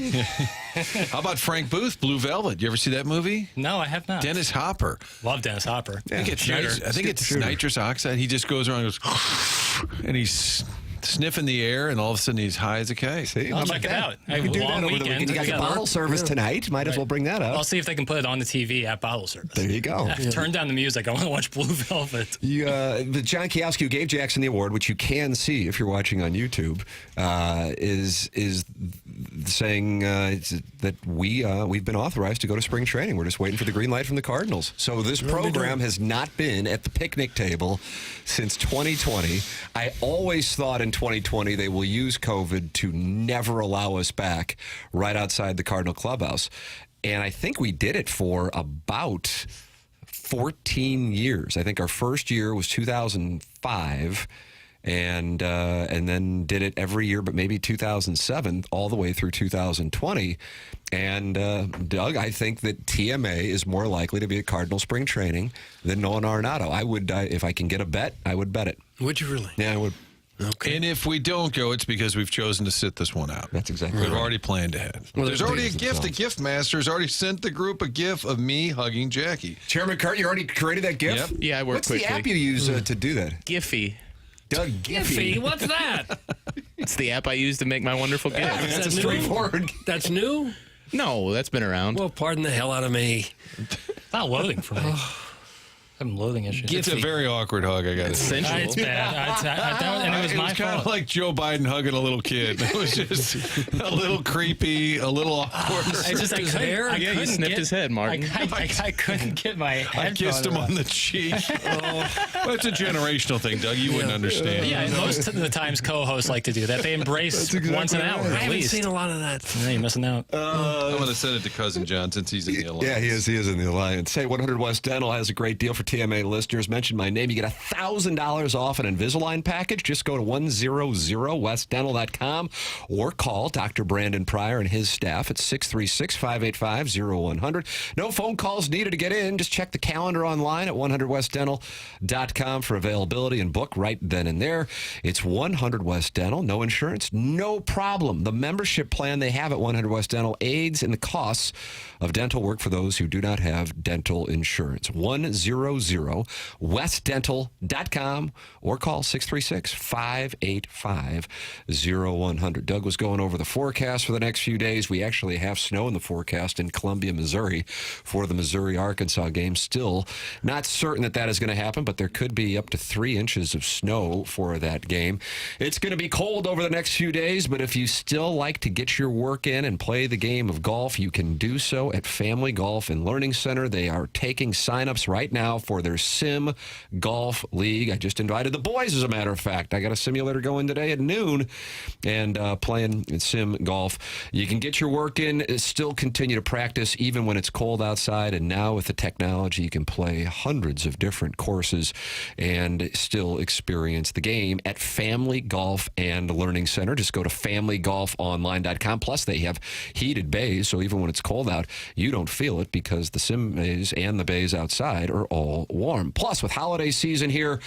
How about Frank Booth, Blue Velvet? You ever see that movie? No, I have not. Dennis Hopper. Love Dennis Hopper. I think it's nitrous oxide. He just goes around and goes, and he's sniffing the air, and all of a sudden he's high as a kite. See, I'll check it out. I have You can a do long that over the weekend. weekend. You got the bottle service tonight. Might as well bring that up. I'll see if they can put it on the TV at bottle service. There you go. Turn down the music. I want to watch Blue Velvet. The John Kiosk who gave Jackson the award, which you can see if you're watching on YouTube, is saying that we've been authorized to go to spring training. We're just waiting for the green light from the Cardinals. So this program has not been at the picnic table since 2020. I always thought in 2020 they will use COVID to never allow us back right outside the Cardinal clubhouse. And I think we did it for about 14 years. I think our first year was 2005. And then did it every year, but maybe 2007 all the way through 2020. And Doug, I think that TMA is more likely to be at Cardinal spring training than Nolan Arenado. I would, if I can get a bet, I would bet it. Would you really? Yeah, I would. Okay. And if we don't go, it's because we've chosen to sit this one out. That's exactly We've right. already planned ahead. Well, There's already a gift. The themselves. gift master has already sent the group a gif of me hugging Jackie. Chairman Curt, you already created that GIF? Yep. Yeah, I work What's quickly. the app you use to do that? Giphy. Doug Giffey. What's that? It's the app I use to make my wonderful gifts. Yeah, Is that's that a new? straightforward. That's new? No, that's been around. Well, pardon the hell out of me. It's not loading for me. I'm loading issues. It's a very awkward hug, I got to say. Sensual. It's bad. And it was my kind fault. of like Joe Biden hugging a little kid. It was just a little creepy, a little awkward. I just, I His couldn't, hair? I Yeah, you couldn't sniffed get, his head, Martin. I couldn't get my head. I kissed him on the cheek. Well, it's a generational thing, Doug. You wouldn't understand. Yeah, most of the times co-hosts like to do that. They embrace once an hour I at haven't least. seen a lot of that. Yeah, you're missing out. I'm going to send it to Cousin John since he's in the alliance. Yeah, he is in the alliance. Say 100 West Dental has a great deal for TMA listeners. Mention my name. You get $1,000 off an Invisalign package. Just go to 100westdental.com or call Dr. Brandon Pryor and his staff at 636-585-0100. No phone calls needed to get in. Just check the calendar online at 100westdental.com for availability and book right then and there. It's 100 West Dental. No insurance, no problem. The membership plan they have at 100 West Dental aids in the costs of dental work for those who do not have dental insurance. 100westdental.com or call 636-585-0100. Doug was going over the forecast for the next few days. We actually have snow in the forecast in Columbia, Missouri for the Missouri-Arkansas game. Still not certain that is going to happen, but there could be up to 3 inches of snow for that game. It's going to be cold over the next few days, but if you still like to get your work in and play the game of golf, you can do so at Family Golf and Learning Center. They are taking signups right now for their Sim Golf League. I just invited the boys, as a matter of fact. I got a simulator going today at noon and playing Sim Golf. You can get your work in, still continue to practice even when it's cold outside, and now with the technology, you can play hundreds of different courses and still experience the game at Family Golf and Learning Center. Just go to familygolfonline.com. Plus, they have heated bays, so even when it's cold out, you don't feel it because the sim bays and the bays outside are all warm. Plus, with holiday season here,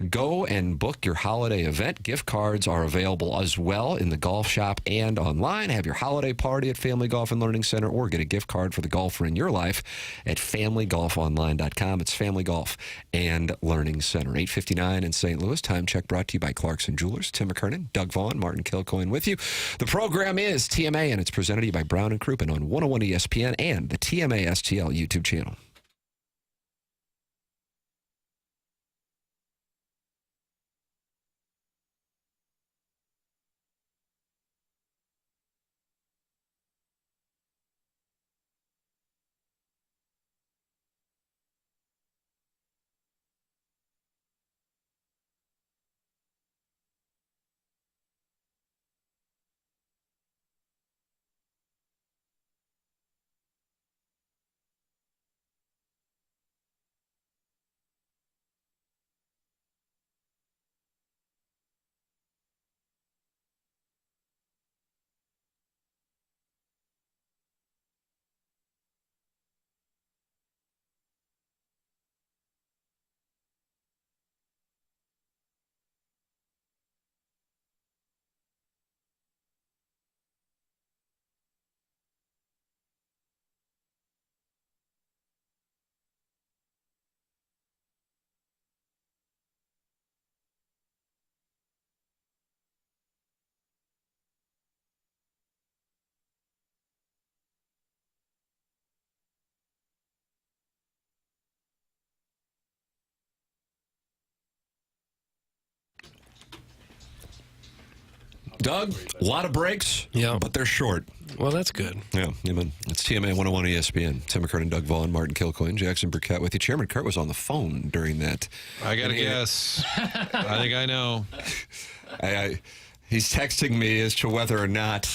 go and book your holiday event. Gift cards are available as well in the golf shop and online. Have your holiday party at Family Golf and Learning Center or get a gift card for the golfer in your life at familygolfonline.com. It's Family Golf and Learning Center. 8:59 in St. Louis. Time check brought to you by Clarkson Jewelers. Tim McKernan, Doug Vaughn, Martin Kilcoyne with you. The program is TMA, and it's presented to you by Brown and Crouppen on 101 ESPN and the TMA STL YouTube channel. Doug, a lot of breaks, but they're short. Well, that's good. Yeah, amen. It's TMA 101 ESPN. Tim McKernan, Doug Vaughn, Martin Kilcoyne, Jackson Burkett with you. Chairman Kurt was on the phone during that. I got to guess. I think I know. He's texting me as to whether or not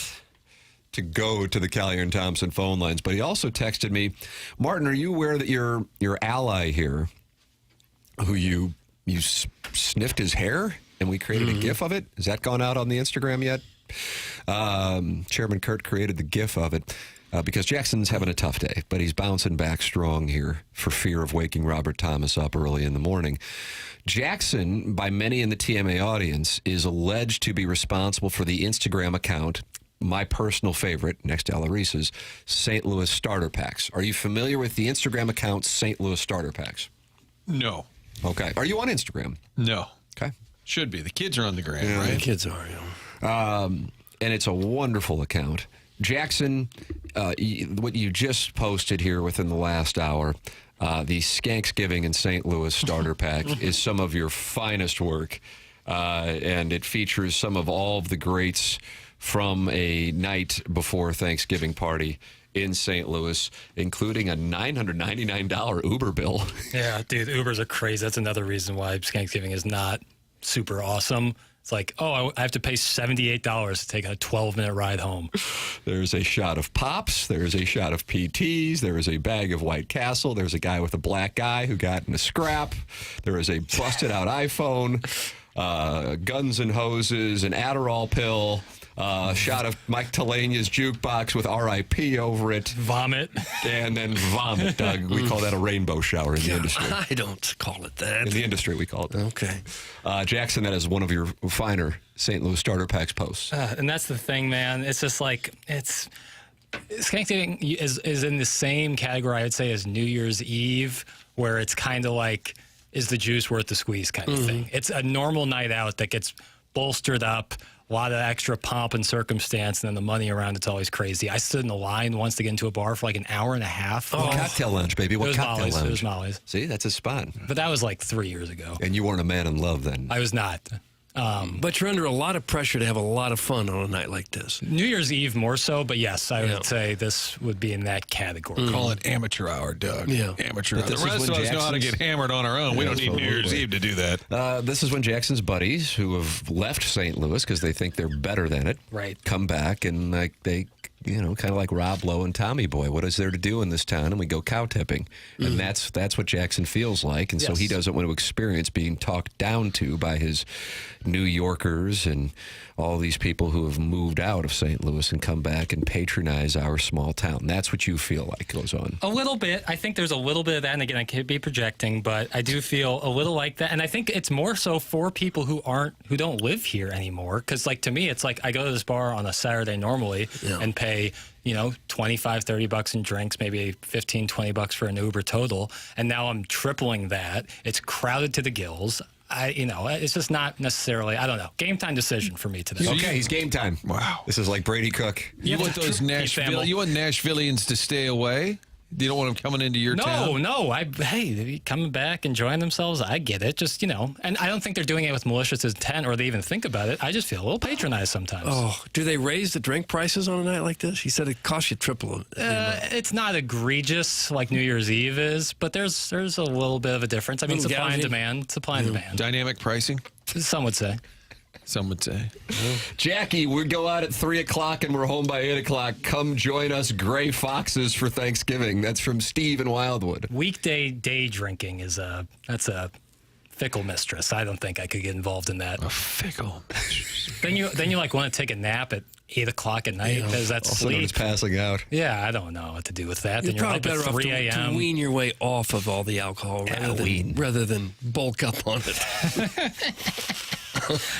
to go to the Collier and Thompson phone lines, but he also texted me, Martin, are you aware that your ally here, who you sniffed his hair and we created a GIF of it? Has that gone out on the Instagram yet? Chairman Kurt created the GIF of it because Jackson's having a tough day, but he's bouncing back strong here for fear of waking Robert Thomas up early in the morning. Jackson, by many in the TMA audience, is alleged to be responsible for the Instagram account, my personal favorite, next to Alaris's, St. Louis Starter Packs. Are you familiar with the Instagram account St. Louis Starter Packs? No. Okay. Are you on Instagram? No. Okay. Should be. The kids are on the gram, right? The kids are, and it's a wonderful account. Jackson, what you just posted here within the last hour, the Skanksgiving in St. Louis Starter Pack is some of your finest work, and it features some of all of the greats from a night before Thanksgiving party in St. Louis, including a $999 Uber bill. Yeah, dude, Ubers are crazy. That's another reason why Thanksgiving is not super awesome. It's like, oh, I have to pay $78 to take a 12-minute ride home. There's a shot of Pops. There's a shot of PTs. There is a bag of White Castle. There's a guy with a black eye who got in a scrap. There is a busted-out iPhone, guns and hoses, an Adderall pill, shot of Mike Telania's jukebox with R.I.P. over it. Vomit. And then vomit, Doug. We call that a rainbow shower in the industry. I don't call it that. In the industry, we call it that. Okay. Jackson, that is one of your finer St. Louis Starter Packs posts. And that's the thing, man. It's just like, Thanksgiving is in the same category, I would say, as New Year's Eve, where it's kind of like, is the juice worth the squeeze kind of thing. It's a normal night out that gets bolstered up, a lot of extra pomp and circumstance, and then the money around it's always crazy. I stood in the line once to get into a bar for like an hour and a half. Oh, cocktail lounge, baby. What cocktail lounge? It was Molly's. See, that's a spot. But that was like 3 years ago. And you weren't a man in love then? I was not. But you're under a lot of pressure to have a lot of fun on a night like this. New Year's Eve more so, but yes, I would say this would be in that category. Call it amateur hour, Doug. Yeah. Amateur hour. The rest of us know how to get hammered on our own. We don't need New Year's Eve to do that. This is when Jackson's buddies, who have left St. Louis because they think they're better than it, come back and they kind of like Rob Lowe and Tommy Boy. What is there to do in this town? And we go cow tipping. And that's what Jackson feels like. And so he doesn't want to experience being talked down to by his New Yorkers and all these people who have moved out of St. Louis and come back and patronize our small town. That's what you feel like goes on. A little bit. I think there's a little bit of that. And again, I could be projecting, but I do feel a little like that. And I think it's more so for people who don't live here anymore. Because like to me, it's like I go to this bar on a Saturday normally and pay, $25, $30 in drinks, maybe $15, $20 for an Uber total. And now I'm tripling that. It's crowded to the gills. It's just not necessarily, I don't know, game time decision for me today. Okay, he's game time. Wow. This is like Brady Cook. You want those Nashvillians to stay away? You don't want them coming into your town? No. They're coming back, enjoying themselves. I get it. Just, and I don't think they're doing it with malicious intent or they even think about it. I just feel a little patronized sometimes. Oh, do they raise the drink prices on a night like this? He said it costs you triple. It's not egregious like New Year's Eve is, but there's a little bit of a difference. I mean, supply and demand. Dynamic pricing? Some would say. Some would say. Jackie, we go out at 3 o'clock and we're home by 8 o'clock. Come join us, Gray Foxes, for Thanksgiving. That's from Steve in Wildwood. Weekday day drinking that's a fickle mistress. I don't think I could get involved in that. A fickle mistress. Then you like want to take a nap at 8 o'clock at night because that's sleep. Someone's passing out. Yeah, I don't know what to do with that. You're then probably you're up better at 3 off to wean your way off of all the alcohol rather than bulk up on it.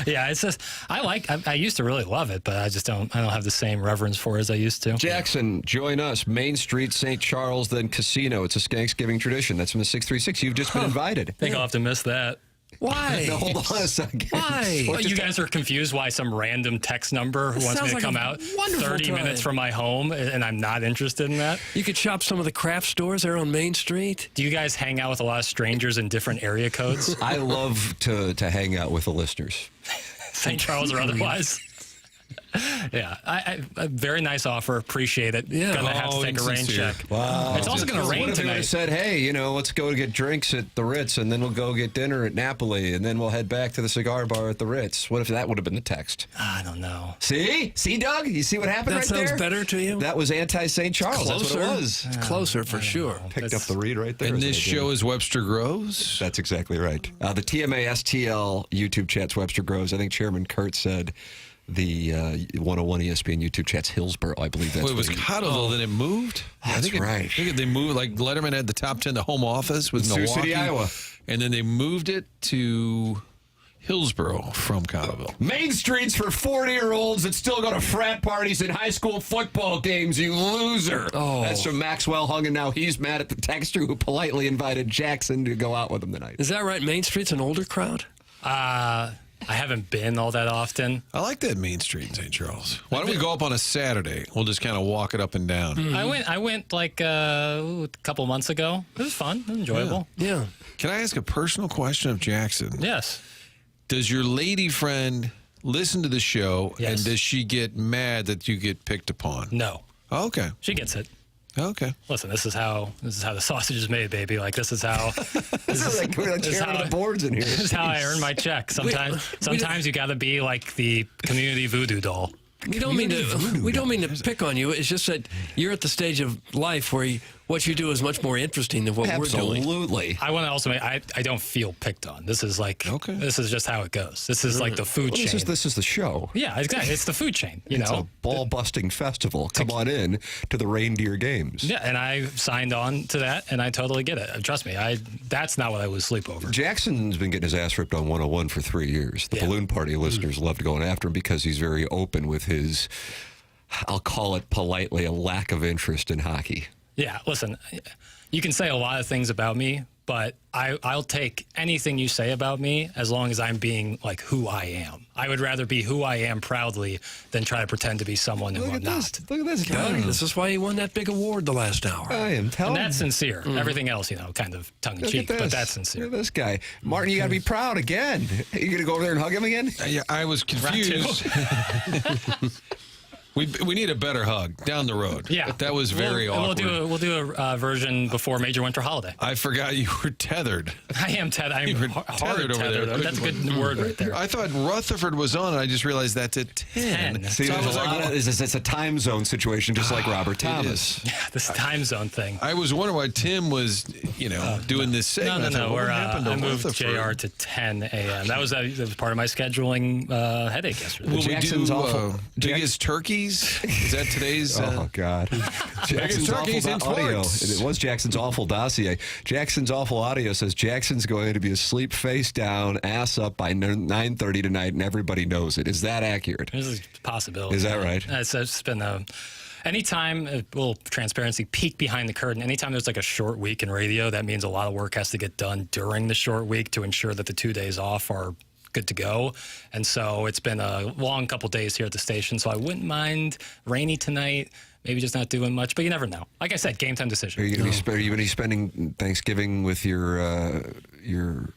Yeah, it's just I used to really love it, but I don't have the same reverence for it as I used to. Jackson, join us. Main Street, St. Charles, then Casino. It's a Skanksgiving tradition. That's from the 636. You've just been invited. I think I'll have to miss that. Why? No, hold on a second. Why? Well, you guys are confused why some random text number who wants me to come out 30 minutes from my home, and I'm not interested in that. You could shop some of the craft stores there on Main Street. Do you guys hang out with a lot of strangers in different area codes? I love to hang out with the listeners. St. Charles or otherwise. Yeah, a very nice offer. Appreciate it. Yeah. Gonna have to take a rain insincere. check. Wow. It's also gonna What rain if they would tonight. have said, hey, let's go get drinks at the Ritz, and then we'll go get dinner at Napoli, and then we'll head back to the cigar bar at the Ritz? What if that would have been the text? I don't know. See, Doug? You see what happened That right there? sounds better to you? That was anti-St. Charles. Closer. That's what it was. It's closer for sure. Picked up the read right there. And is this what I did. show is Webster Groves. That's exactly right. The TMA STL YouTube chat's Webster Groves. I think Chairman Kurt said the 101 ESPN YouTube chat's Hillsborough. I believe that's Well, it was what he- Cottleville, then it moved. That's right. I think they moved, like Letterman had the top 10, the home office with Sioux Milwaukee. City, Iowa. And then they moved it to Hillsborough from Cottleville. Main Street's for 40-year-olds that still go to frat parties and high school football games, you loser. Oh. That's from Maxwell Hung, and now he's mad at the texter who politely invited Jackson to go out with him tonight. Is that right? Main Street's an older crowd? I haven't been all that often. I like that Main Street in St. Charles. Why don't we go up on a Saturday? We'll just kind of walk it up and down. Mm-hmm. I went like a couple months ago. It was fun. It was enjoyable. Yeah. Can I ask a personal question of Jackson? Yes. Does your lady friend listen to the show, Yes. and does she get mad that you get picked upon? No. Oh, okay. She gets it. Okay. Listen, this is how the sausage is made, baby. Like this is how This is like we're like chairman of the boards in here. This is how I earn my check. Sometimes you got to be like the community voodoo doll. We don't mean to pick on you. It's just that you're at the stage of life where what you do is much more interesting than what we're doing. Absolutely. I want to also make. I don't feel picked on. This is like. Okay. This is just how it goes. This is like the food chain. This is the show. Yeah, exactly. It's the food chain. You It's know, a ball-busting festival. Come on in to the reindeer games. Yeah, and I signed on to that, and I totally get it. Trust me, that's not what I would sleep over. Jackson's been getting his ass ripped on 101 for 3 years. The Balloon Party listeners loved going after him because he's very open with his, I'll call it politely, a lack of interest in hockey. Yeah, listen, you can say a lot of things about me, but I'll take anything you say about me as long as I'm being like who I am. I would rather be who I am proudly than try to pretend to be someone who I'm not. Look at this God, guy. this is why he won that big award the last hour. I am telling And that's you. sincere. Everything else, kind of tongue in Look cheek, at but this. that's sincere. Look at this guy. Martin, you got to be proud again. Are you going to go over there and hug him again? Yeah, I was confused. We need a better hug down the road. Yeah, that was very awkward. We'll do a version before major winter holiday. I forgot you were tethered. I am tethered. I'm hard over there. That's a good word right there. I thought Rutherford was on, and I just realized that's at 10. See, So I was like, it's a time zone situation, just like Robert Thomas. Yeah, this time zone thing. I was wondering why Tim was, doing this segment. No. I moved Rutherford? JR to 10 a.m. That was part of my scheduling headache yesterday. Will we Jackson's do awful. biggest turkeys? Is that today's? Oh God! Jackson's turkeys awful in audio. sports. It was Jackson's awful dossier. Jackson's awful audio says Jackson's going to be asleep face down, ass up by 9:30 tonight, and everybody knows it. Is that accurate? There's a possibility. Is that right? It's been anytime, a little transparency, peek behind the curtain. Anytime there's like a short week in radio, that means a lot of work has to get done during the short week to ensure that the 2 days off are good to go. And so it's been a long couple days here at the station, so I wouldn't mind rainy tonight, maybe just not doing much, but you never know. Like I said, game time decision. Are you going to be spending Thanksgiving with your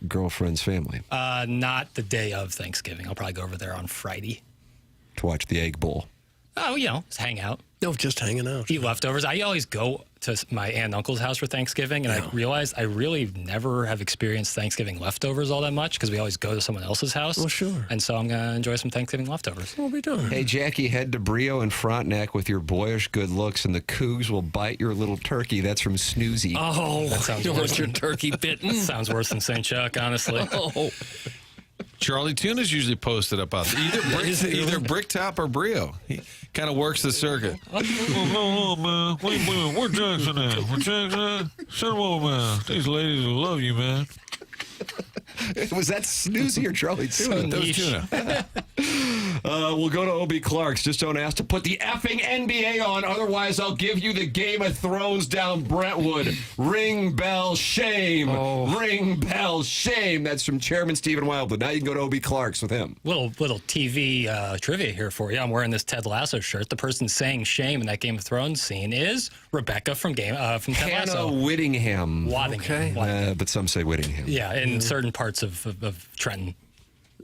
girlfriend's family Not the day of Thanksgiving. I'll probably go over there on Friday. to watch the Egg Bowl? Oh, just hang out. No, just hanging out. Eat leftovers. I always go to my aunt and uncle's house for Thanksgiving, and I realized I really never have experienced Thanksgiving leftovers all that much because we always go to someone else's house. Well, sure. And so I'm going to enjoy some Thanksgiving leftovers. What are we doing? Hey, Jackie, head to Brio and Frontenac with your boyish good looks, and the Cougs will bite your little turkey. That's from Snoozy. Oh, That sounds you worse want your than- turkey bitten? Sounds worse than St. Chuck, honestly. Oh, Charlie Tuna's usually posted up out there. Either Bricktop or Brio. He kind of works the circuit. Oh, man. Where Jackson at? Where Jackson at? Send him over, man. These ladies will love you, man. Was that Snoozy or Charlie Tuna? That was Tuna. We'll go to O.B. Clark's. Just don't ask to put the effing NBA on. Otherwise, I'll give you the Game of Thrones down Brentwood. Ring bell shame. Ring bell shame. That's from Chairman Stephen Wildwood. Now you can go to O.B. Clark's with him. Little TV trivia here for you. I'm wearing this Ted Lasso shirt. The person saying shame in that Game of Thrones scene is Rebecca from Ted Hannah Lasso. Whittingham. Waddingham. But some say Whittingham. Yeah, in certain parts of Trenton.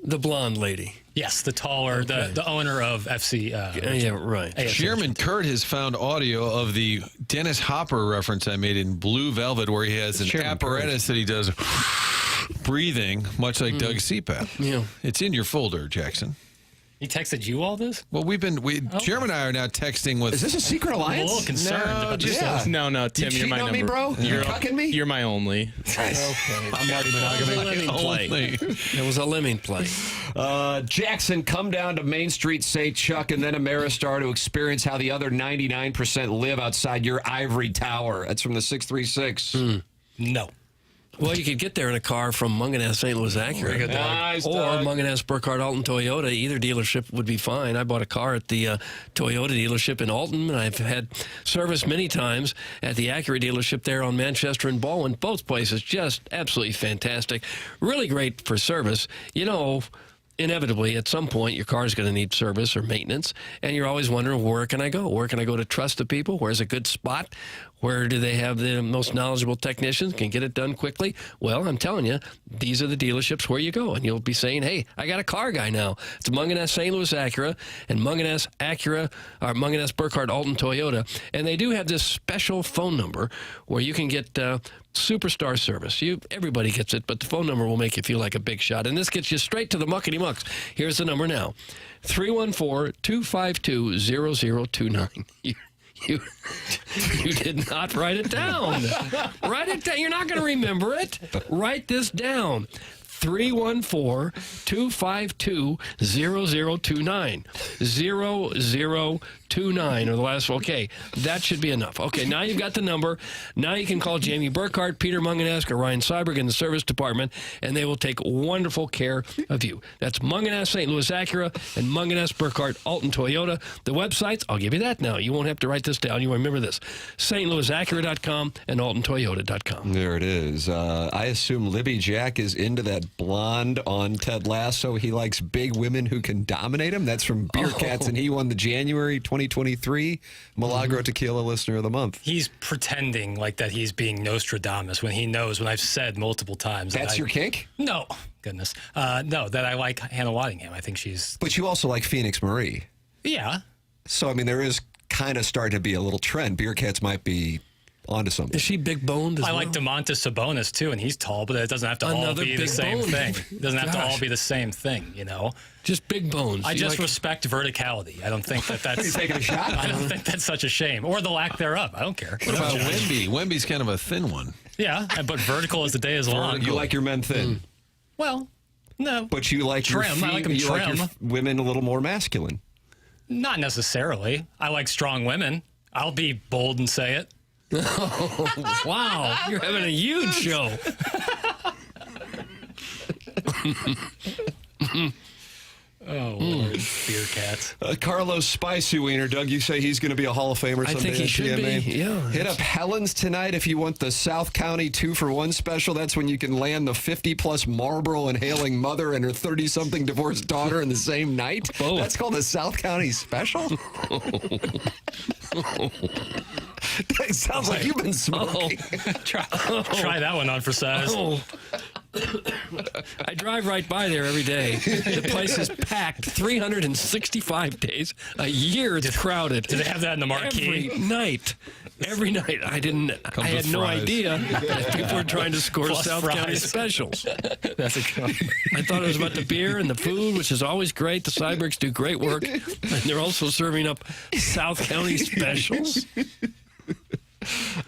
The blonde lady. Yes, the taller, the owner of FC. Right. Chairman Kurt has found audio of the Dennis Hopper reference I made in Blue Velvet, where he has an apparatus that he does breathing, much like Doug CPAP. Yeah. It's in your folder, Jackson. He texted you all this? Well, Chairman and I are now texting with. Is this a secret alliance? I'm a little concerned about this. No, Tim, you're my number. Me, bro? You're cucking me? You're my only. Okay. I'm already monogamy. It was a lemming play. Jackson, come down to Main Street, St. Chuck, and then Ameristar to experience how the other 99% live outside your ivory tower. That's from the 636. No. Well, you could get there in a car from Munganess St. Louis Acura. Nice, or Doug. Munganess Burkhardt Alton Toyota. Either dealership would be fine. I bought a car at the Toyota dealership in Alton, and I've had service many times at the Acura dealership there on Manchester and Baldwin. Both places just absolutely fantastic. Really great for service. You know, inevitably, at some point, your car is going to need service or maintenance, and you're always wondering, where can I go? Where can I go to trust the people? Where's a good spot? Where do they have the most knowledgeable technicians, can get it done quickly? Well, I'm telling you, these are the dealerships where you go, and you'll be saying, hey, I got a car guy now. It's Munganess St. Louis Acura and Munganess Acura, or Munganess Burkhardt Alton Toyota, and they do have this special phone number where you can get superstar service. Everybody gets it, but the phone number will make you feel like a big shot, and this gets you straight to the muckety mucks. Here's the number now, 314-252-0029. You did not write it down. Write it down. You're not going to remember it. Write this down. 314-252-0029. 0029 or the last one. Okay, that should be enough. Okay, now you've got the number. Now you can call Jamie Burkhardt, Peter Munganess, or Ryan Seiberg in the service department, and they will take wonderful care of you. That's Munganess St. Louis Acura and Munganess Burkhardt Alton Toyota. The websites, I'll give you that now. You won't have to write this down. You remember this. stlouisacura.com and altontoyota.com. There it is. I assume Libby Jack is into that blonde on Ted Lasso. He likes big women who can dominate him. That's from Beer Cats, and he won the January 2023 Milagro Tequila Listener of the Month. He's pretending like that he's being Nostradamus when he knows, when I've said multiple times. That's your kink? No. Goodness. No, that I like Hannah Waddingham. I think she's... But you also like Phoenix Marie. Yeah. So, I mean, there is kind of starting to be a little trend. Beer Cats might be onto something. Is she big boned as well? I like DeMontis Sabonis too, and he's tall, but it doesn't have to all be the same thing. It doesn't have to all be the same thing, you know? Just big bones. I just respect verticality. I don't think that's... Are you taking a shot? I don't think that's such a shame. Or the lack thereof. I don't care. What about Wemby? Wemby's kind of a thin one. Yeah, but vertical as the day is long. You like your men thin? Well, no. But you like trim. Your I like them you trim. like your women a little more masculine? Not necessarily. I like strong women. I'll be bold and say it. Oh, wow. You're having a huge show. Oh, Lord. Beer Cats. Carlos Spicy Wiener. Doug, you say he's going to be a Hall of Famer someday? I think he should PMA. be. Yeah. Hit up Helen's tonight if you want the South County 2-for-1 special. That's when you can land the 50-plus Marlboro inhaling mother and her 30-something divorced daughter in the same night. Oh. That's called the South County special? It sounds like you've been smoking. Try that one on for size. I drive right by there every day. The place is packed 365 days a year. It's crowded. Do they have that in the marquee? Every night. I had no idea that people were trying to score Plus South fries. County specials. That's a good. I thought it was about the beer and the food, which is always great. The Seibergs do great work. And they're also serving up South County specials.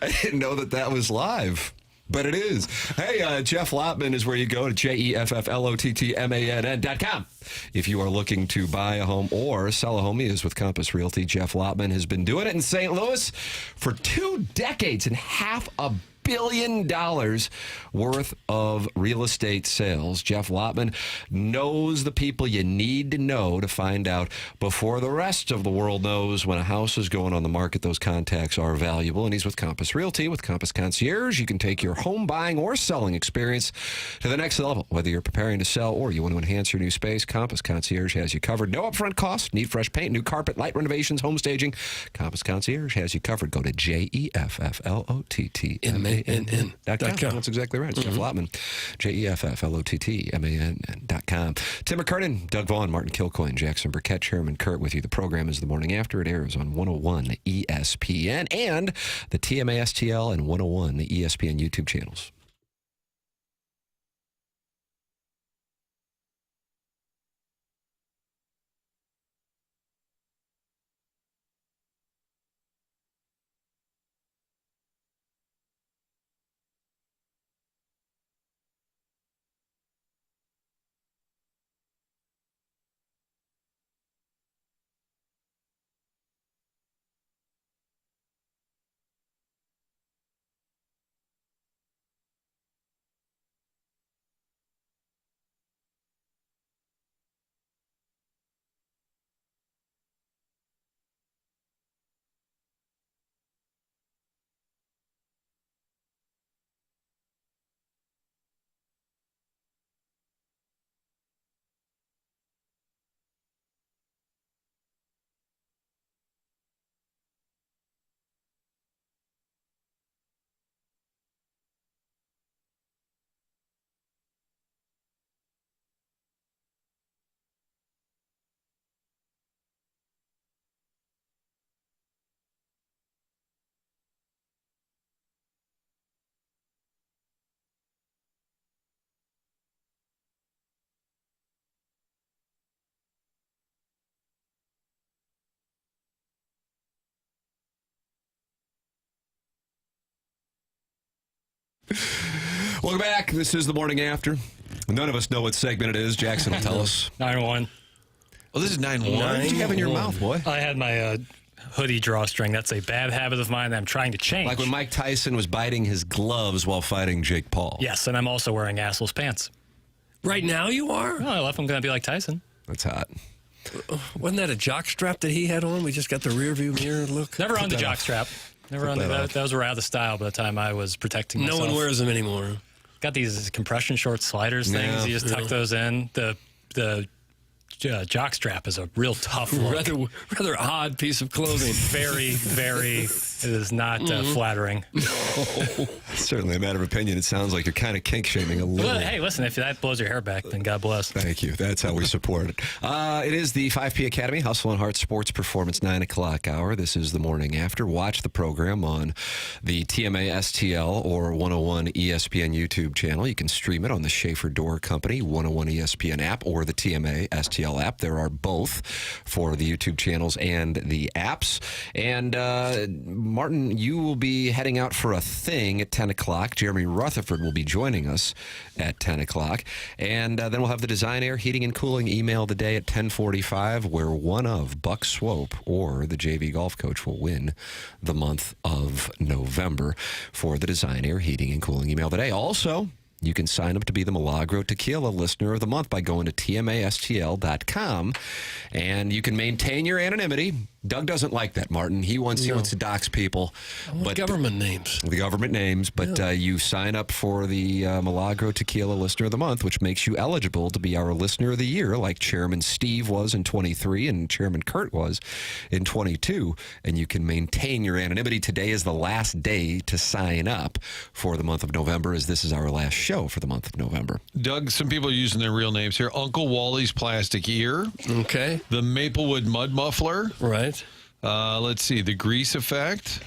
I didn't know that was live. But it is. Hey, Jeff Lotman is where you go to JEFFLOTTMANN.com. If you are looking to buy a home or sell a home, he is with Compass Realty. Jeff Lotman has been doing it in St. Louis for 2 decades and $500 million worth of real estate sales. Jeff Lotman knows the people you need to know to find out before the rest of the world knows when a house is going on the market. Those contacts are valuable, and he's with Compass Realty. With Compass Concierge, you can take your home buying or selling experience to the next level. Whether you're preparing to sell or you want to enhance your new space, Compass Concierge has you covered. No upfront costs. Need fresh paint, new carpet, light renovations, home staging. Compass Concierge has you covered. Go to JEFFLOTTMANN. JEFFLOTTMAN.com. That's exactly right. Jeff Lottman. JEFFLOTTMAN.com. Tim McKernan, Doug Vaughn, Martin Kilcoyne, Jackson Burkett, Chairman Kurt with you. The program is The Morning After. It airs on 101 ESPN and the TMA STL and 101 the ESPN YouTube channels. Welcome back. This is The Morning After. None of us know what segment it is. Jackson will tell us. 9-1. Oh, this is 9-1. What do you have in your mouth, boy? I had my hoodie drawstring. That's a bad habit of mine that I'm trying to change. Like when Mike Tyson was biting his gloves while fighting Jake Paul. Yes, and I'm also wearing assless pants. Right now you are? Well, if I'm going to be like Tyson. That's hot. Wasn't that a jock strap that he had on? We just got the rear view mirror look. Never on the jock strap. Never on that. Those were out of style by the time I was protecting myself. No one wears them anymore. Got these compression short sliders things. You just tuck those in. The jock strap is a real tough look. Rather odd piece of clothing. Very, very. It is not flattering. Certainly a matter of opinion. It sounds like you're kind of kink shaming a little. Well, hey, listen, if that blows your hair back, then God bless. Thank you. That's how we support it. It is the 5P Academy, Hustle and Heart Sports Performance 9 o'clock hour. This is The Morning After. Watch the program on the TMA STL or 101 ESPN YouTube channel. You can stream it on the Schaefer Door Company 101 ESPN app or the TMA STL app. There are both for the YouTube channels and the apps. And Martin, you will be heading out for a thing at 10 o'clock. Jeremy Rutherford will be joining us at 10 o'clock. And then we'll have the Design Air Heating and Cooling email of the day at 10:45, where one of Buck Swope or the JV golf coach will win the month of November for the Design Air Heating and Cooling email of the day. Also, you can sign up to be the Milagro Tequila Listener of the Month by going to tmastl.com, and you can maintain your anonymity. Doug doesn't like that, Martin. He wants to dox people. But government names. The government names, but you sign up for the Milagro Tequila Listener of the Month, which makes you eligible to be our Listener of the Year, like Chairman Steve was in 23 and Chairman Kurt was in 22. And you can maintain your anonymity. Today is the last day to sign up for the month of November, as this is our last show for the month of November. Doug, some people are using their real names here. Uncle Wally's Plastic Ear. Okay. The Maplewood Mud Muffler. Right. Let's see. The Grease Effect.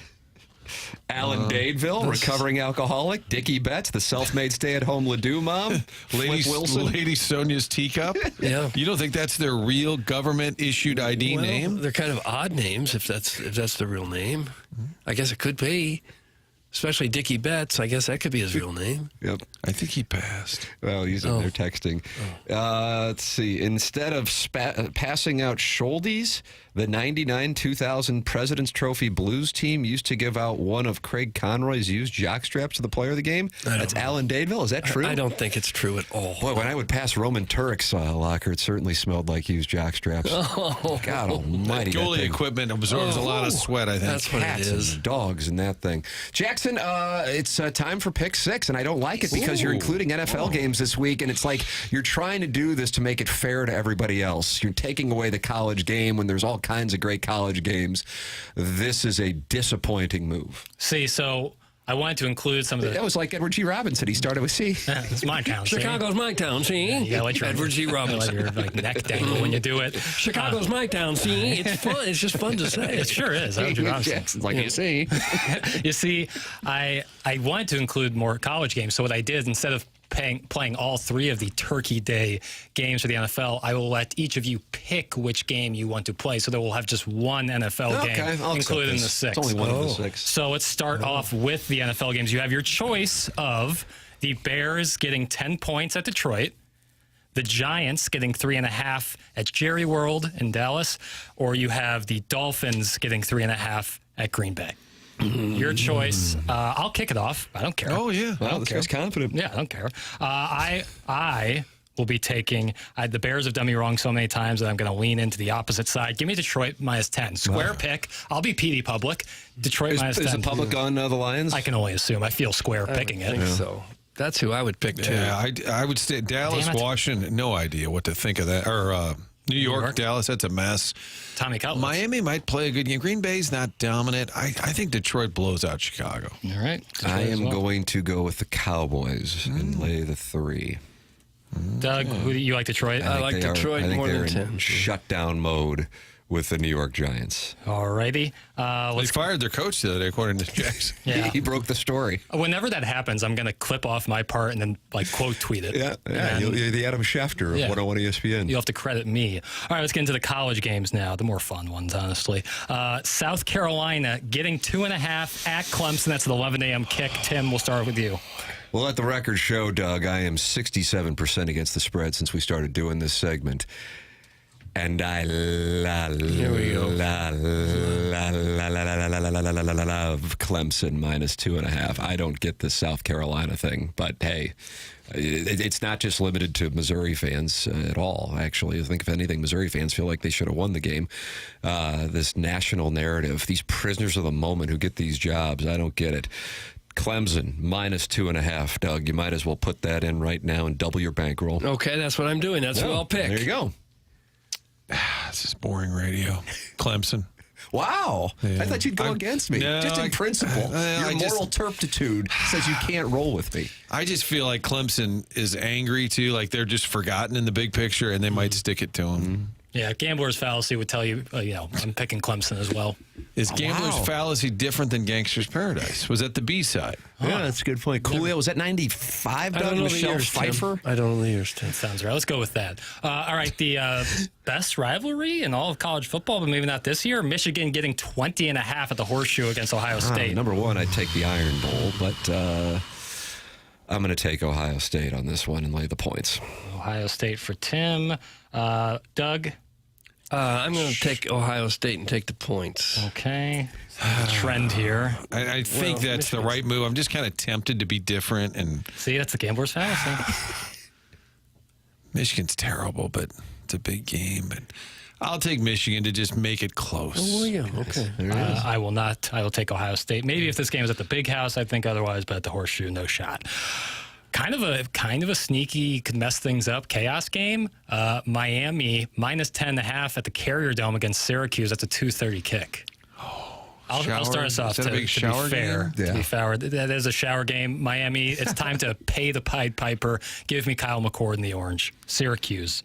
Alan Dadeville, recovering alcoholic. Dickie Betts, the self-made stay-at-home Ledoux mom. Lady Sonia's Teacup. Yeah. You don't think that's their real government-issued ID name? They're kind of odd names if that's the real name. I guess it could be. Especially Dickie Betts. I guess that could be his real name. Yep. I think he passed. Well, he's in there texting. Let's see. Instead of passing out Scholdies, the 99-2000 President's Trophy Blues team used to give out one of Craig Conroy's used jockstraps to the player of the game. That's Alan Dadeville. Is that true? I don't think it's true at all. Boy, when I would pass Roman Turek's locker, it certainly smelled like used jockstraps. Oh. God almighty. Goalie equipment absorbs a lot of sweat, I think. That's what Cats it is. and dogs and that thing. Jackson, it's time for Pick 6, and I don't like it because you're including NFL games this week, and it's like you're trying to do this to make it fair to everybody else. You're taking away the college game when there's all kinds of great college games. This is a disappointing move. See, so I wanted to include some of the. That was like Edward G. Robinson. He started with C. It's my town. Chicago's my town, see? You gotta let your Edward G. Robinson. Let your neck dangle when you do it. Chicago's my town, see? It's fun. It's just fun to say. It sure is. Edward G. Robinson. Jackson's like you see. You see, I wanted to include more college games. So what I did, instead of playing all 3 of the Turkey Day games for the NFL, I will let each of you pick which game you want to play. So that we'll have just one NFL game included in the 6. It's only one of the 6. So let's start off with the NFL games. You have your choice of the Bears getting 10 points at Detroit, the Giants getting 3.5 at Jerry World in Dallas, or you have the Dolphins getting 3.5 at Green Bay. Your choice. I'll kick it off. I don't care. Oh, yeah. Wow, this guy's confident. Yeah, I don't care. I will be taking. The Bears have done me wrong so many times that I'm going to lean into the opposite side. Give me Detroit minus 10. Square pick. I'll be PD Public. Detroit minus 10. Is the public on the Lions? I can only assume. I feel square picking it. I think so. That's who I would pick, too. Yeah, I would stay. Dallas, Washington, no idea what to think of that. Or New York, Dallas, that's a mess. Tommy Cutlets. Miami might play a good game. Green Bay's not dominant. I think Detroit blows out Chicago. All right. I am going to go with the Cowboys and lay the 3. Doug, who do you like Detroit? I like Detroit more than 10. In shutdown mode with the New York Giants. All righty. They fired their coach the other day, according to Jackson. Yeah. He broke the story. Whenever that happens, I'm going to clip off my part and then quote tweet it. Yeah. You're the Adam Schefter of 101 ESPN. You'll have to credit me. All right, let's get into the college games now, the more fun ones, honestly. South Carolina getting 2.5 at Clemson. That's an 11 a.m. kick. Tim, we'll start with you. Well, let the record show, Doug, I am 67% against the spread since we started doing this segment. And I love Clemson minus 2.5. I don't get the South Carolina thing, but hey, it's not just limited to Missouri fans at all. Actually, I think if anything, Missouri fans feel like they should have won the game. This national narrative, these prisoners of the moment who get these jobs, I don't get it. Clemson minus 2.5. Doug, you might as well put that in right now and double your bankroll. Okay, that's what I'm doing. That's who I'll pick. There you go. This is boring radio. Clemson. Wow. Yeah. I thought you'd go against me. No, just in principle. Your moral turpitude says you can't roll with me. I just feel like Clemson is angry, too. Like they're just forgotten in the big picture, and they might stick it to them. Yeah, gambler's fallacy would tell you, I'm picking Clemson as well. Is gambler's fallacy different than gangster's paradise? Was that the B-side? Yeah, that's a good point. Coolio, was that 95, Doug? I don't know Michelle the years, Pfeiffer? Tim. I don't know the years, Tim. Sounds right. Let's go with that. All right, the best rivalry in all of college football, but maybe not this year. Michigan getting 20.5 at the Horseshoe against Ohio State. Number one, I'd take the Iron Bowl, but I'm going to take Ohio State on this one and lay the points. Ohio State for Tim. Doug? I'm going to take Ohio State and take the points. Okay. Trend here. I think that's the right move. I'm just kind of tempted to be different. And see, that's the gambler's fallacy. Michigan's terrible, but it's a big game. And I'll take Michigan to just make it close. Oh, yeah. Okay. I will not. I will take Ohio State. Maybe if this game is at the Big House, I think otherwise, but at the Horseshoe, no shot. Kind of a sneaky, could mess things up chaos game. Miami minus 10.5 at the Carrier Dome against Syracuse. That's a 2:30 kick. I'll start us off to be fair. To be fair, that is a shower game. Miami, it's time to pay the Pied Piper. Give me Kyle McCord in the orange. Syracuse.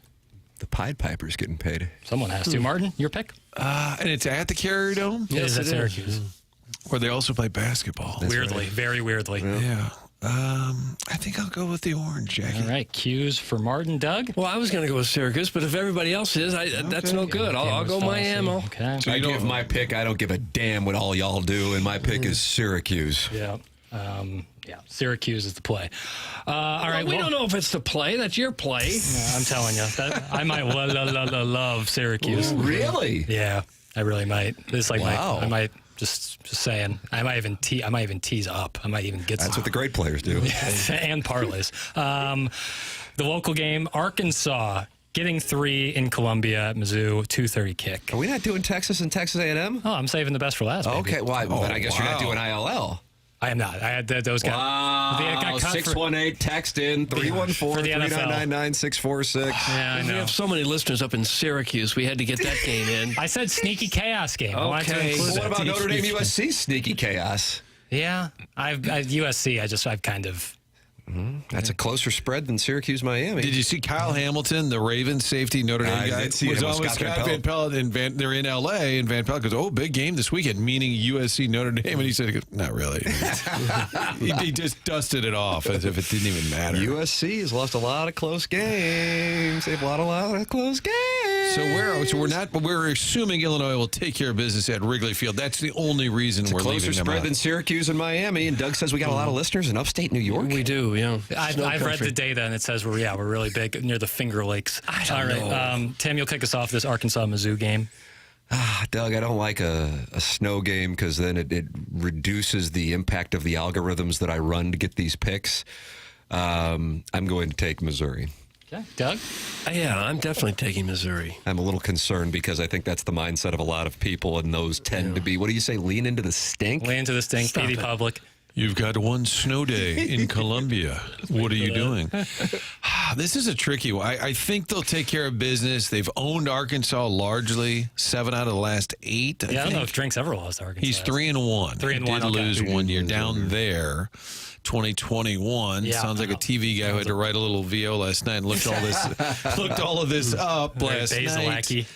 The Pied Piper's getting paid. Someone has to. Martin, your pick? And it's at the Carrier Dome? It is at Syracuse. Where they also play basketball. Weirdly, very weirdly. Yeah. I think I'll go with the orange, Jackie. All right, cues for Martin. Doug? Well, I was going to go with Syracuse, but if everybody else is, that's no good. I'll go Miami. Okay. So I give my pick. I don't give a damn what all y'all do, and my pick is Syracuse. Yeah. Syracuse is the play. All right. We don't know if it's the play. That's your play. Yeah, I'm telling you. I might love Syracuse. Ooh, really? Yeah, I really might. This is like wow. I might just saying. I might even tease up. I might even get. That's what the great players do. And parlays. The local game, Arkansas getting 3 in Columbia at Mizzou, 2:30 kick. Are we not doing Texas and Texas A&M? Oh, I'm saving the best for last. Okay, well, then I guess you're not doing ILL. I am not. I had those guys. Wow. 618 text in 314-399-9646. Yeah, I know. We have so many listeners up in Syracuse. We had to get that game in. I said sneaky chaos game. Okay. Well, what about Notre Dame USC sneaky chaos? Yeah, USC. I've kind of. That's a closer spread than Syracuse-Miami. Did you see Kyle Hamilton, the Ravens safety, Notre Dame guy? did see him with almost Scott Scott Van Pelt, and they're in L.A., and Van Pelt goes, oh, big game this weekend, meaning USC Notre Dame. And he said, not really. he just dusted it off as if it didn't even matter. USC has lost a lot of close games. They've lost a lot of close games. We're assuming Illinois will take care of business at Wrigley Field. That's the only reason we're leaving them closer spread out. than Syracuse and Miami. And Doug says we got a lot of listeners in upstate New York. We do, yeah. I've read the data, and it says we're really big near the Finger Lakes. I don't know. Tim, you'll kick us off this Arkansas-Mizzou game. Doug, I don't like a snow game because then it reduces the impact of the algorithms that I run to get these picks. I'm going to take Missouri. Okay. Doug? Yeah, I'm definitely taking Missouri. I'm a little concerned because I think that's the mindset of a lot of people, and those tend to be, what do you say, lean into the stink? Lean into the stink, PD Public. You've got one snow day in Columbia. What are you doing? This is a tricky one. I think they'll take care of business. They've owned Arkansas largely, 7 out of the last 8. I don't know if Drink's ever lost Arkansas. He's 3-1. 3-1. Did lose 1 year down there. 2021 sounds like a TV guy who had to write a little VO last night and looked all of this up last night.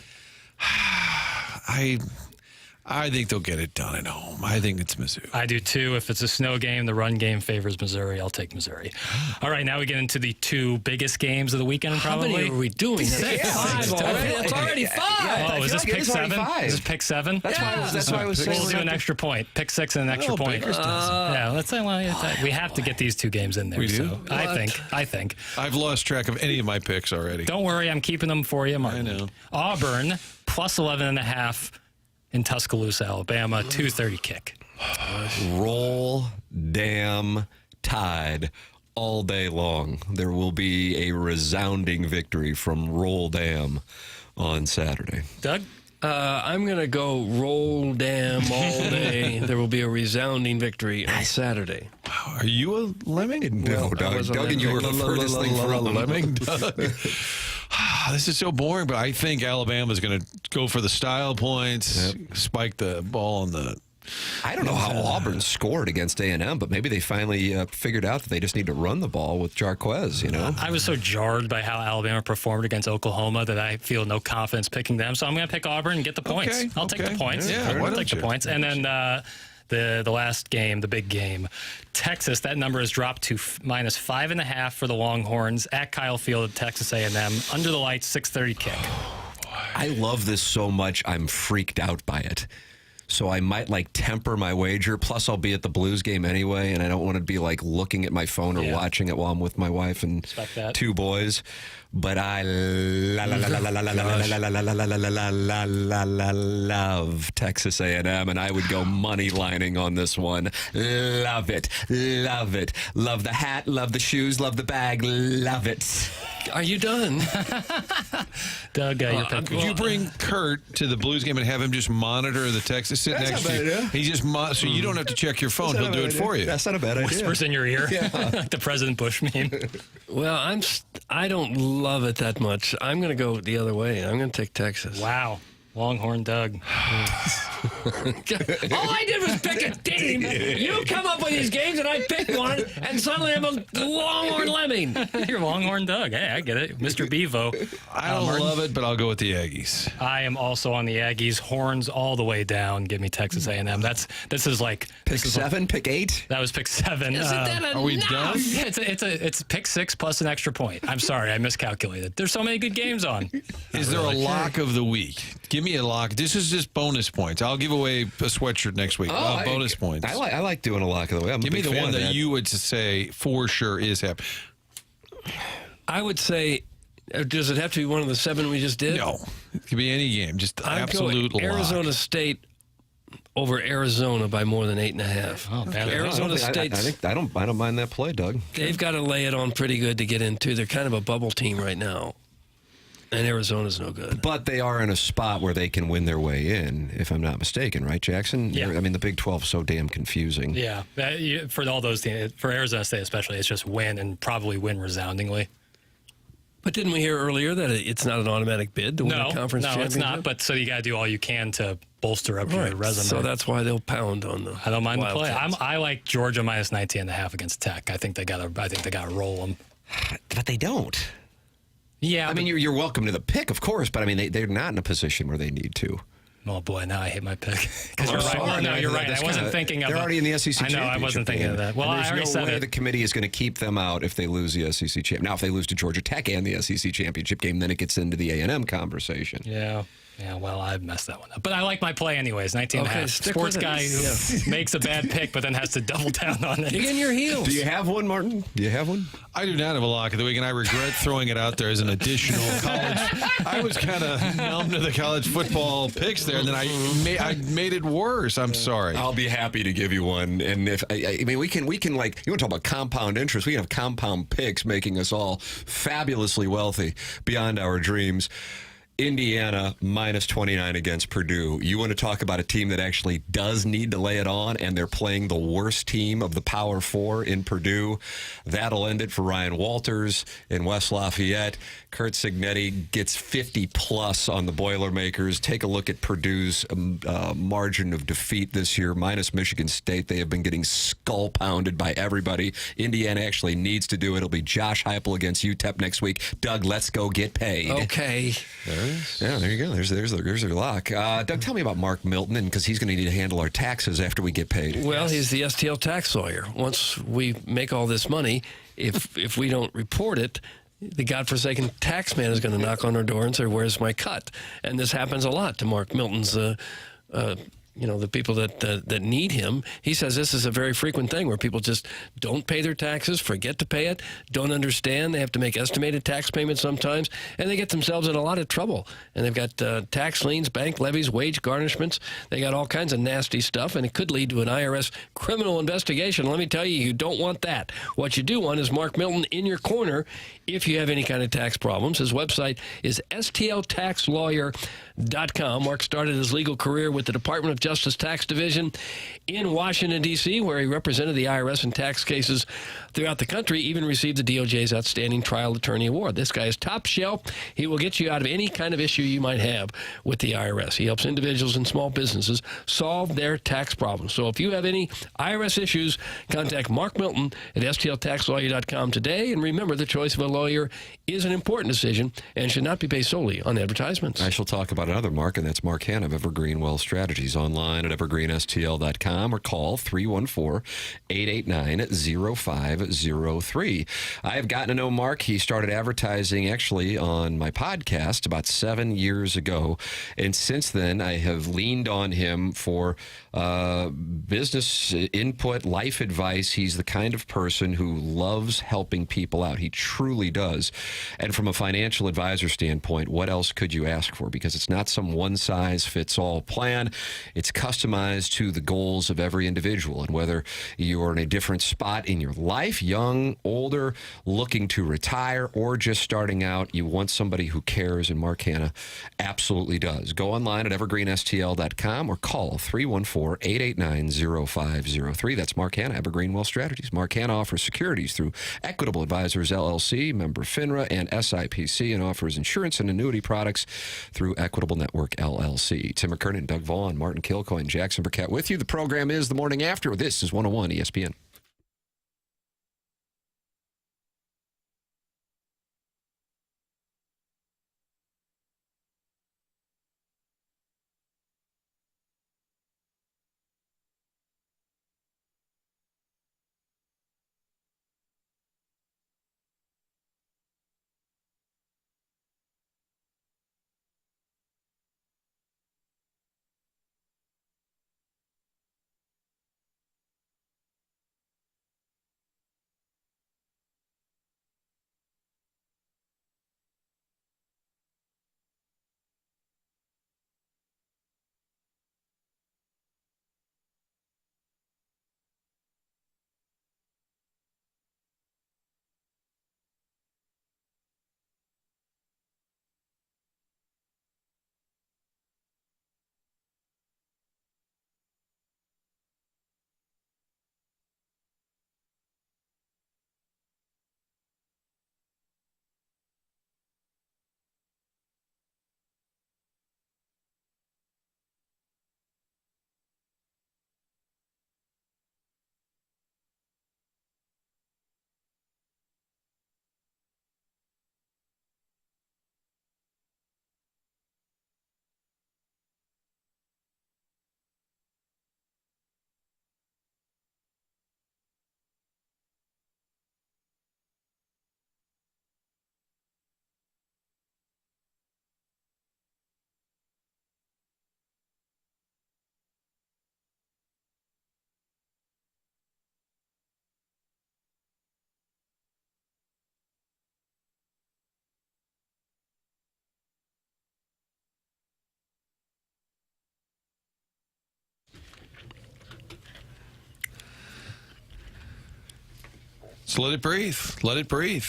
I think they'll get it done at home. I think it's Mizzou. I do too. If it's a snow game, the run game favors Missouri. I'll take Missouri. All right, now we get into the 2 biggest games of the weekend, probably. How many are we doing? 6. 5 already. It's already 5. Oh, is this pick 7? Is this pick 7? That's why I was saying. We'll do an extra point. Pick 6 and an extra point. Yeah, let's say we have to get these 2 games in there. We do? So I think. I've lost track of any of my picks already. Don't worry, I'm keeping them for you, Martin. I know. Auburn plus 11.5 in Tuscaloosa, Alabama, 2:30 kick. Roll damn Tide all day long. There will be a resounding victory from Roll Dam on Saturday. Doug? I'm going to go Roll Dam all day. There will be a resounding victory on Saturday. Wow, are you a lemming? No, Doug. Doug and you were the furthest thing from a lemming, Doug. This is so boring, but I think Alabama's going to go for the style points, spike the ball on the... I don't know how Auburn scored against A&M, but maybe they finally figured out that they just need to run the ball with Jarquez, you know? I was so jarred by how Alabama performed against Oklahoma that I feel no confidence picking them. So I'm going to pick Auburn and get the points. Okay, I'll take the points. Yeah, I'll take the points. And then the last game, the big game, Texas, that number has dropped to minus 5.5 for the Longhorns at Kyle Field at Texas A&M. Under the lights, 6:30 kick. I love this so much, I'm freaked out by it. So I might temper my wager. Plus, I'll be at the Blues game anyway, and I don't want to be looking at my phone or watching it while I'm with my wife and 2 boys. But I love Texas A&M, and I would go money lining on this one. Love it, love it, love the hat, love the shoes, love the bag, love it. Are you done? Doug, your pick. Could you bring Kurt to the Blues game and have him just monitor the Texas sit next to you? He just so you don't have to check your phone. He'll do it for you. That's not a bad idea. Whispers in your ear, like the President Bush meme. Well, I don't love it that much. I'm going to go the other way. I'm going to take Texas. Wow. Longhorn Doug. All I did was pick a team. You come up with these games, and I pick one, and suddenly I'm a Longhorn lemming. You're Longhorn Doug. Hey, I get it. Mr. Bevo. I don't love it, but I'll go with the Aggies. I am also on the Aggies. Horns all the way down. Give me Texas A&M. This is pick 7, pick 8. That was pick 7. Isn't that enough? Are we done? Yeah, it's pick 6 plus an extra point. I'm sorry, I miscalculated. There's so many good games on. Is there a lock of the week? Give me a lock. This is just bonus points. I'll give away a sweatshirt next week. Bonus points. I like doing a lock of the way. Give me the one that you would say for sure is happening. I would say, does it have to be one of the 7 we just did? No. It could be any game. Just absolute lock. Arizona State over Arizona by more than 8.5. Oh, Arizona State. I don't mind that play, Doug. They've got to lay it on pretty good to get into. They're kind of a bubble team right now. And Arizona's no good. But they are in a spot where they can win their way in, if I'm not mistaken, right, Jackson? Yeah. I mean, the Big 12 is so damn confusing. Yeah. For all those teams, for Arizona State especially, it's just win and probably win resoundingly. But didn't we hear earlier that it's not an automatic bid to win a conference championship? No, it's not. But so you got to do all you can to bolster up your resume. So that's why they'll pound on the. I don't mind the play. Wildcats. I like Georgia minus 19.5 against Tech. I think they got to roll them. But they don't. Yeah, I mean, you're welcome to the pick, of course, but I mean, they're not in a position where they need to. Oh boy, now I hate my pick. Because you're sorry. right. No, you're right. I wasn't thinking of. They're already in the SEC I know. I wasn't thinking of that. Well, and I already there's no said way it. the committee is going to keep them out if they lose the SEC championship. Now, if they lose to Georgia Tech and the SEC championship game, then it gets into the A&M conversation. Yeah. Yeah, well, I messed that one up. But I like my play anyways, 19.5. Okay, stick Sports with it. guy who makes a bad pick but then has to double down on it. Dig in your heels. Do you have one, Martin? Do you have one? I do not have a lock of the week, and I regret throwing it out there as an additional college. I was kind of numb to the college football picks there, and then I made it worse. I'm sorry. I'll be happy to give you one. And if I mean, we can like, you want to talk about compound interest? We can have compound picks making us all fabulously wealthy beyond our dreams. Indiana minus 29 against Purdue. You want to talk about a team that actually does need to lay it on, and they're playing the worst team of the Power Four in Purdue. That'll end it for Ryan Walters in West Lafayette. Kurt Signetti gets 50-plus on the Boilermakers. Take a look at Purdue's margin of defeat this year, minus Michigan State. They have been getting skull-pounded by everybody. Indiana actually needs to do it. It'll be Josh Heupel against UTEP next week. Doug, let's go get paid. Okay. Yeah, there you go. There's their lock. Doug, tell me about Mark Milton, because he's going to need to handle our taxes after we get paid. Well, he's the STL tax lawyer. Once we make all this money, if we don't report it, the godforsaken tax man is going to knock on our door and say, "Where's my cut?" And this happens a lot to Mark Milton's. The people that need him. He says this is a very frequent thing where people just don't pay their taxes, forget to pay it, don't understand. They have to make estimated tax payments sometimes, and they get themselves in a lot of trouble. And they've got tax liens, bank levies, wage garnishments. They got all kinds of nasty stuff, and it could lead to an IRS criminal investigation. Let me tell you, you don't want that. What you do want is Mark Milton in your corner if you have any kind of tax problems. His website is stltaxlawyer.com. Mark started his legal career with the Department of Justice Tax Division in Washington, D.C., where he represented the IRS in tax cases throughout the country, even received the DOJ's Outstanding Trial Attorney Award. This guy is top shelf. He will get you out of any kind of issue you might have with the IRS. He helps individuals and small businesses solve their tax problems. So if you have any IRS issues, contact Mark Milton at stltaxlawyer.com today. And remember, the choice of a lawyer is an important decision and should not be based solely on advertisements. I shall talk about another Mark, and that's Mark Hanna of Evergreen Wealth Strategies, online at evergreenstl.com or call 314-889-0503. I have gotten to know Mark. He started advertising actually on my podcast about 7 years ago, and since then I have leaned on him for business input, life advice. He's the kind of person who loves helping people out. He truly does. And from a financial advisor standpoint, what else could you ask for? Because it's not some one-size-fits-all plan. It's customized to the goals of every individual. And whether you're in a different spot in your life, young, older, looking to retire, or just starting out, you want somebody who cares, and Mark Hanna absolutely does. Go online at evergreenstl.com or call 314-889-0503. That's Mark Hanna, Evergreen Wealth Strategies. Mark Hanna offers securities through Equitable Advisors, LLC, member FINRA and SIPC, and offers insurance and annuity products through Equitable Network, LLC. Tim McKernan, Doug Vaughn, Martin Kilcoyne, Jackson Burkett with you. The program is The Morning After. This is 101 ESPN. So let it breathe. Let it breathe.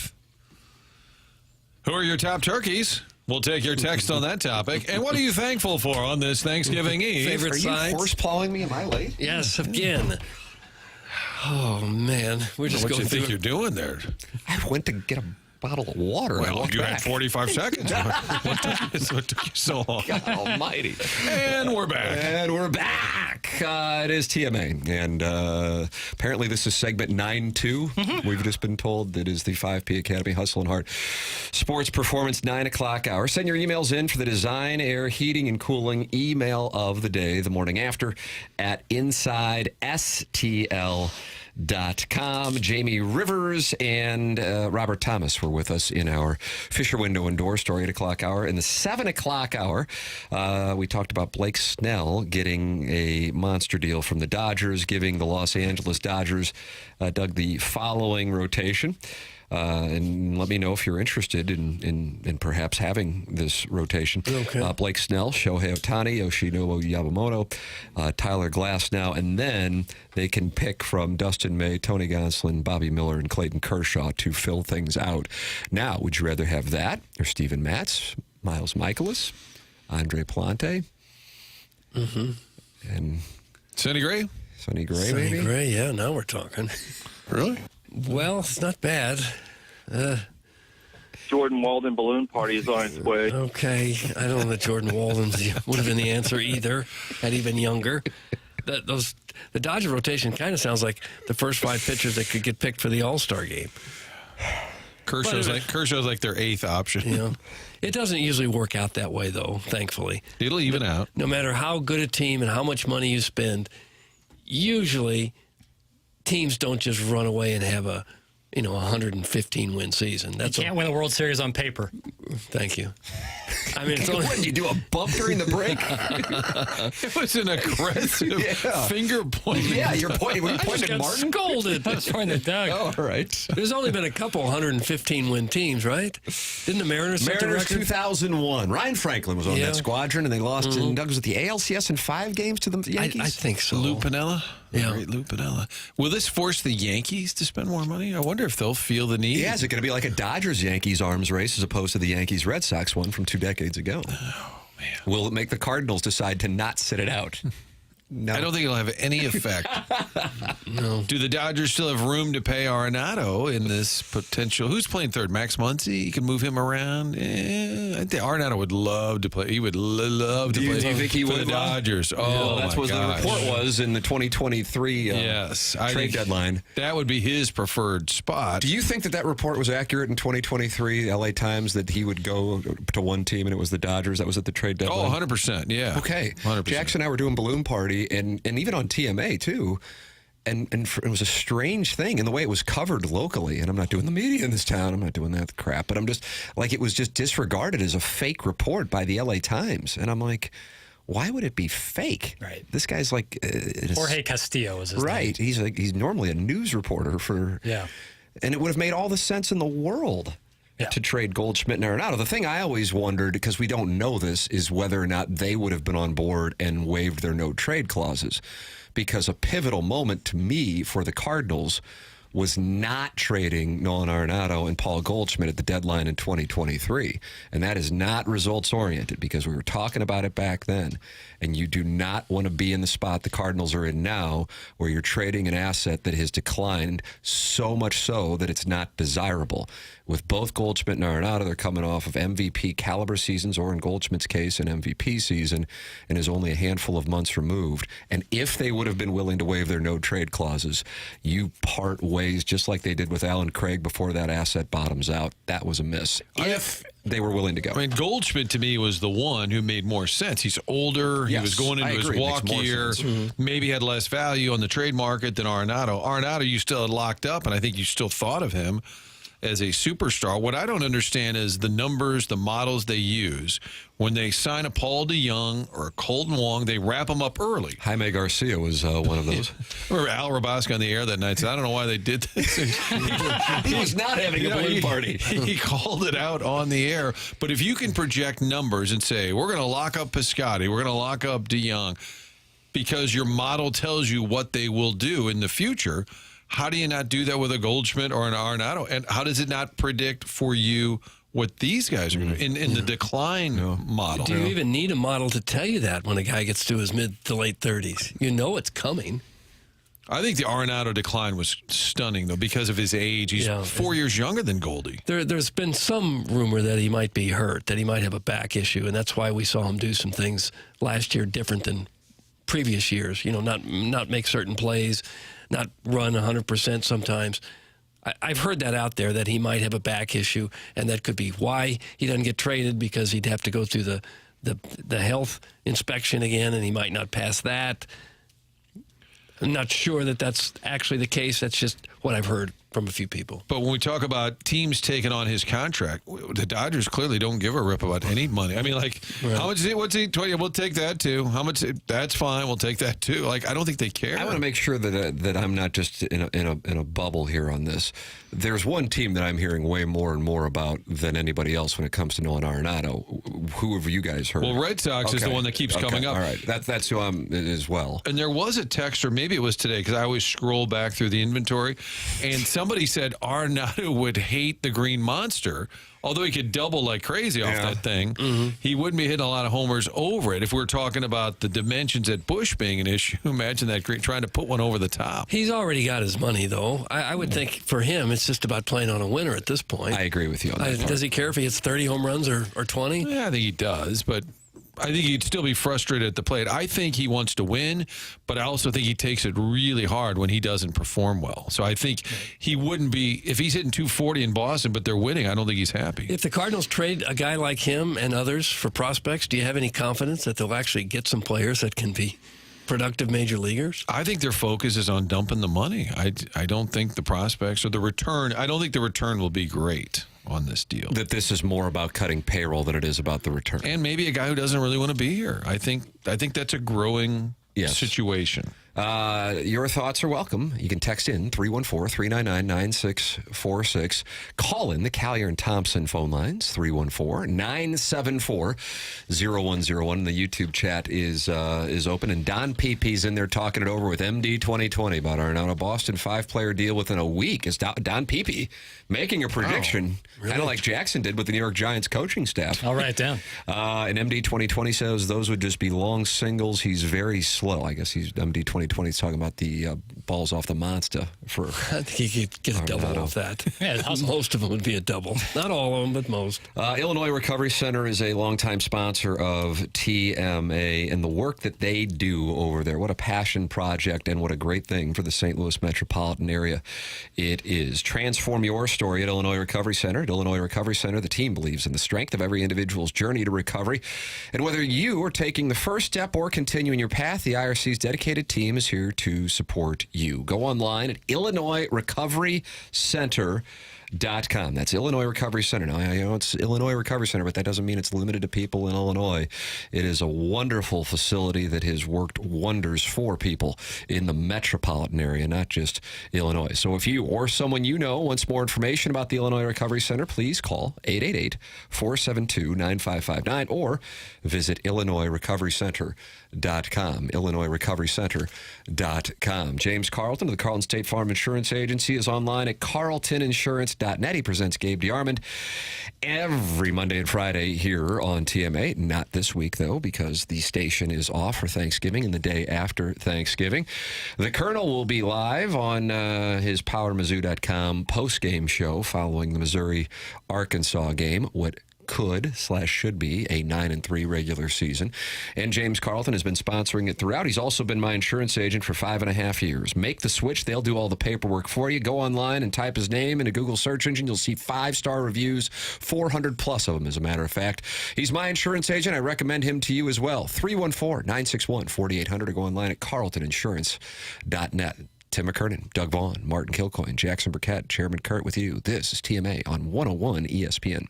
Who are your top turkeys? We'll take your text on that topic. And what are you thankful for on this Thanksgiving Eve? Favorite Are sides? you horse plowing me? Am I late? Yes, again. Oh, man. We're just What do going you think through. you're doing there? I went to get a bottle of water. Well, you had 45 seconds. What took you so long? God almighty. And we're back. And we're back. It is TMA. And apparently this is segment 9-2. We've just been told that is the 5P Academy Hustle and Heart Sports Performance 9 o'clock hour. Send your emails in for the design, air, heating, and cooling email of the day, the morning after, at InsideSTL.com. Jamie Rivers and Robert Thomas were with us in our Fisher Window and Door Story 8 o'clock hour. In the 7 o'clock hour, we talked about Blake Snell getting a monster deal from the Dodgers, giving the Los Angeles Dodgers, Doug, the following rotation. And let me know if you're interested in perhaps having this rotation. Okay. Blake Snell, Shohei Ohtani, Yoshinobu Yamamoto, Tyler Glasnow, and then they can pick from Dustin May, Tony Gonsolin, Bobby Miller, and Clayton Kershaw to fill things out. Now, would you rather have that or Steven Matz, Miles Michaelis, Andre Plante, and Sonny Gray? Sonny Gray, Sonny maybe? Gray, yeah, now we're talking. Really? Well, it's not bad. Jordan Walden balloon party is on its way. Okay, I don't know that Jordan Walden would have been the answer either, had he been younger. The Dodger rotation kind of sounds like the first 5 pitchers that could get picked for the All-Star game. Kershaw's like their 8th option. You know, it doesn't usually work out that way, though, thankfully. It'll even out. No matter how good a team and how much money you spend, usually teams don't just run away and have a 115-win season. You can't win a World Series on paper. Thank you. I mean, it's only... What, you do a bump during the break? It was an aggressive finger pointing. Yeah, you're pointing. Were you pointing at Martin? Scolded. I was pointing at Doug. Oh, all right. There's only been a couple 115-win teams, right? Didn't the Mariners set the Mariners record? 2001. Ryan Franklin was on that squadron, and they lost in Doug, was it the ALCS in 5 games to the Yankees? I think so. Lou Piniella? Yeah. Great Lou Piniella. Will this force the Yankees to spend more money? I wonder if they'll feel the need. Yeah, is it going to be like a Dodgers-Yankees arms race as opposed to the Yankees-Red Sox one from 2 decades ago? Oh, man. Will it make the Cardinals decide to not sit it out? No. I don't think it'll have any effect. No. Do the Dodgers still have room to pay Arenado in this potential? Who's playing third? Max Muncy? You can move him around. I think Arenado would love to play. He would love to play. Do you think he for would? the Dodgers? Oh, that's what the report was in the 2023 trade deadline. That would be his preferred spot. Do you think that report was accurate in 2023, LA Times, that he would go to one team and it was the Dodgers? That was at the trade deadline? Oh, 100%. Yeah. Okay. 100%. Jackson and I were doing Balloon Party, and even on TMA, too. And it was a strange thing in the way it was covered locally. And I'm not doing the media in this town. I'm not doing that crap. But I'm just, like, it was just disregarded as a fake report by the LA Times. And I'm like, why would it be fake? Right. This guy's like... Jorge Castillo is his name. Right. He's normally a news reporter for... Yeah. And it would have made all the sense in the world to trade Goldschmidt and Arenado. The thing I always wondered, because we don't know this, is whether or not they would have been on board and waived their no-trade clauses. Because a pivotal moment to me for the Cardinals was not trading Nolan Arenado and Paul Goldschmidt at the deadline in 2023. And that is not results-oriented, because we were talking about it back then. And you do not want to be in the spot the Cardinals are in now, where you're trading an asset that has declined so much so that it's not desirable. With both Goldschmidt and Arenado, they're coming off of MVP caliber seasons, or in Goldschmidt's case, an MVP season, and is only a handful of months removed. And if they would have been willing to waive their no-trade clauses, you part ways just like they did with Alan Craig before that asset bottoms out. That was a miss. If they were willing to go. I mean, Goldschmidt to me was the one who made more sense. He's older. Yes, he was going into his walk year. Maybe had less value on the trade market than Arenado. Arenado, you still had locked up, and I think you still thought of him as a superstar. What I don't understand is the numbers, the models they use. When they sign a Paul DeYoung or a Colton Wong, they wrap them up early. Jaime Garcia was one of those. Remember Al Rabaska on the air that night said, I don't know why they did this. He was not having a balloon party. He called it out on the air. But if you can project numbers and say, we're going to lock up Piscotty, we're going to lock up DeYoung, because your model tells you what they will do in the future, How do you not do that with a Goldschmidt or an Arenado? And how does it not predict for you what these guys are going to do in the decline model? Do you even need a model to tell you that when a guy gets to his mid to late 30s? You know it's coming. I think the Arenado decline was stunning, though, because of his age. He's 4 years younger than Goldie. There's been some rumor that he might be hurt, that he might have a back issue, and that's why we saw him do some things last year different than previous years. Not make certain plays, not run 100% sometimes. I've heard that out there, that he might have a back issue, and that could be why he doesn't get traded, because he'd have to go through the health inspection again, and he might not pass that. I'm not sure that that's actually the case. That's just what I've heard from a few people. But when we talk about teams taking on his contract, the Dodgers clearly don't give a rip about any money. I mean, like, how much is it? What's he? 20, we'll take that too. How much? That's fine. We'll take that too. Like, I don't think they care. I want to make sure that I'm not just in a bubble here on this. There's one team that I'm hearing way more and more about than anybody else when it comes to Nolan Arenado. Who have you guys heard? Well, Red Sox is the one that keeps coming up. All right, that's who I'm as well. And there was a text, or maybe it was today, because I always scroll back through the inventory, and somebody said Arenado would hate the Green Monster, although he could double like crazy off that thing. Mm-hmm. He wouldn't be hitting a lot of homers over it. If we're talking about the dimensions at Busch being an issue, imagine that trying to put one over the top. He's already got his money, though. I would think for him, it's just about playing on a winner at this point. I agree with you on that. Does he care if he hits 30 home runs or 20? Yeah, I think he does, but I think he'd still be frustrated at the plate. I think he wants to win, but I also think he takes it really hard when he doesn't perform well. So I think he wouldn't be, if he's hitting 240 in Boston, but they're winning, I don't think he's happy. If the Cardinals trade a guy like him and others for prospects, do you have any confidence that they'll actually get some players that can be productive major leaguers? I think their focus is on dumping the money. I don't think the prospects or the return, I don't think the return will be great on this deal. That this is more about cutting payroll than it is about the return. And maybe a guy who doesn't really want to be here. I think that's a growing situation. Your thoughts are welcome. You can text in 314-399-9646. Call in the Callier and Thompson phone lines, 314-974-0101. The YouTube chat is open, and Don Peepy's in there talking it over with MD 2020 about Arenado. Boston 5-player deal within a week. Is Don Peepy making a prediction, kind of like Jackson did with the New York Giants coaching staff. I'll write it down. And MD 2020 says those would just be long singles. He's very slow. I guess he's MD 2020 is talking about the balls off the monster. I think he could get a double off that. Yeah, most of them would be a double. Not all of them, but most. Illinois Recovery Center is a longtime sponsor of TMA and the work that they do over there. What a passion project and what a great thing for the St. Louis metropolitan area it is. Transform your story at Illinois Recovery Center. At Illinois Recovery Center, the team believes in the strength of every individual's journey to recovery. And whether you are taking the first step or continuing your path, the IRC's dedicated team is here to support you. Go online at IllinoisRecoveryCenter.com. That's Illinois Recovery Center. Now, I know it's Illinois Recovery Center, but that doesn't mean it's limited to people in Illinois. It is a wonderful facility that has worked wonders for people in the metropolitan area, not just Illinois. So if you or someone you know wants more information about the Illinois Recovery Center, please call 888-472-9559 or visit IllinoisRecoveryCenter.com. IllinoisRecoveryCenter.com. James Carlton of the Carlton State Farm Insurance Agency is online at carltoninsurance.net. He presents Gabe DeArmond every Monday and Friday here on TMA. Not this week, though, because the station is off for Thanksgiving and the day after Thanksgiving. The Colonel will be live on his PowerMizzou.com post-game show following the Missouri-Arkansas game. What could/should be a 9-3 regular season. And James Carlton has been sponsoring it throughout. He's also been my insurance agent for 5.5 years. Make the switch. They'll do all the paperwork for you. Go online and type his name in a Google search engine. You'll see 5-star reviews, 400 plus of them, as a matter of fact. He's my insurance agent. I recommend him to you as well. 314-961-4800 or go online at carltoninsurance.net. Tim McKernan, Doug Vaughn, Martin Kilcoyne, Jackson Burkett, Chairman Kurt with you. This is TMA on 101 ESPN.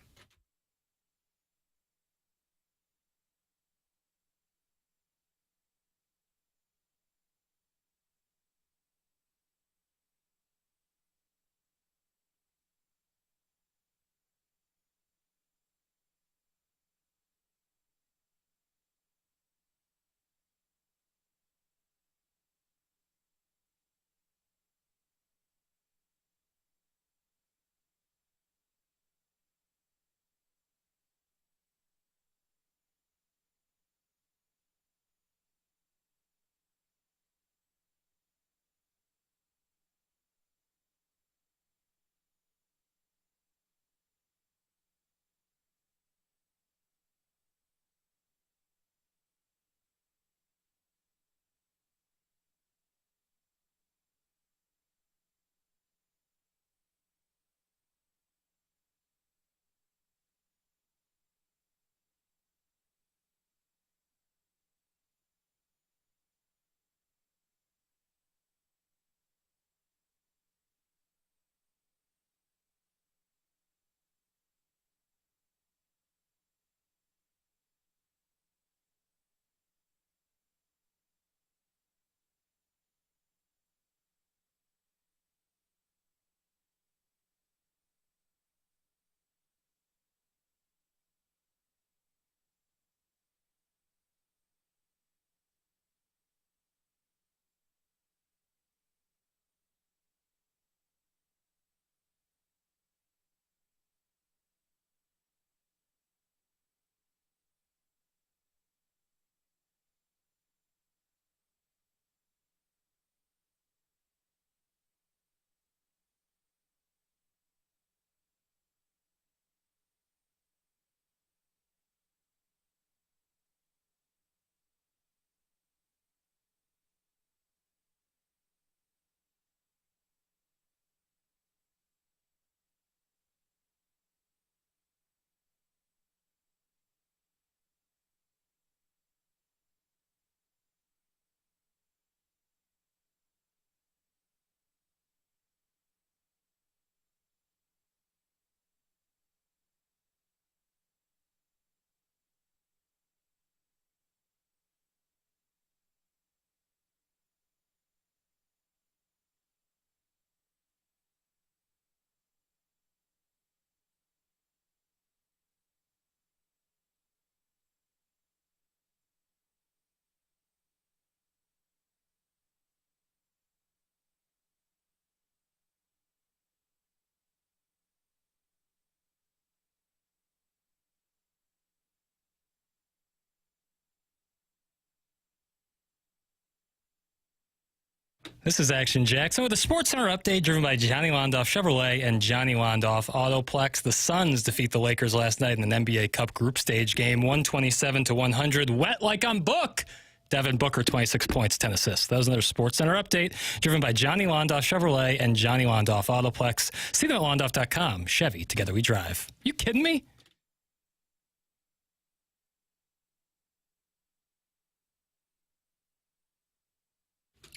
This is Action Jackson with a Sports Center update driven by Johnny Londoff Chevrolet and Johnny Londoff Autoplex. The Suns defeat the Lakers last night in an NBA Cup group stage game, 127-100. Wet like on Book. Devin Booker, 26 points, 10 assists. That was another Sports Center update driven by Johnny Londoff Chevrolet and Johnny Londoff Autoplex. See them at londoff.com. Chevy, together we drive. You kidding me?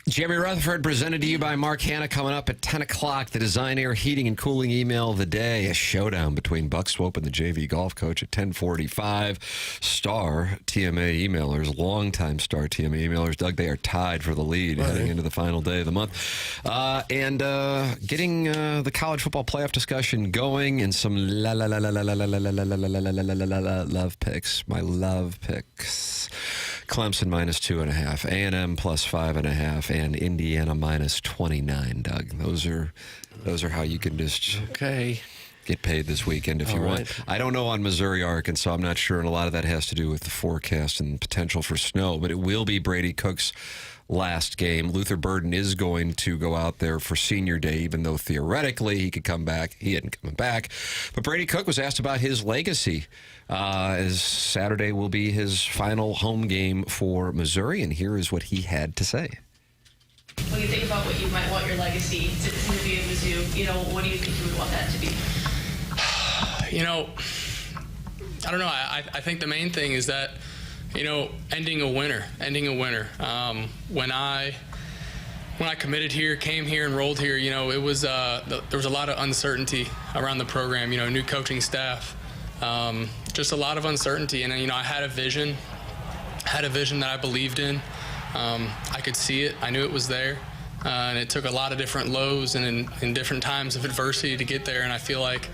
Jeremy Rutherford presented to you by Mark Hanna. Coming up at 10 o'clock, the Design Air Heating and Cooling email of the day. A showdown between Buck Swope and the JV golf coach at 10:45. Star TMA emailers, longtime Star TMA emailers, Doug, they are tied for the lead heading into the final day of the month. And getting the college football playoff discussion going and some love picks. My love picks. Clemson -2.5, A&M +5.5, and Indiana -29. Doug, those are how you can just get paid this weekend if you want. I don't know on Missouri, Arkansas. I'm not sure, and a lot of that has to do with the forecast and potential for snow. But it will be Brady Cook's last game. Luther Burden is going to go out there for senior day, even though theoretically he could come back. He hadn't come back. But Brady Cook was asked about his legacy, as Saturday will be his final home game for Missouri, and here is what he had to say. When you think about what you might want your legacy to be at Mizzou, what do you think you would want that to be? I don't know. I think the main thing is that, ending a winner. When I committed here, came here, enrolled here, it was there was a lot of uncertainty around the program. New coaching staff, just a lot of uncertainty. And I had a vision that I believed in. I could see it. I knew it was there. And it took a lot of different lows and in different times of adversity to get there. And I feel like,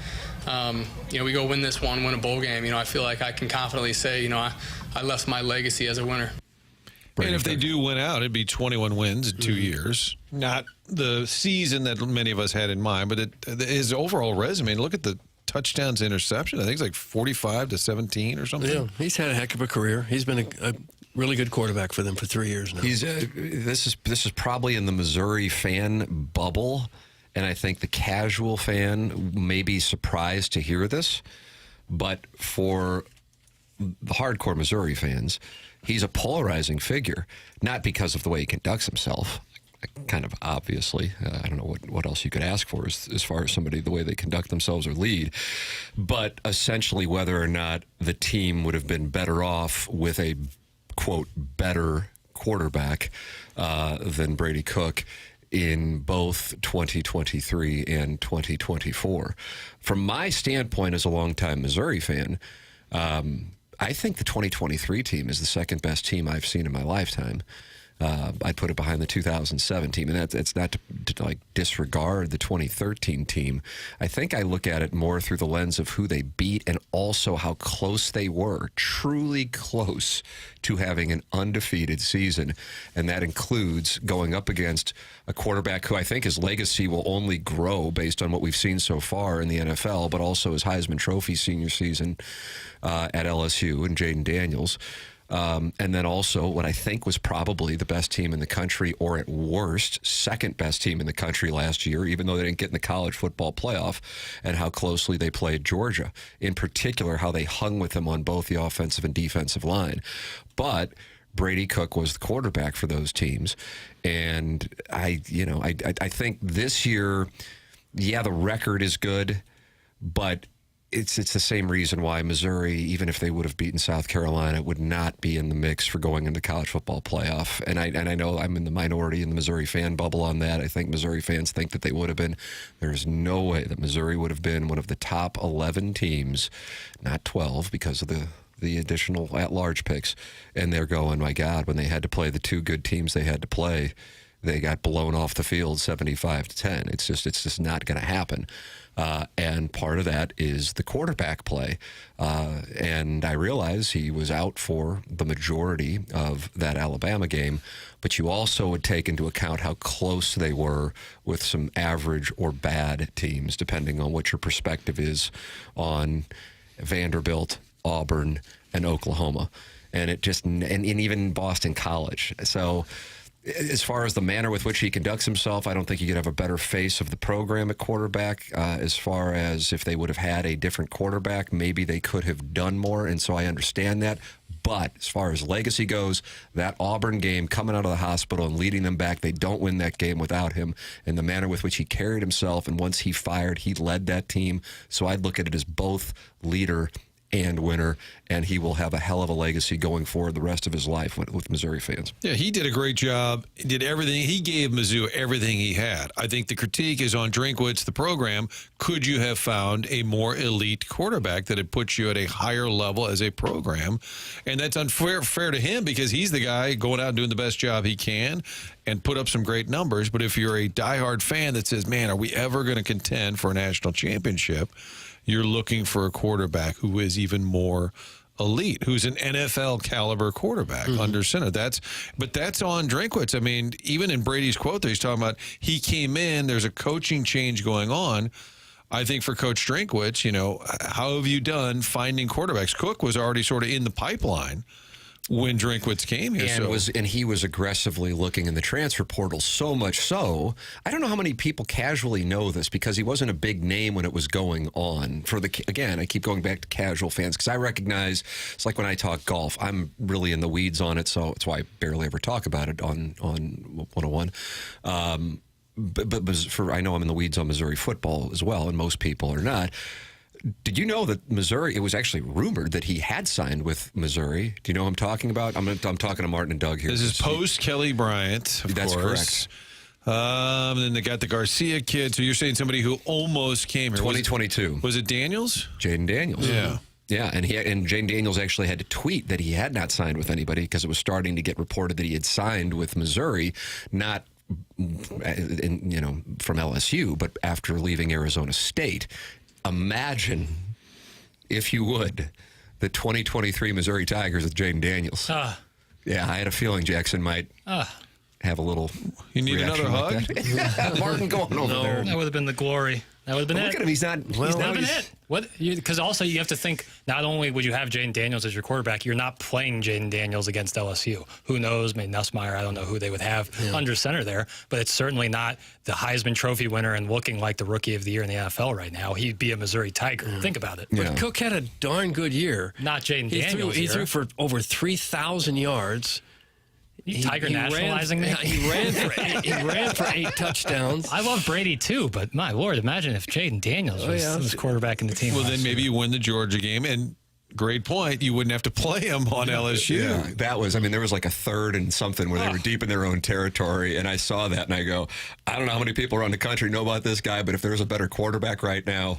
we go win this one, win a bowl game. I feel like I can confidently say, I left my legacy as a winner. And if they do win out, it'd be 21 wins in 2 years. Not the season that many of us had in mind, but his overall resume. Look at the touchdowns, interception. I think it's like 45-17 or something. Yeah, he's had a heck of a career. He's been a really good quarterback for them for 3 years now. He's this is probably in the Missouri fan bubble, and I think the casual fan may be surprised to hear this, but for the hardcore Missouri fans, he's a polarizing figure, not because of the way he conducts himself. Kind of obviously, I don't know what else you could ask for as far as somebody, the way they conduct themselves or lead, but essentially whether or not the team would have been better off with a, quote, better quarterback than Brady Cook in both 2023 and 2024. From my standpoint as a longtime Missouri fan, I think the 2023 team is the second best team I've seen in my lifetime. I'd put it behind the 2007 team, and it's not to like disregard the 2013 team. I think I look at it more through the lens of who they beat and also how close they were, truly close to having an undefeated season, and that includes going up against a quarterback who I think his legacy will only grow based on what we've seen so far in the NFL, but also his Heisman Trophy senior season at LSU and Jaden Daniels. And then also what I think was probably the best team in the country, or at worst, second best team in the country last year, even though they didn't get in the college football playoff, and how closely they played Georgia. In particular, how they hung with them on both the offensive and defensive line. But Brady Cook was the quarterback for those teams. And I think this year, yeah, the record is good, but it's the same reason why Missouri, even if they would have beaten South Carolina, would not be in the mix for going into college football playoff. And I know I'm in the minority in the Missouri fan bubble on that. I think Missouri fans think that they would have been. There's no way that Missouri would have been one of the top 11 teams, not 12 because of the additional at-large picks. And they're going, my God, when they had to play the two good teams they had to play, they got blown off the field 75-10. It's just not going to happen. And part of that is the quarterback play. And I realize he was out for the majority of that Alabama game, but you also would take into account how close they were with some average or bad teams, depending on what your perspective is on Vanderbilt, Auburn, and Oklahoma. And it just, and even Boston College. So As far as the manner with which he conducts himself, I don't think you could have a better face of the program at quarterback. As far as if they would have had a different quarterback, maybe they could have done more, and so I understand that. But as far as legacy goes, that Auburn game, coming out of the hospital and leading them back, they don't win that game without him. And the manner with which he carried himself, and once he fired, he led that team. So I'd look at it as both leader and winner, and he will have a hell of a legacy going forward the rest of his life with Missouri fans. Yeah, he did a great job. He did everything. He gave Mizzou everything he had. I think the critique is on Drinkwitz, the program. Could you have found a more elite quarterback that had put you at a higher level as a program? And that's unfair to him because he's the guy going out and doing the best job he can and put up some great numbers. But if you're a diehard fan that says, man, are we ever going to contend for a national championship? You're looking for a quarterback who is even more elite, who's an NFL caliber quarterback under center. That's on Drinkwitz. I mean, even in Brady's quote there, he's talking about he came in, there's a coaching change going on. I think for Coach Drinkwitz, how have you done finding quarterbacks? Cook was already sort of in the pipeline when Drinkwitz came here. And he was aggressively looking in the transfer portal, so much so. I don't know how many people casually know this because he wasn't a big name when it was going on. Again, I keep going back to casual fans because I recognize, it's like when I talk golf, I'm really in the weeds on it, so that's why I barely ever talk about it on 101. But I know I'm in the weeds on Missouri football as well, and most people are not. Did you know that Missouri, it was actually rumored that he had signed with Missouri? Do you know what I'm talking about? I'm talking to Martin and Doug here. This is post Kelly Bryant, of That's course. Correct. Then they got the Garcia kid. So you're saying somebody who almost came here. 2022. Was it Daniels? Jaden Daniels. Yeah. Yeah, and Jaden Daniels actually had to tweet that he had not signed with anybody because it was starting to get reported that he had signed with Missouri, not from LSU, but after leaving Arizona State. Imagine, if you would, the 2023 Missouri Tigers with Jaden Daniels. Yeah, I had a feeling Jackson might have a little. You need another hug? Like Martin going over there. That would have been the glory. That would have been Look at him. He's not. He's not been it. Because also you have to think, not only would you have Jaden Daniels as your quarterback, you're not playing Jaden Daniels against LSU. Who knows? Maybe Nussmeier. I don't know who they would have under center there, but it's certainly not the Heisman Trophy winner and looking like the rookie of the year in the NFL right now. He'd be a Missouri Tiger. Think about it. But Cook had a darn good year. Not Jaden Daniels. He threw for over 3,000 yards. Tiger nationalizing me? He ran for 8 touchdowns. I love Brady too, but my Lord, imagine if Jaden Daniels was quarterback in the team. Well, then maybe you win the Georgia game, and great point, you wouldn't have to play him on LSU. Yeah, there was like a third and something where they were deep in their own territory, and I saw that, and I go, I don't know how many people around the country know about this guy, but if there's a better quarterback right now,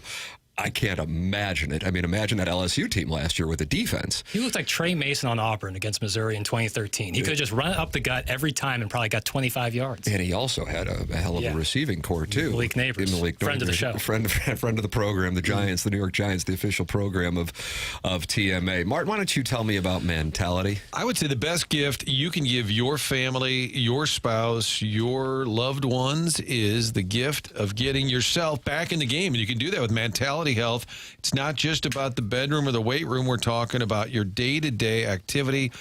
I can't imagine it. I mean, imagine that LSU team last year with the defense. He looked like Trey Mason on Auburn against Missouri in 2013. He could have just run up the gut every time and probably got 25 yards. And he also had a hell of a receiving core, too. Malik Neighbors, friend of the show. Friend of the program, the Giants, the New York Giants, the official program of TMA. Martin, why don't you tell me about mentality? I would say the best gift you can give your family, your spouse, your loved ones is the gift of getting yourself back in the game. And you can do that with Mentality Health. It's not just about the bedroom or the weight room. We're talking about your day-to-day activity.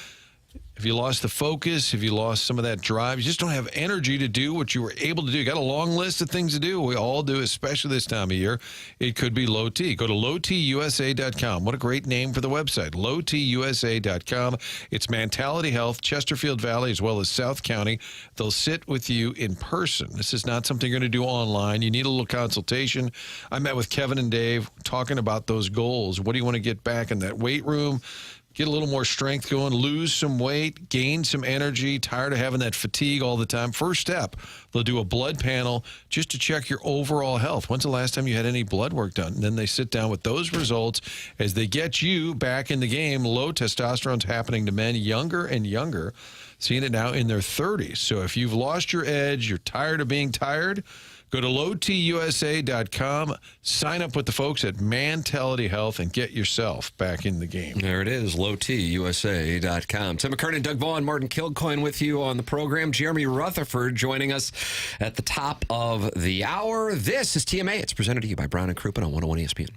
If you lost the focus, if you lost some of that drive, you just don't have energy to do what you were able to do. You got a long list of things to do. We all do, especially this time of year. It could be Low T. Go to lowtusa.com. What a great name for the website, lowtusa.com. It's Mentality Health, Chesterfield Valley, as well as South County. They'll sit with you in person. This is not something you're going to do online. You need a little consultation. I met with Kevin and Dave talking about those goals. What do you want to get back in that weight room? Get a little more strength going, lose some weight, gain some energy, tired of having that fatigue all the time. First step, they'll do a blood panel just to check your overall health. When's the last time you had any blood work done? And then they sit down with those results as they get you back in the game. Low testosterone's happening to men younger and younger, seeing it now in their 30s. So if you've lost your edge, you're tired of being tired, go to lowtusa.com, sign up with the folks at Mentality Health, and get yourself back in the game. There it is, lowtusa.com. Tim McKernan, Doug Vaughn, Martin Kilcoyne with you on the program. Jeremy Rutherford joining us at the top of the hour. This is TMA. It's presented to you by Brown & Crouppen on 101 ESPN.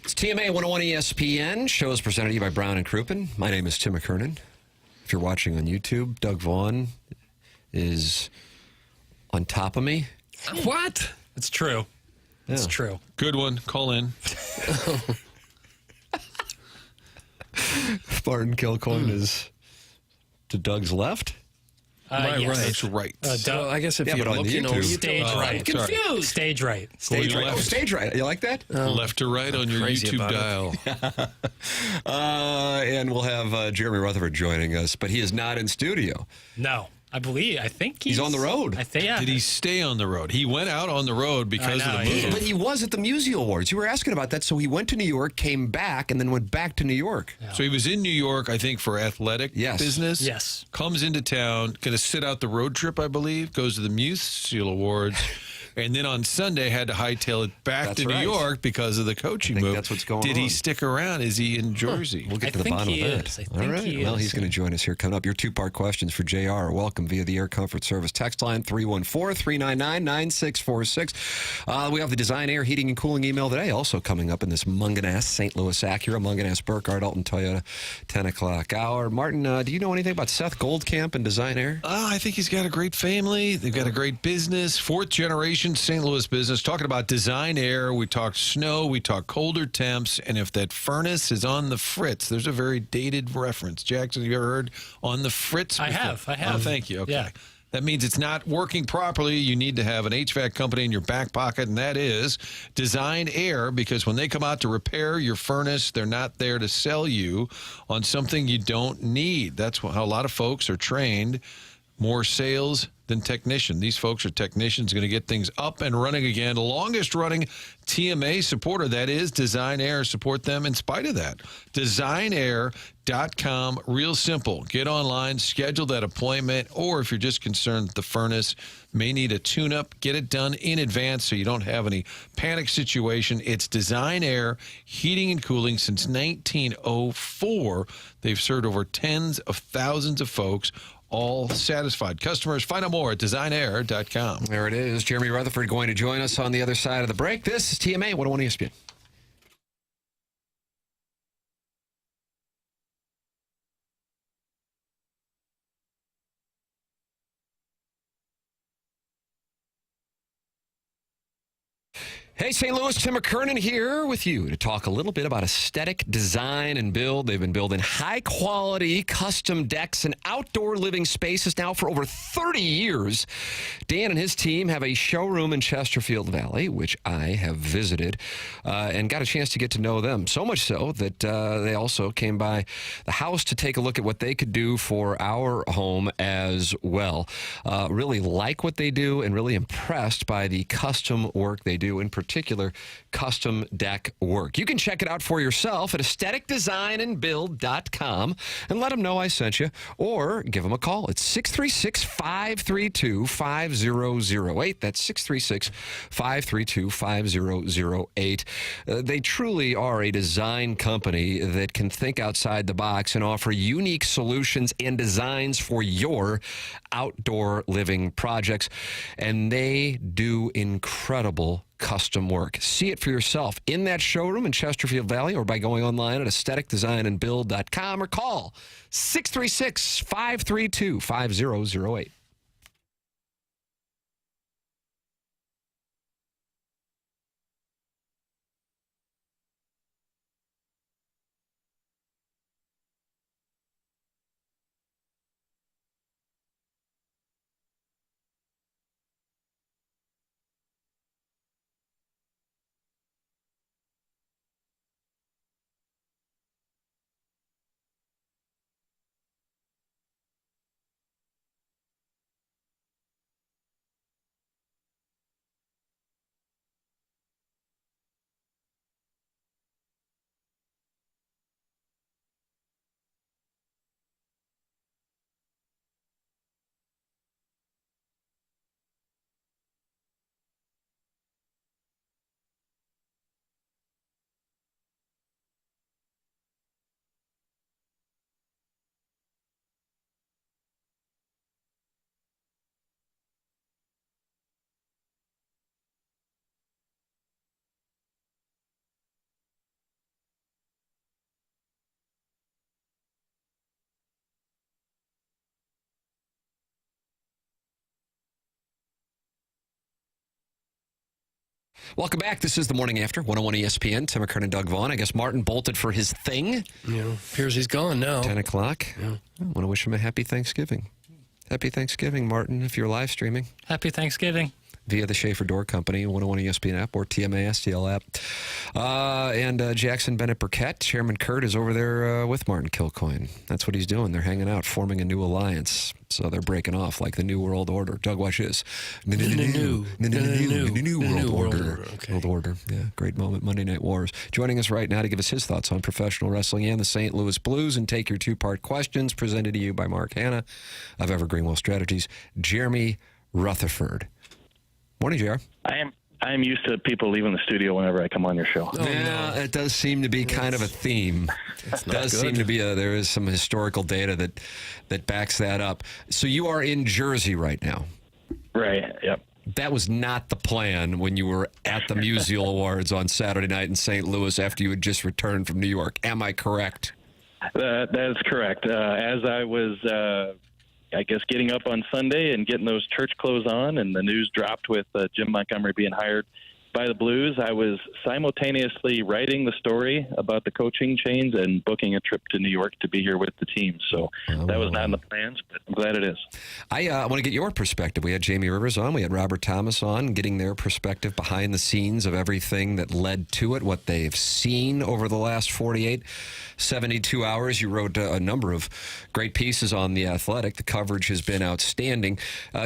It's TMA 101 ESPN. Show is presented to you by Brown and Crouppen. My name is Tim McKernan. If you're watching on YouTube, Doug Vaughn is on top of me. What? It's true. It's true. Good one. Call in. Martin Kilcoyne is to Doug's left. Yes. That's right. So I guess if Yeah, you're but on looking over, Stage right. I'm confused. Stage right. Stage Going right. Oh, left. stage right. You like that? Left to right on your crazy YouTube about dial. And we'll have Jeremy Rutherford joining us, but he is not in studio. No. I think He's on the road. I think, yeah. Did he stay on the road? He went out on the road because of the move. But he was at the Musial Awards. You were asking about that. So he went to New York, came back, and then went back to New York. So he was in New York, I think, for athletic business. Yes. Comes into town, going to sit out the road trip, I believe, goes to the Musial Awards, and then on Sunday had to hightail it back to New York because of the coaching move. That's what's going on. Did he stick around? Is he in Jersey? We'll get to the bottom of that. All right. Well, he's going to join us here coming up. Your two-part questions for JR are welcome via the Air Comfort Service text line 314-399-9646. We have the Design Air Heating and Cooling email today, also coming up in this Munganess St. Louis Acura, Munganess Burkhardt Alton Toyota 10 o'clock hour. Martin, do you know anything about Seth Goldcamp and Design Air? I think he's got a great family. They've got a great business. Fourth generation St. Louis business. Talking about Design Air, we talk snow, we talk colder temps, and if that furnace is on the fritz, there's a very dated reference. Jackson, have you ever heard on the fritz before? I have. Oh, thank you. Okay. Yeah. That means it's not working properly. You need to have an HVAC company in your back pocket, and that is Design Air, because when they come out to repair your furnace, they're not there to sell you on something you don't need. That's how a lot of folks are trained. More sales than technician. These folks are technicians going to get things up and running again. The longest running TMA supporter, that is Design Air. Support them in spite of that. DesignAir.com. Real simple. Get online, schedule that appointment, or if you're just concerned the furnace may need a tune-up, get it done in advance so you don't have any panic situation. It's Design Air Heating and Cooling since 1904. They've served over tens of thousands of folks, all satisfied customers. Find out more at designair.com. There it is. Jeremy Rutherford going to join us on the other side of the break. This is TMA 101 ESPN. Hey, St. Louis, Tim McKernan here with you to talk a little bit about aesthetic design and build. They've been building high-quality custom decks and outdoor living spaces now for over 30 years. Dan and his team have a showroom in Chesterfield Valley, which I have visited and got a chance to get to know them. So much so that they also came by the house to take a look at what they could do for our home as well. Really like what they do and really impressed by the custom work they do, in particular custom deck work. You can check it out for yourself at aestheticdesignandbuild.com and let them know I sent you, or give them a call. It's 636-532-5008. That's 636-532-5008. They truly are a design company that can think outside the box and offer unique solutions and designs for your outdoor living projects, and they do incredible custom work. See it for yourself in that showroom in Chesterfield Valley or by going online at aestheticdesignandbuild.com or call 636-532-5008. Welcome back. This is the Morning After, 101 ESPN. Tim McKernan, Doug Vaughn. I guess Martin bolted for his thing. Yeah, appears he's gone now. 10 o'clock. Yeah. I want to wish him a happy Thanksgiving. Happy Thanksgiving, Martin, if you're live streaming. Happy Thanksgiving. Via the Schaefer Door Company, 101 ESPN app or TMA STL app. And Jackson Burkett, Chairman Kurt, is over there with Martin Kilcoyne. That's what he's doing. They're hanging out, forming a new alliance. So they're breaking off like the New World Order. Doug, watch this. New World Order. Okay. World Order. Yeah, great moment. Monday Night Wars. Joining us right now to give us his thoughts on professional wrestling and the St. Louis Blues and take your two-part questions presented to you by Mark Hanna of Evergreen Wealth Strategies, Jeremy Rutherford. Morning, JR. I am used to people leaving the studio whenever I come on your show. It does seem to be kind of a theme. It does seem to be there is some historical data that backs that up. So you are in Jersey right now. Right, yep. That was not the plan when you were at the Musial Awards on Saturday night in St. Louis after you had just returned from New York. Am I correct? That is correct. As I was... I guess getting up on Sunday and getting those church clothes on and the news dropped with Jim Montgomery being hired by the Blues, I was simultaneously writing the story about the coaching change and booking a trip to New York to be here with the team. So that was not in the plans, but I'm glad it is. I want to get your perspective. We had Jamie Rivers on. We had Robert Thomas on, getting their perspective behind the scenes of everything that led to it, what they've seen over the last 48, 72 hours. You wrote a number of great pieces on The Athletic. The coverage has been outstanding.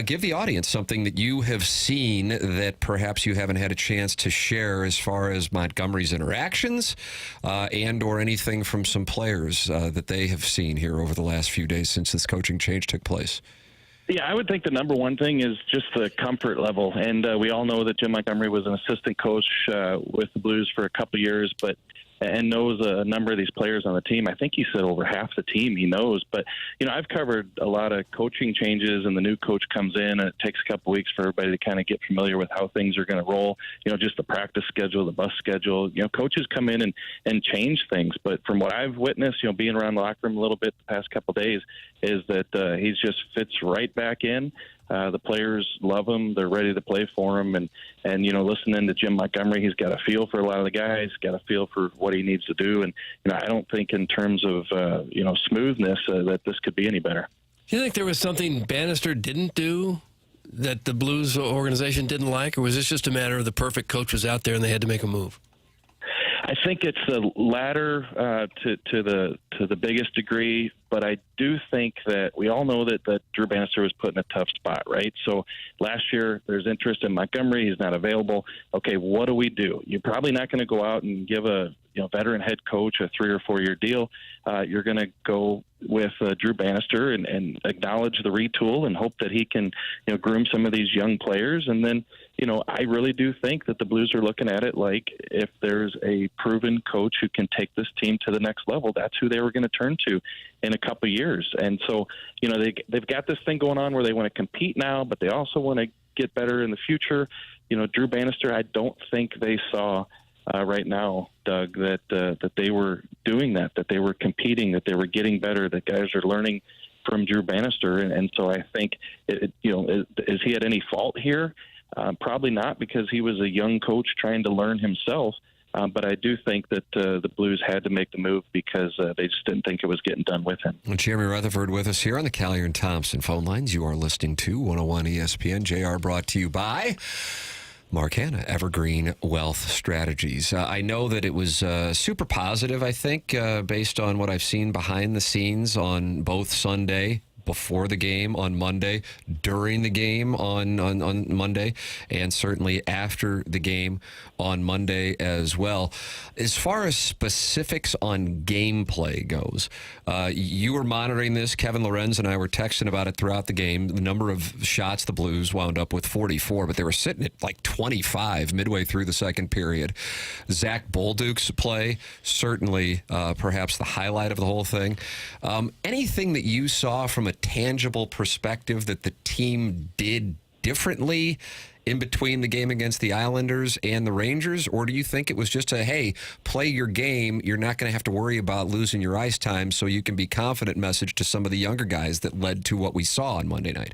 Give the audience something that you have seen that perhaps you haven't had a chance to share as far as Montgomery's interactions and or anything from some players that they have seen here over the last few days since this coaching change took place. Yeah, I would think the number one thing is just the comfort level. And we all know that Jim Montgomery was an assistant coach with the Blues for a couple years, and knows a number of these players on the team. I think he said over half the team he knows. But, I've covered a lot of coaching changes, and the new coach comes in, and it takes a couple weeks for everybody to kind of get familiar with how things are going to roll. Just the practice schedule, the bus schedule. Coaches come in and change things. But from what I've witnessed, being around the locker room a little bit the past couple of days, is that he just fits right back in. The players love him. They're ready to play for him. And listening to Jim Montgomery, he's got a feel for a lot of the guys, got a feel for what he needs to do. And, I don't think in terms of, smoothness that this could be any better. Do you think there was something Bannister didn't do that the Blues organization didn't like, or was this just a matter of the perfect coach was out there and they had to make a move? I think it's the latter to the biggest degree, but I do think that we all know that Drew Bannister was put in a tough spot, right? So last year there's interest in Montgomery. He's not available. Okay, what do we do? You're probably not going to go out and give a veteran head coach a 3 or 4 year deal. You're going to go with Drew Bannister and acknowledge the retool and hope that he can groom some of these young players. And then I really do think that the Blues are looking at it like if there's a proven coach who can take this team to the next level, that's who they were going to turn to in a couple of years. And so, they've got this thing going on where they want to compete now, but they also want to get better in the future. Drew Bannister, I don't think they saw right now, Doug, that they were doing that they were competing, that they were getting better, that guys are learning from Drew Bannister. And so I think, is he at any fault here? Probably not, because he was a young coach trying to learn himself. But I do think that the Blues had to make the move because they just didn't think it was getting done with him. Well, Jeremy Rutherford with us here on the Callier and Thompson phone lines. You are listening to 101 ESPN. JR brought to you by Mark Hanna, Evergreen Wealth Strategies. I know that it was super positive, I think, based on what I've seen behind the scenes on both Sunday, before the game on Monday, during the game on Monday, and certainly after the game on Monday as well. As far as specifics on gameplay goes, you were monitoring this. Kevin Lorenz and I were texting about it throughout the game. The number of shots the Blues wound up with 44, but they were sitting at like 25 midway through the second period. Zach Bolduc's play, certainly perhaps the highlight of the whole thing. Anything that you saw from a tangible perspective that the team did differently in between the game against the Islanders and the Rangers? Or do you think it was just a, hey, play your game, you're not going to have to worry about losing your ice time so you can be confident message to some of the younger guys that led to what we saw on Monday night?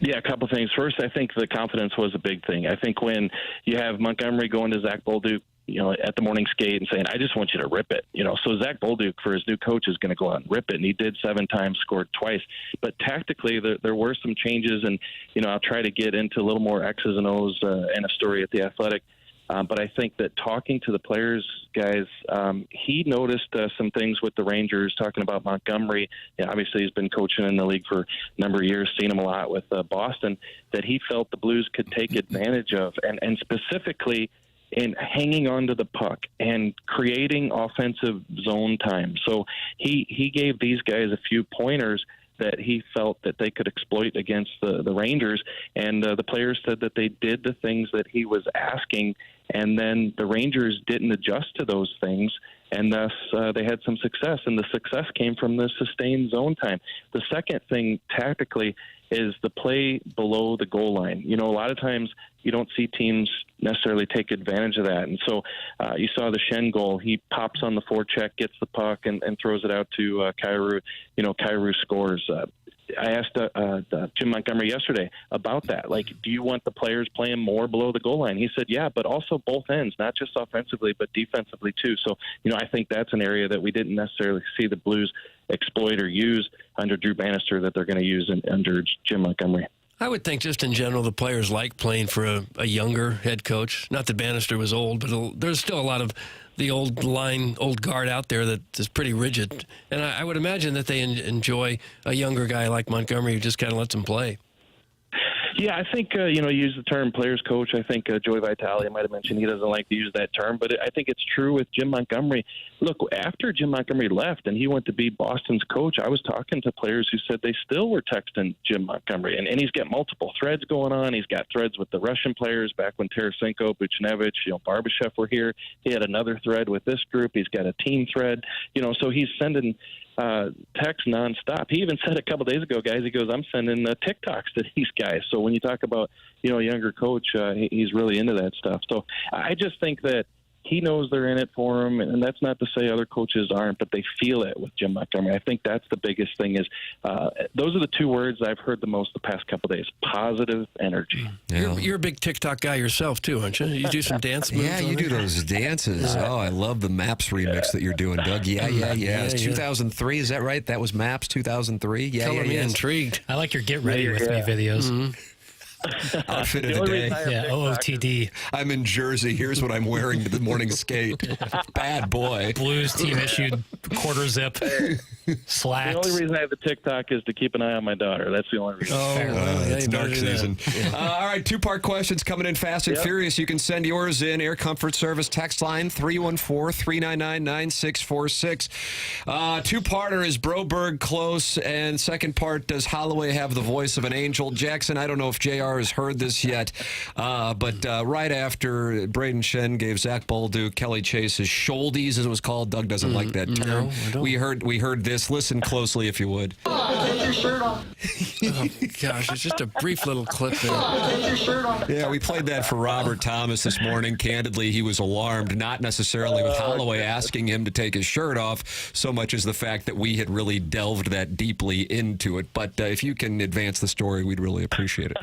Yeah, a couple things. First, I think the confidence was a big thing. I think when you have Montgomery going to Zach Bolduc, at the morning skate and saying, I just want you to rip it. So Zach Bolduc, for his new coach, is going to go out and rip it. And he did 7 times, scored twice. But tactically, there were some changes. And, I'll try to get into a little more X's and O's and a story at The Athletic. But I think that talking to the players, guys, he noticed some things with the Rangers, talking about Montgomery. Obviously, he's been coaching in the league for a number of years, seen him a lot with Boston, that he felt the Blues could take advantage of. And specifically, in hanging on to the puck and creating offensive zone time. So he gave these guys a few pointers that he felt that they could exploit against the Rangers. And the players said that they did the things that he was asking, and then the Rangers didn't adjust to those things, and thus they had some success. And the success came from the sustained zone time. The second thing tactically is the play below the goal line. A lot of times you don't see teams necessarily take advantage of that. And so you saw the Shen goal. He pops on the forecheck, gets the puck, and throws it out to Kyrou. Kyrou scores. I asked Jim Montgomery yesterday about that. Like, do you want the players playing more below the goal line? He said, yeah, but also both ends, not just offensively, but defensively too. So, I think that's an area that we didn't necessarily see the Blues exploit or use under Drew Bannister that they're going to use under Jim Montgomery. I would think just in general the players like playing for a younger head coach. Not that Bannister was old, but there's still a lot of the old guard out there that is pretty rigid. And I would imagine that they enjoy a younger guy like Montgomery who just kind of lets them play. Yeah, I think, use the term players coach. I think Joey Vitale might have mentioned he doesn't like to use that term, but I think it's true with Jim Montgomery. Look, after Jim Montgomery left and he went to be Boston's coach, I was talking to players who said they still were texting Jim Montgomery. And he's got multiple threads going on. He's got threads with the Russian players back when Tarasenko, Buchnevich, Barbashev were here. He had another thread with this group. He's got a team thread. So he's sending text nonstop. He even said a couple days ago, guys, he goes, I'm sending TikToks to these guys. So when you talk about, a younger coach, he's really into that stuff. So I just think that he knows they're in it for him, and that's not to say other coaches aren't, but they feel it with Jim Montgomery. I think that's the biggest thing is those are the two words I've heard the most the past couple of days, positive energy. Yeah. You're a big TikTok guy yourself, too, aren't you? You do some dance moves. Yeah, you do those dances. Oh, I love the Maps remix that you're doing, Doug. Yeah. It's 2003, is that right? That was Maps 2003? Yeah, Color me intrigued. I like your Get Ready With Me videos. Mm-hmm. Outfit of the day. Yeah, OOTD. I'm in Jersey. Here's what I'm wearing to the morning skate. Bad boy. Blues team issued quarter zip slacks. The only reason I have the TikTok is to keep an eye on my daughter. That's the only reason. It's dark season. All right, 2-part questions coming in fast and furious. You can send yours in. Air Comfort Service text line 314-399-9646. 2-parter is Broberg close, and second part, does Holloway have the voice of an angel? Jackson, I don't know if JR has heard this yet, but right after Braden Shen gave Zach Bolduc Kelly Chase his shouldies, as it was called. Doug doesn't like that term. No, I don't. We heard this. Listen closely, if you would. Take your shirt off. Oh, gosh, it's just a brief little clip there. Take your shirt off. Yeah, we played that for Robert Thomas this morning. Candidly, he was alarmed, not necessarily with Holloway asking him to take his shirt off, so much as the fact that we had really delved that deeply into it. But if you can advance the story, we'd really appreciate it.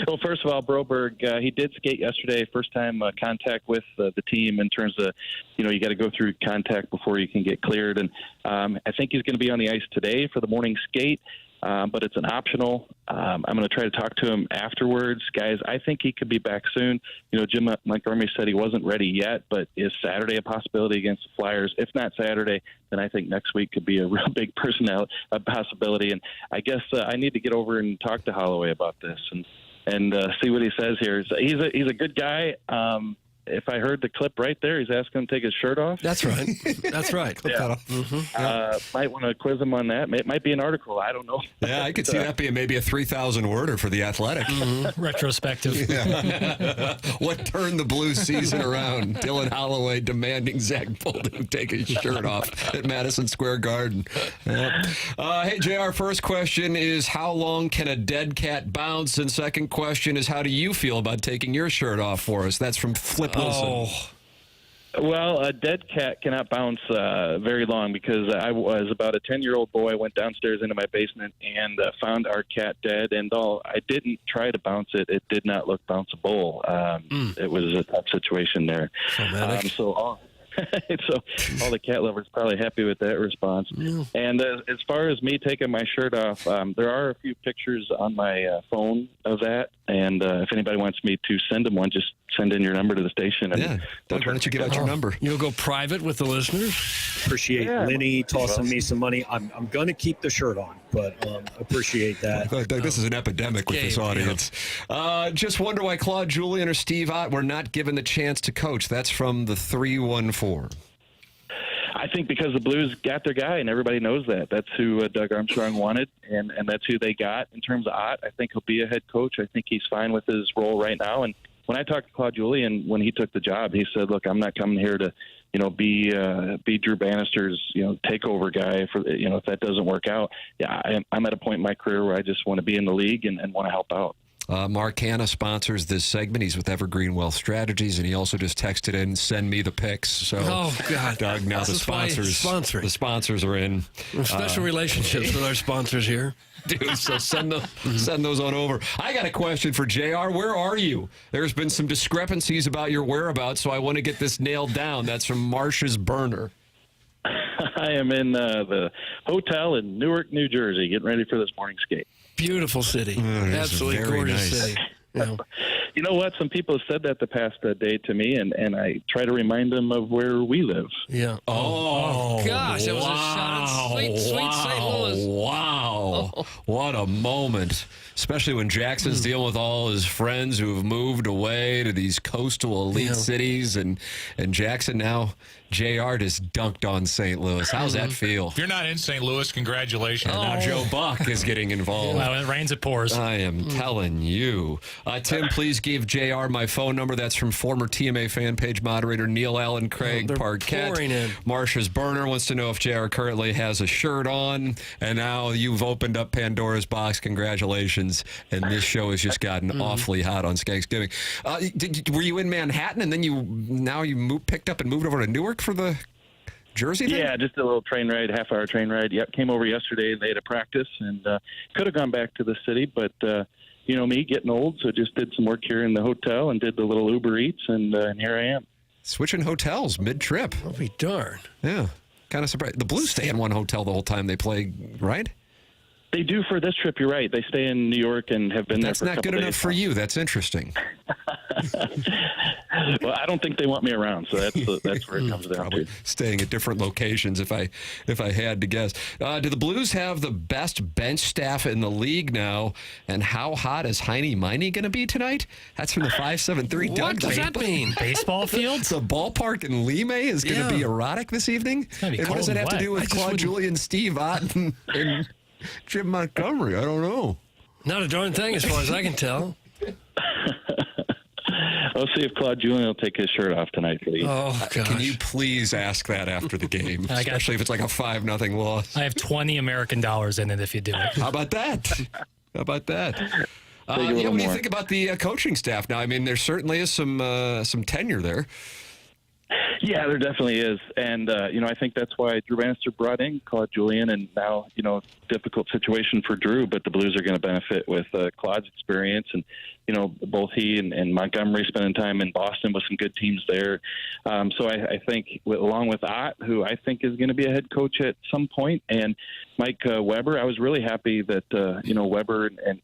Well, first of all, Broberg, he did skate yesterday, first time contact with the team in terms of, you got to go through contact before you can get cleared. And I think he's going to be on the ice today for the morning skate, but it's an optional. I'm going to try to talk to him afterwards. Guys, I think he could be back soon. Jim Montgomery said he wasn't ready yet, but is Saturday a possibility against the Flyers? If not Saturday, then I think next week could be a real big possibility. And I guess I need to get over and talk to Holloway about this and see what he says here. He's a good guy. If I heard the clip right there, he's asking him to take his shirt off. That's right. That's right. Clip that off. Mm-hmm. Might want to quiz him on that. It might be an article. I don't know. Yeah, I could see that being maybe a 3,000-worder for The Athletic. Mm-hmm. Retrospective. Yeah. What turned the Blues season around? Dylan Holloway demanding Zach Bolduc take his shirt off at Madison Square Garden. Yep. Hey, JR, first question is, how long can a dead cat bounce? And second question is, how do you feel about taking your shirt off for us? That's from Flip Wilson. Well, a dead cat cannot bounce very long because I was about a 10-year-old boy. I went downstairs into my basement and found our cat dead. And though I didn't try to bounce it, it did not look bounceable. It was a tough situation there. So all the cat lovers probably happy with that response. And as far as me taking my shirt off, there are a few pictures on my phone of that. And if anybody wants me to send them one, just send in your number to the station. And why don't you give out your number? You'll go private with the listeners? Appreciate Lenny tossing me some money. I'm going to keep the shirt on, but appreciate that. This is an epidemic with this audience. Just wonder why Claude Julien or Steve Ott were not given the chance to coach. That's from the 314. I think because the Blues got their guy, and everybody knows that. That's who Doug Armstrong wanted, and that's who they got. In terms of Ott, I think he'll be a head coach. I think he's fine with his role right now. And when I talked to Claude Julien when he took the job, he said, "Look, I'm not coming here to, be Drew Bannister's, takeover guy. For if that doesn't work out, I'm at a point in my career where I just want to be in the league and want to help out." Mark Hanna sponsors this segment. He's with Evergreen Wealth Strategies, and he also just texted in, "Send me the pics." So, God, Doug, now the sponsors are in. Special relationships with our sponsors here. Dude, so send those on over. I got a question for JR. Where are you? There's been some discrepancies about your whereabouts, so I want to get this nailed down. That's from Marsh's Burner. I am in the hotel in Newark, New Jersey, getting ready for this morning skate. Beautiful city. Absolutely gorgeous city. You know what? Some people have said that the past day to me, and I try to remind them of where we live. Yeah. Oh gosh, that was a shot at sweet St. Louis. Wow. What a moment. Especially when Jackson's dealing with all his friends who have moved away to these coastal elite cities, and Jackson now, JR just dunked on St. Louis. How's that feel? If you're not in St. Louis, congratulations. Now Joe Buck is getting involved. Well, it rains, it pours. I am telling you. Tim, please give JR my phone number. That's from former TMA fan page moderator Neil Allen Craig Parkett. Marcia's Burner wants to know if JR currently has a shirt on. And now you've opened up Pandora's box. Congratulations. And this show has just gotten awfully hot on Thanksgiving. Were you in Manhattan and then you picked up and moved over to Newark for the Jersey thing? Yeah, just a little train ride, half-hour train ride. Yep, came over yesterday. They had a practice and could have gone back to the city, but me getting old, so just did some work here in the hotel and did the little Uber Eats, and here I am. Switching hotels mid-trip. I'll be darned. Yeah, kind of surprised. The Blues stay in one hotel the whole time they play, right? They do for this trip, you're right. They stay in New York and have been there for a couple days. That's not good enough for you. That's interesting. Well, I don't think they want me around, so that's where it comes down to. Staying at different locations, if I had to guess. Do the Blues have the best bench staff in the league now? And how hot is Heine Miney going to be tonight? That's from the 573. What does that mean? Baseball fields? The ballpark in Lime is going to be erotic this evening? And what does it have to do with Claude Julien, Steve Ott, and Jim Montgomery? I don't know. Not a darn thing as far as I can tell. I'll see if Claude Julien will take his shirt off tonight, please. Oh, gosh. Can you please ask that after the game, especially if it's like a 5-0 loss? I have 20 American dollars in it if you do it. How about that? What do you think about the coaching staff now? I mean, there certainly is some tenure there. Yeah, there definitely is. And, I think that's why Drew Bannister brought in Claude Julien, and now, difficult situation for Drew, but the Blues are going to benefit with Claude's experience. And, both he and Montgomery spending time in Boston with some good teams there. So I think, along with Ott, who I think is going to be a head coach at some point, and Mike Weber, I was really happy that, Weber and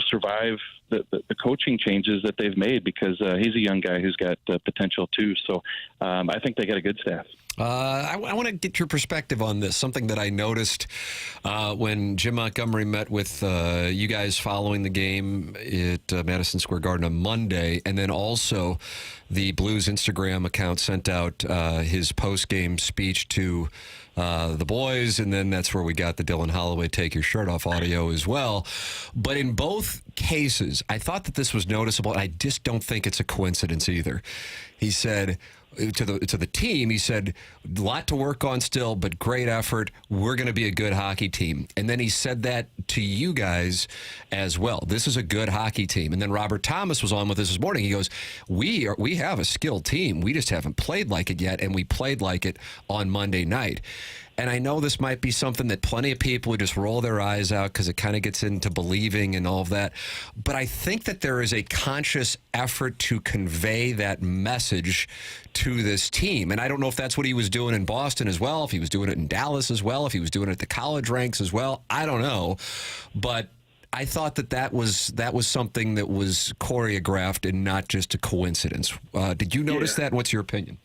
survive the coaching changes that they've made, because he's a young guy who's got potential too. So I think they got a good staff. I want to get your perspective on this. Something that I noticed when Jim Montgomery met with you guys following the game at Madison Square Garden on Monday, and then also the Blues Instagram account sent out his post-game speech to the boys, and then that's where we got the Dylan Holloway "Take Your Shirt Off" audio as well. But in both cases, I thought that this was noticeable, and I just don't think it's a coincidence either. He said, to the team, he said, a lot to work on still, but great effort. We're going to be a good hockey team. And then he said that to you guys as well. This is a good hockey team. And then Robert Thomas was on with us this morning. He goes, we have a skilled team. We just haven't played like it yet, and we played like it on Monday night. And I know this might be something that plenty of people would just roll their eyes out because it kind of gets into believing and all of that. But I think that there is a conscious effort to convey that message to this team. And I don't know if that's what he was doing in Boston as well, if he was doing it in Dallas as well, if he was doing it at the college ranks as well. I don't know. But I thought that was something that was choreographed and not just a coincidence. Did you notice that? What's your opinion?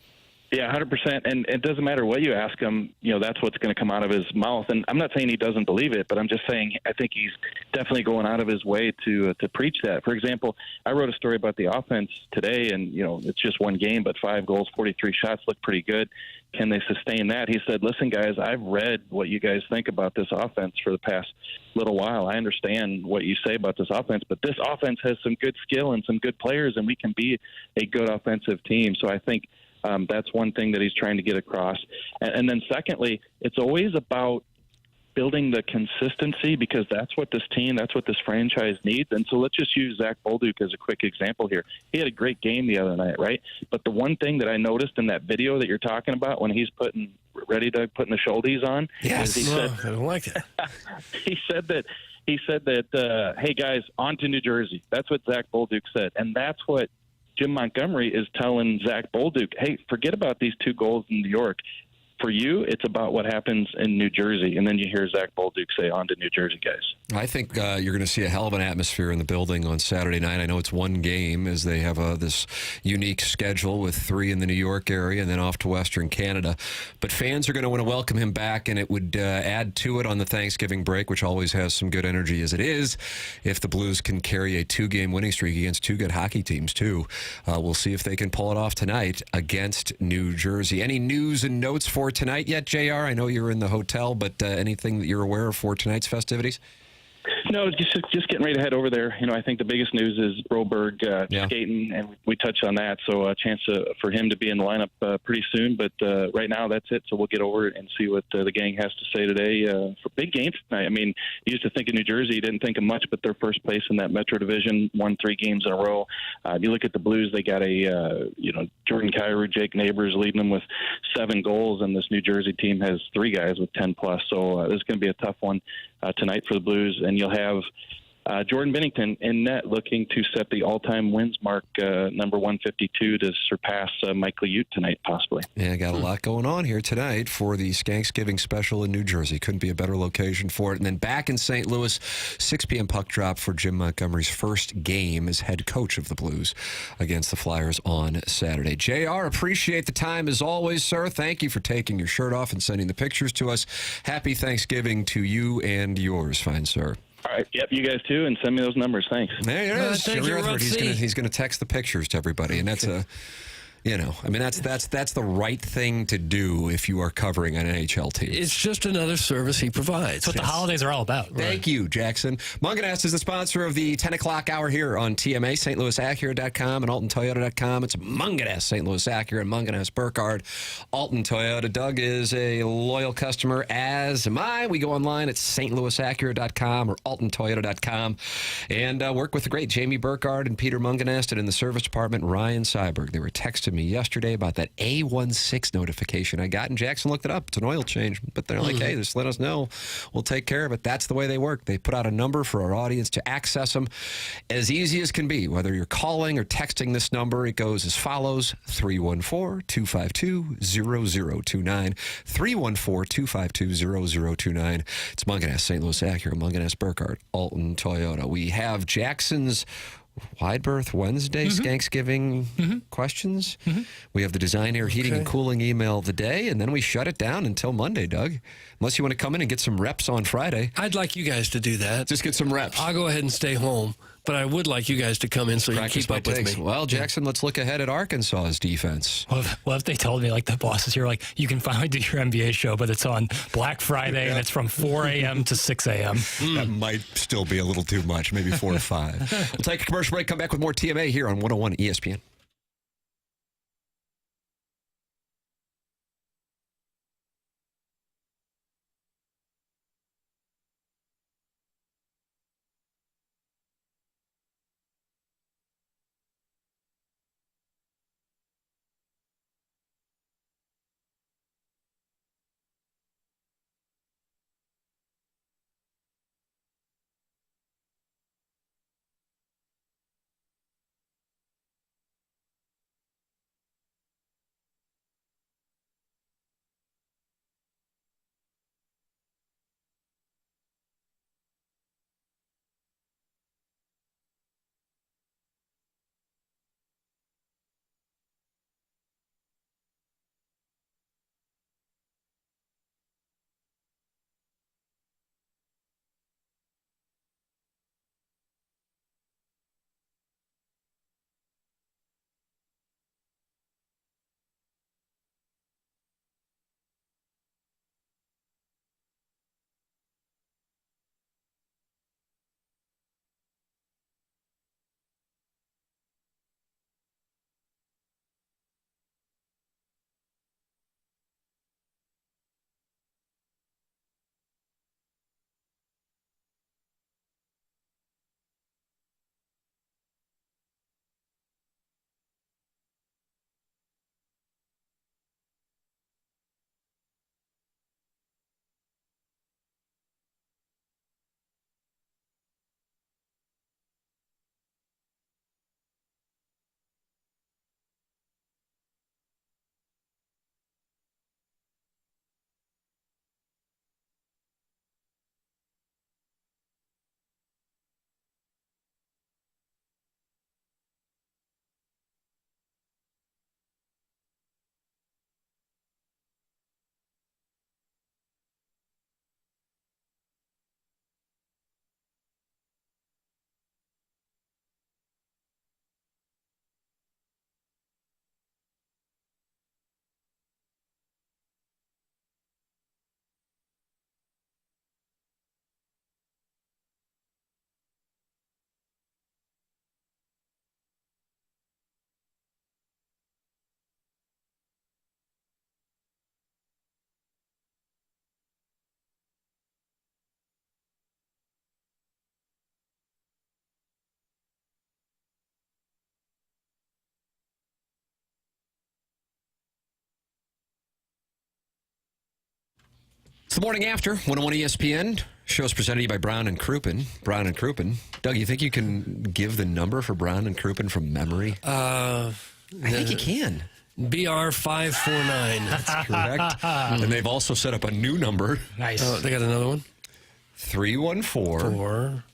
Yeah, 100%. And it doesn't matter what you ask him, that's what's going to come out of his mouth. And I'm not saying he doesn't believe it, but I'm just saying I think he's definitely going out of his way to preach that. For example, I wrote a story about the offense today, and, it's just one game, but 5 goals, 43 shots look pretty good. Can they sustain that? He said, listen, guys, I've read what you guys think about this offense for the past little while. I understand what you say about this offense, but this offense has some good skill and some good players, and we can be a good offensive team. So I think that's one thing that he's trying to get across. And then secondly, it's always about building the consistency, because that's what this franchise needs. And so let's just use Zach Bolduc as a quick example here. He had a great game the other night, right? But the one thing that I noticed in that video that you're talking about when he's putting the shouldies on, yes, he said, I don't like it. He said that, hey guys, on to New Jersey. That's what Zach Bolduc said. And that's what Jim Montgomery is telling Zach Bolduc, hey, forget about these 2 goals in New York. For you, it's about what happens in New Jersey. And then you hear Zach Bolduc say, on to New Jersey, guys. I think you're going to see a hell of an atmosphere in the building on Saturday night. I know it's one game as they have this unique schedule with 3 in the New York area and then off to Western Canada. But fans are going to want to welcome him back, and it would add to it on the Thanksgiving break, which always has some good energy as it is, if the Blues can carry a 2-game winning streak against 2 good hockey teams, too. We'll see if they can pull it off tonight against New Jersey. Any news and notes for tonight yet, JR? I know you're in the hotel, but anything that you're aware of for tonight's festivities? No, just getting ready to head over there. I think the biggest news is Broberg skating, and we touched on that. So a chance for him to be in the lineup pretty soon. But right now, that's it. So we'll get over it and see what the gang has to say today for big games tonight. I mean, you used to think of New Jersey, you didn't think of much, but they're first place in that Metro Division, won 3 games in a row. You look at the Blues, they got Jordan Kyrou, Jake Neighbors leading them with 7 goals, and this New Jersey team has 3 guys with 10 plus. So this is going to be a tough one tonight for the Blues, and you'll have Jordan Binnington in net looking to set the all-time wins mark, number 152, to surpass Michael Ute tonight, possibly. Yeah, got a lot going on here tonight for the Skanksgiving special in New Jersey. Couldn't be a better location for it. And then back in St. Louis, 6 p.m. puck drop for Jim Montgomery's first game as head coach of the Blues against the Flyers on Saturday. JR, appreciate the time as always, sir. Thank you for taking your shirt off and sending the pictures to us. Happy Thanksgiving to you and yours, fine sir. All right. Yep, you guys too, and send me those numbers. Thanks. There it is. Thank you, He's going to text the pictures to everybody, and that's that's the right thing to do if you are covering an NHL team. It's just another service he provides. That's what the holidays are all about. Thank you, Jackson. Munganast is the sponsor of the 10 o'clock hour here on TMA, stlouisacura.com and altontoyota.com. It's Munganast, St. Louis Acura, and Munganast Burkhardt, Alton Toyota. Doug is a loyal customer, as am I. We go online at stlouisacura.com or altontoyota.com and work with the great Jamie Burkhardt and Peter Munganast, and in the service department, Ryan Seiberg. They were texting me yesterday about that A16 notification I got, and Jackson looked it up. It's an oil change, but they're like, hey, just let us know. We'll take care of it. That's the way they work. They put out a number for our audience to access them as easy as can be. Whether you're calling or texting this number, it goes as follows: 314-252-0029. 314-252-0029. It's Munganast, St. Louis Acura, Munganast Burkhardt, Alton Toyota. We have Jackson's Wide Berth Wednesday, Skanksgiving questions. We have the Design Air Heating and Cooling email of the day, and then we shut it down until Monday, Doug. Unless you want to come in and get some reps on Friday. I'd like you guys to do that. Just get some reps. I'll go ahead and stay home, but I would like you guys to come in so you can keep up with me. Well, Jackson, let's look ahead at Arkansas's defense. Well, if they told me, like the bosses here, like, you can finally do your NBA show, but it's on Black Friday and it's from 4 a.m. to 6 a.m. That might still be a little too much, maybe 4 to 5. We'll take a commercial break, come back with more TMA here on 101 ESPN. It's the Morning After, 101 ESPN. Show's presented to you by Brown and Crouppen. Brown and Crouppen. Doug, you think you can give the number for Brown and Crouppen from memory? I think you can. BR 549. That's correct. And they've also set up a new number. Nice. Oh, they got another one? 314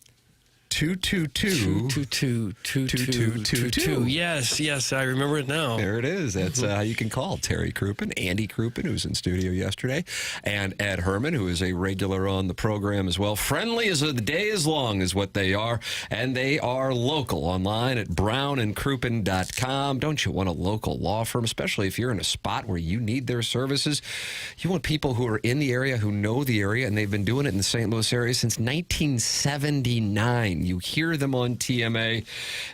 222 2222. Yes, I remember it now. There it is. That's how you can call Terry Crouppen, Andy Crouppen, who was in studio yesterday, and Ed Herman, who is a regular on the program as well. Friendly as the day is long is what they are, and they are local online at brownandcrouppen.com. Don't you want a local law firm, especially if you're in a spot where you need their services? You want people who are in the area, who know the area, and they've been doing it in the St. Louis area since 1979. You hear them on TMA.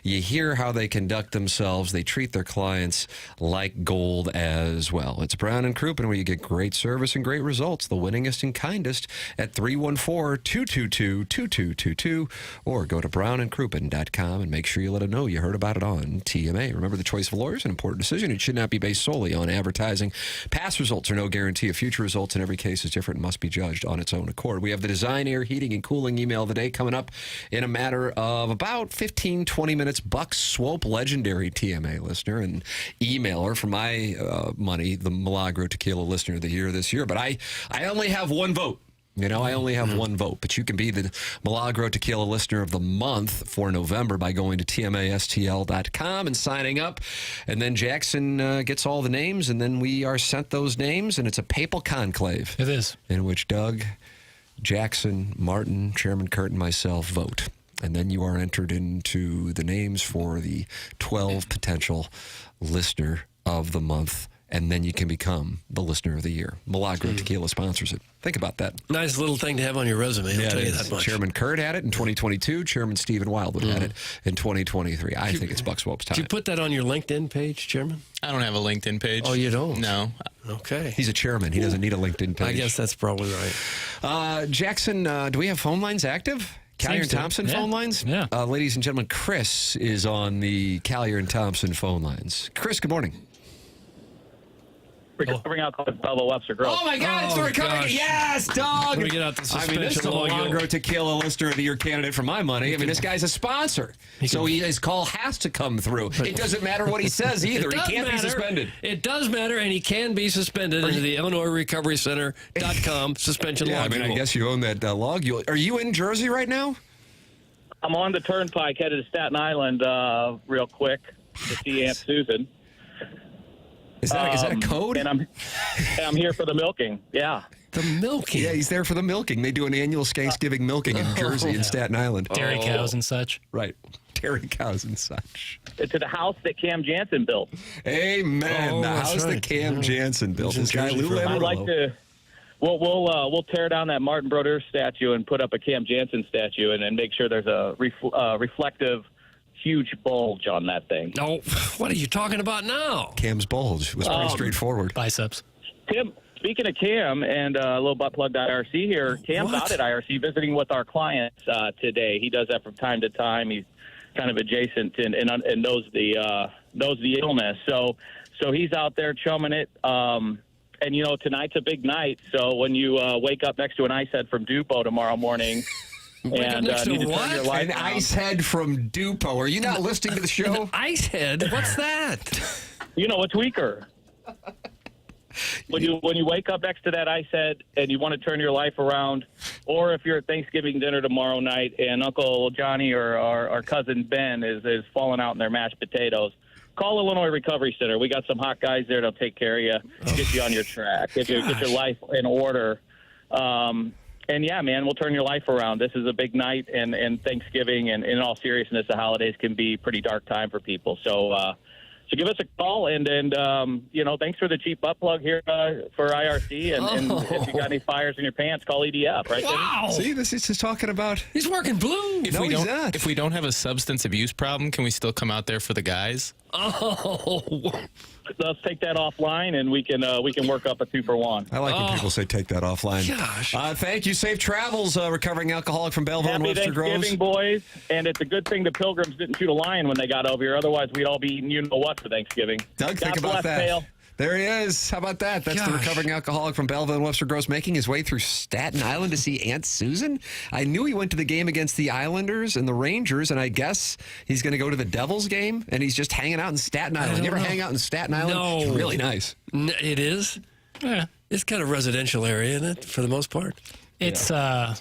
You hear how they conduct themselves. They treat their clients like gold as well. It's Brown and Crouppen, where you get great service and great results. The winningest and kindest at 314-222-2222, or go to brownandcrouppen.com and make sure you let them know you heard about it on TMA. Remember, the choice of lawyers, an important decision. It should not be based solely on advertising. Past results are no guarantee of future results, and every case is different and must be judged on its own accord. We have the Design, Air, Heating, and Cooling email of the day coming up in a matter of about 15-20 minutes. Buck Swope, legendary TMA listener and emailer, for my money, the Milagro Tequila listener of the year this year. But I only have one vote. You know, I only have one vote, but you can be the Milagro Tequila listener of the month for November by going to tmastl.com and signing up. And then Jackson gets all the names, and then we are sent those names, and it's a papal conclave. It is. In which Doug, Jackson, Martin, Chairman Kurt, and myself vote. And then you are entered into the names for the 12 potential listener of the month. And then you can become the listener of the year. Milagro Tequila sponsors it. Think about that. Nice little thing to have on your resume. I'll tell you that much. Chairman Kurt had it in 2022. Chairman Stephen Wildwood had it in 2023. I think it's Buck Swope's time. Did you put that on your LinkedIn page, Chairman? I don't have a LinkedIn page. Oh, you don't? No. Okay. He's a chairman. He doesn't need a LinkedIn page. I guess that's probably right. Jackson, do we have phone lines active? Callier and Thompson phone lines? Yeah. Ladies and gentlemen, Chris is on the Callier and Thompson phone lines. Chris, good morning. Recovering alcoholic fellow Webster Grove. Oh, my God, it's the recovery. gosh. Yes, dog. Let me get out the I mean, this is suspension a log. Milagro Tequila listener of the year candidate for my money. I mean, this guy's a sponsor. So his call has to come through. It doesn't matter what he says either. He can't be suspended. It does matter, and he can be suspended into the Illinois Recovery Center.com suspension log. I mean, I guess you own that log. Are you in Jersey right now? I'm on the turnpike headed to Staten Island real quick to see Aunt Susan. Is that a code? And I'm here for the milking. Yeah. The milking? Yeah, he's there for the milking. They do an annual Thanksgiving milking in Jersey and Staten Island. Dairy cows and such. Right. Dairy cows and such. It's at the house that Cam Jansen built. Amen. The house that Cam Jansen built. This guy, Lou I'd like to... We'll tear down that Martin Brodeur statue and put up a Cam Jansen statue and make sure there's a reflective, huge bulge on that thing. No, what are you talking about now? Cam's bulge was pretty straightforward. Biceps. Tim, speaking of Cam and a little butt plug to IRC here, Cam's out at IRC visiting with our clients today. He does that from time to time. He's kind of adjacent and knows the illness. So he's out there chumming it. And, you know, tonight's a big night, so when you wake up next to an ice head from Dupo tomorrow morning and need to turn your light An down. ice head from Dupo. Are you not listening to the show? An ice head? What's that? You know, it's weaker. When you wake up next to that ice head and you want to turn your life around, or if you're at Thanksgiving dinner tomorrow night and Uncle Johnny or our cousin Ben is falling out in their mashed potatoes, call Illinois Recovery Center. We got some hot guys there that'll take care of you, get you on your track, get your life in order. And yeah, man, we'll turn your life around. This is a big night, and Thanksgiving, and in all seriousness, the holidays can be a pretty dark time for people. So give us a call, and you know, thanks for the cheap butt plug here for IRC. And if you got any fires in your pants, call EDF. Right? Wow! See, this is just talking about. He's working blue. If we don't have a substance abuse problem, can we still come out there for the guys? Oh. Let's take that offline, and we can work up a 2-for-1. I like when people say take that offline. Gosh. Thank you. Safe travels, recovering alcoholic from Belleville and Happy Webster Groves. Thanksgiving, boys. And it's a good thing the Pilgrims didn't shoot a lion when they got over here. Otherwise, we'd all be eating you-know-what for Thanksgiving. Doug, think God about bless, that. Dale. There he is. How about that? That's the recovering alcoholic from Belleville and Webster Gross making his way through Staten Island to see Aunt Susan. I knew he went to the game against the Islanders and the Rangers, and I guess he's going to go to the Devils game, and he's just hanging out in Staten Island. You ever hang out in Staten Island? No. It's really nice. It is? Yeah. It's kind of residential area, isn't it, for the most part? It's, I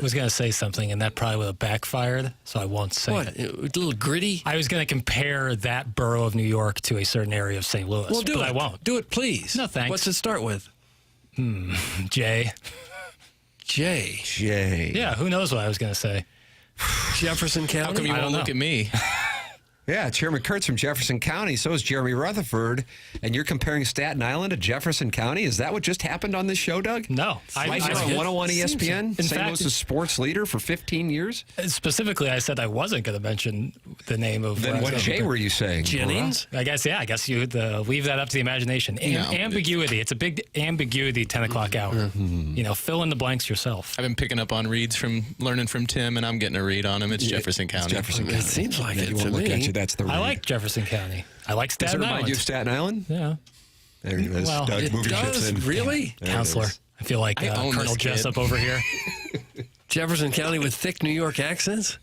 was going to say something, and that probably would have backfired, so I won't say it. A little gritty? I was going to compare that borough of New York to a certain area of St. Louis, Well, do but it. I won't. Do it, please. No, thanks. What's it start with? Jay. Jay. Yeah, who knows what I was going to say. Jefferson County? How come you I won't don't look know. at me? Yeah, Chairman Kurtz from Jefferson County. So is Jeremy Rutherford. And you're comparing Staten Island to Jefferson County? Is that what just happened on this show, Doug? No. Right here on 101 ESPN? In St. fact, Louis's sports leader for 15 years? specifically, I said I wasn't going to mention the name of... Then what Jay were you saying? Jennings? I guess you would leave that up to the imagination. Ambiguity. It's a big ambiguity 10 o'clock hour. Fill in the blanks yourself. I've been picking up on reads learning from Tim, and I'm getting a read on him. It's Jefferson County. Jefferson County. It seems like it You to won't look me. at you. That's the read. I like Jefferson County. I like Does it Staten remind Island. you of Staten Island? Yeah. There he is. Well, Doug, it move your chips does? in. Really? There it Counselor. is. I feel like I own Colonel this kid. Jessup over here. Jefferson County with thick New York accents?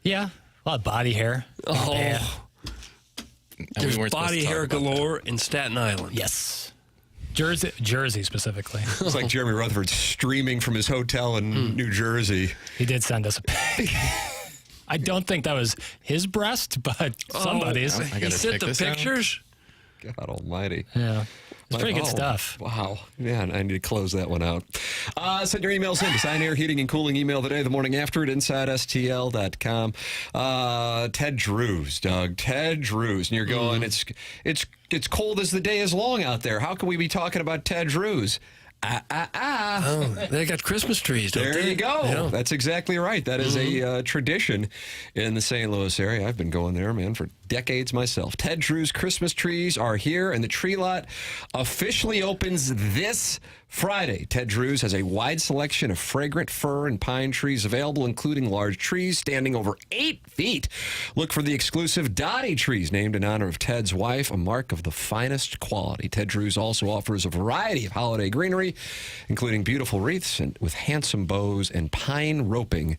Yeah. A lot of body hair. Oh. Yeah. There's weren't supposed body to talk hair about that. galore in Staten Island. Yes. Jersey specifically. It's like Jeremy Rutherford streaming from his hotel in New Jersey. He did send us a pic. I don't think that was his breast, but somebody's. I He gotta sent check the this out. pictures? God almighty. Yeah. It's pretty good Oh, stuff. Wow. Man, I need to close that one out. Send your emails in to Sign Air Heating and Cooling email today, the morning after at InsideSTL.com. Ted Drews, Doug. Ted Drews. And you're going, it's cold as the day is long out there. How can we be talking about Ted Drews? Oh, they got Christmas trees, don't There they? you go. Yeah. That's exactly right. That is a tradition in the St. Louis area. I've been going there, man, for decades myself. Ted Drew's Christmas trees are here, and the tree lot officially opens this Friday. Ted Drew's has a wide selection of fragrant fir and pine trees available, including large trees standing over 8 feet. Look for the exclusive Dottie trees, named in honor of Ted's wife, a mark of the finest quality. Ted Drew's also offers a variety of holiday greenery, including beautiful wreaths and with handsome bows and pine roping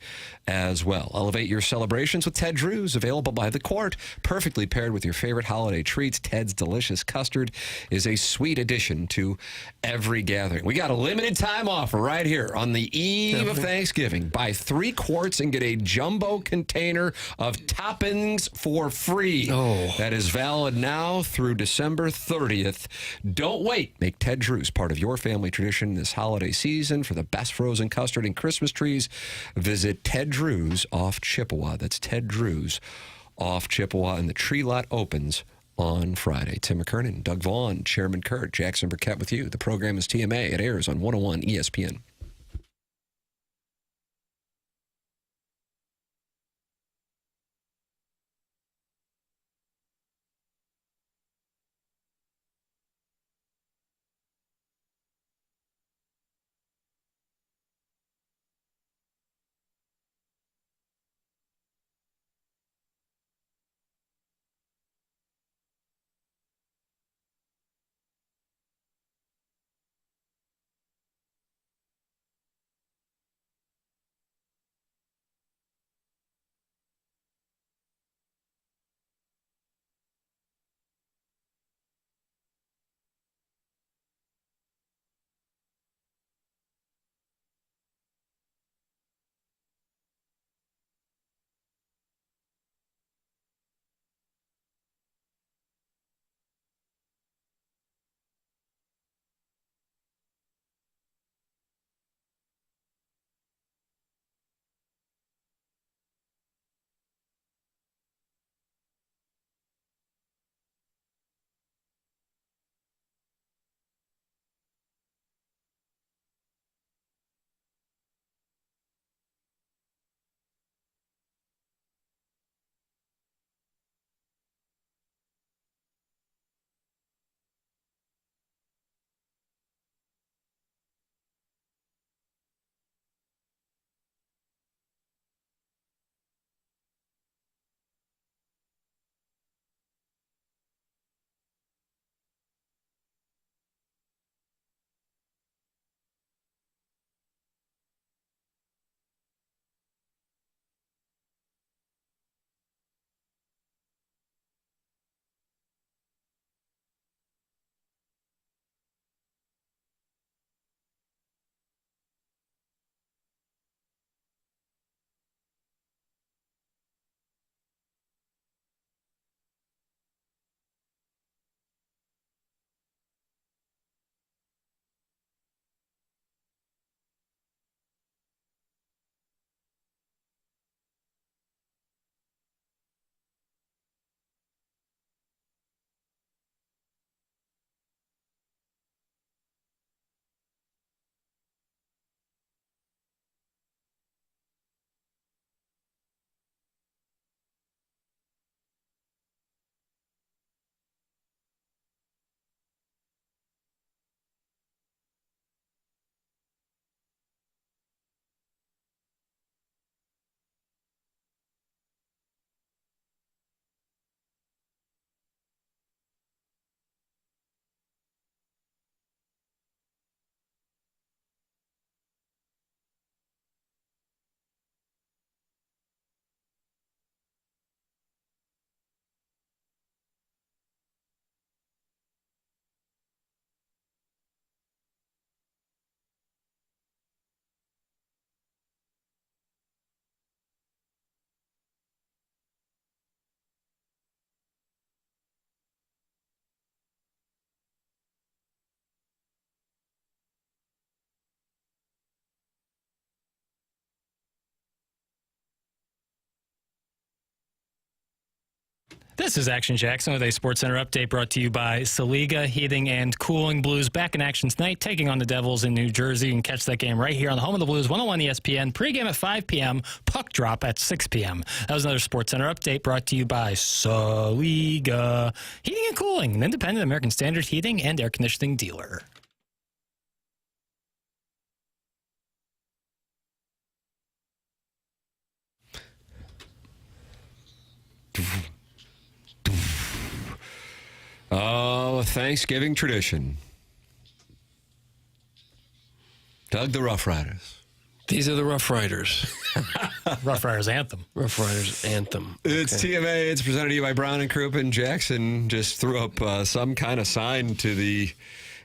as well. Elevate your celebrations with Ted Drew's, available by the quart, perfectly paired with your favorite holiday treats. Ted's delicious custard is a sweet addition to every gathering. We got a limited time offer right here on the eve of Thanksgiving. Buy 3 quarts and get a jumbo container of toppings for free. Oh. That is valid now through December 30th. Don't wait. Make Ted Drew's part of your family tradition this holiday season. For the best frozen custard and Christmas trees, visit Ted Drew's off Chippewa. That's Ted Drew's off Chippewa, and the tree lot opens on Friday. Tim McKernan, Doug Vaughn, Chairman Kurt, Jackson Burkett with you. The program is TMA. It airs on 101 ESPN. This is Action Jackson with a SportsCenter update brought to you by Saliga Heating and Cooling. Blues back in action tonight, taking on the Devils in New Jersey. You can catch that game right here on the home of the Blues, 101 ESPN. Pregame at 5 p.m., puck drop at 6 p.m. That was another SportsCenter update brought to you by Saliga Heating and Cooling, an independent American Standard heating and air conditioning dealer. Oh, Thanksgiving tradition. Doug, the Rough Riders. These are the Rough Riders. Rough Riders anthem. Rough Riders anthem. It's TMA. It's presented to you by Brown and Crouppen. Jackson just threw up some kind of sign to the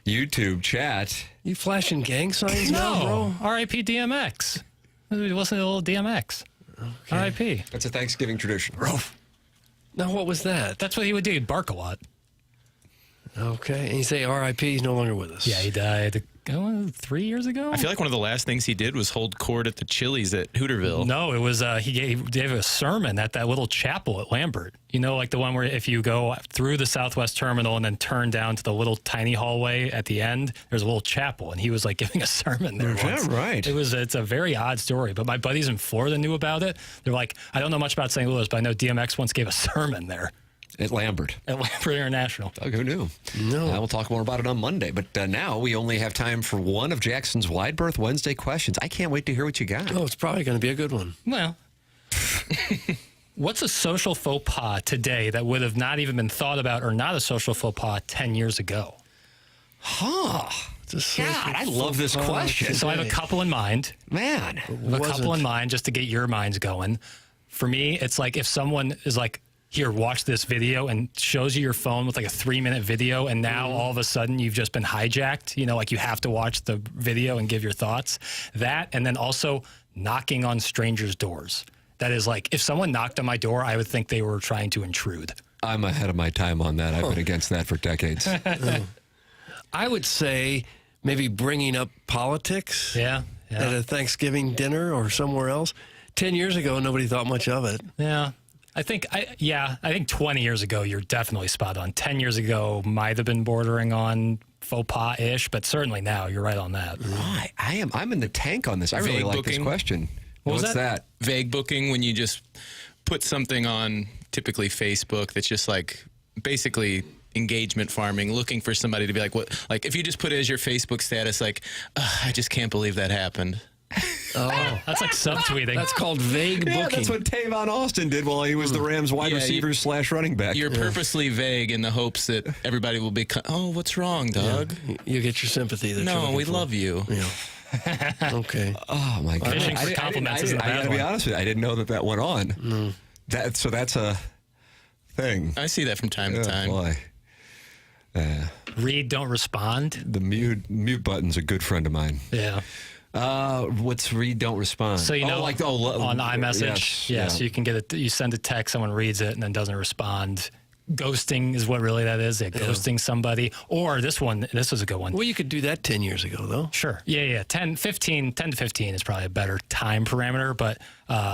YouTube chat. You flashing gang signs now, bro? R.I.P. DMX. It wasn't a little DMX. Okay. R.I.P. That's a Thanksgiving tradition. Now, what was that? That's what he would do. He'd bark a lot. Okay. And you say R.I.P. He's no longer with us. Yeah, he died 3 years ago. I feel like one of the last things he did was hold court at the Chili's at Hooterville. No, it was he gave a sermon at that little chapel at Lambert. You know, like the one where if you go through the Southwest Terminal and then turn down to the little tiny hallway at the end, there's a little chapel, and he was like giving a sermon there. Is that right? It's a very odd story, but my buddies in Florida knew about it. They're like, I don't know much about St. Louis, but I know DMX once gave a sermon there. At Lambert. At Lambert International. Doug, who knew? No. We'll talk more about it on Monday. But now we only have time for one of Jackson's Wide Berth Wednesday questions. I can't wait to hear what you got. Oh, it's probably going to be a good one. Well, what's a social faux pas today that would have not even been thought about or not a social faux pas 10 years ago? God, I love this question. So I have a couple in mind. Man. I have a couple in mind just to get your minds going. For me, it's like if someone is like, here, watch this video, and shows you your phone with like a 3-minute video, and now all of a sudden you've just been hijacked. You know, like you have to watch the video and give your thoughts. That, and then also knocking on strangers' doors. That is like, if someone knocked on my door, I would think they were trying to intrude. I'm ahead of my time on that. I've been against that for decades. I would say maybe bringing up politics at a Thanksgiving dinner or somewhere else. 10 years ago, nobody thought much of it. Yeah. I think 20 years ago, you're definitely spot on. 10 years ago might have been bordering on faux pas-ish, but certainly now you're right on that. I'm in the tank on this. I really like this question. What's that? Vague booking, when you just put something on typically Facebook that's just like basically engagement farming, looking for somebody to be like, what? Like if you just put it as your Facebook status, like, I just can't believe that happened. Oh, that's like subtweeting. That's called vague booking. Yeah, that's what Tavon Austin did while he was the Rams wide receiver / running back. You're purposely vague in the hopes that everybody will be, what's wrong, Doug? Yeah. You get your sympathy. No, we love you. Yeah. Okay. Oh, my God. Fishing for compliments isn't a bad I gotta be honest with you. I didn't know that went on. No. So that's a thing. I see that from time to time. Boy. Read, don't respond. The mute button's a good friend of mine. Yeah. What's read, don't respond? So, you know, on iMessage. Yes, so you can get it. You send a text, someone reads it and then doesn't respond. Ghosting is what really that is. Ghosting somebody. Or this was a good one. Well, you could do that 10 years ago, though. Sure. Yeah. 10 to 15 is probably a better time parameter. But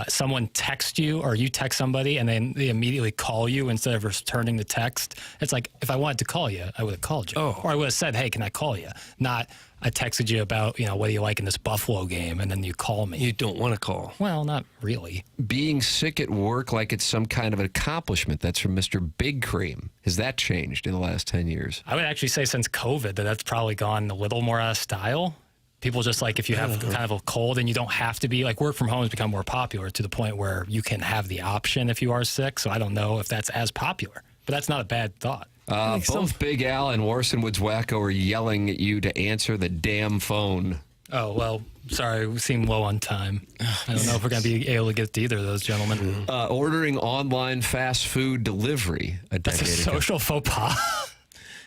someone texts you or you text somebody and then they immediately call you instead of returning the text. It's like, if I wanted to call you, I would have called you. Or I would have said, hey, can I call you? Not, I texted you about, what do you like in this Buffalo game? And then you call me. You don't want to call. Well, not really. Being sick at work like it's some kind of an accomplishment. That's from Mr. Big Cream. Has that changed in the last 10 years? I would actually say since COVID that's probably gone a little more out of style. People just like, if you have kind of a cold and you don't have to be, like work from home has become more popular to the point where you can have the option if you are sick. So I don't know if that's as popular, but that's not a bad thought. Both Big Al and Warson Woods Wacko are yelling at you to answer the damn phone. Oh, well, sorry, we seem low on time. I don't know if we're going to be able to get to either of those gentlemen. Ordering online fast food delivery a decade That's a ago. social faux pas.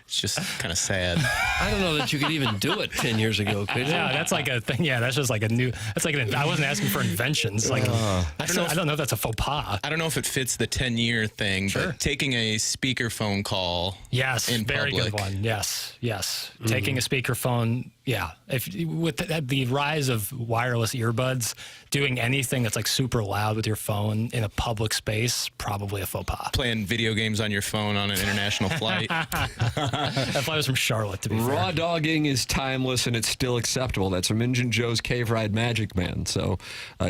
It's just kind of sad. I don't know that you could even do it 10 years ago, could you? Yeah, that's like a thing. Yeah, that's just like a new. That's like I wasn't asking for inventions. Like I don't know if that's a faux pas. I don't know if it fits the 10-year thing, but taking a speakerphone call. Yes, in very public. good one. Yes. Taking a speakerphone. Yeah, if with the rise of wireless earbuds, doing anything that's like super loud with your phone in a public space, probably a faux pas. Playing video games on your phone on an international flight. That flight was from Charlotte, to be fair. Raw dogging is timeless and it's still acceptable. That's from Injun Joe's Cave Ride Magic Man. So,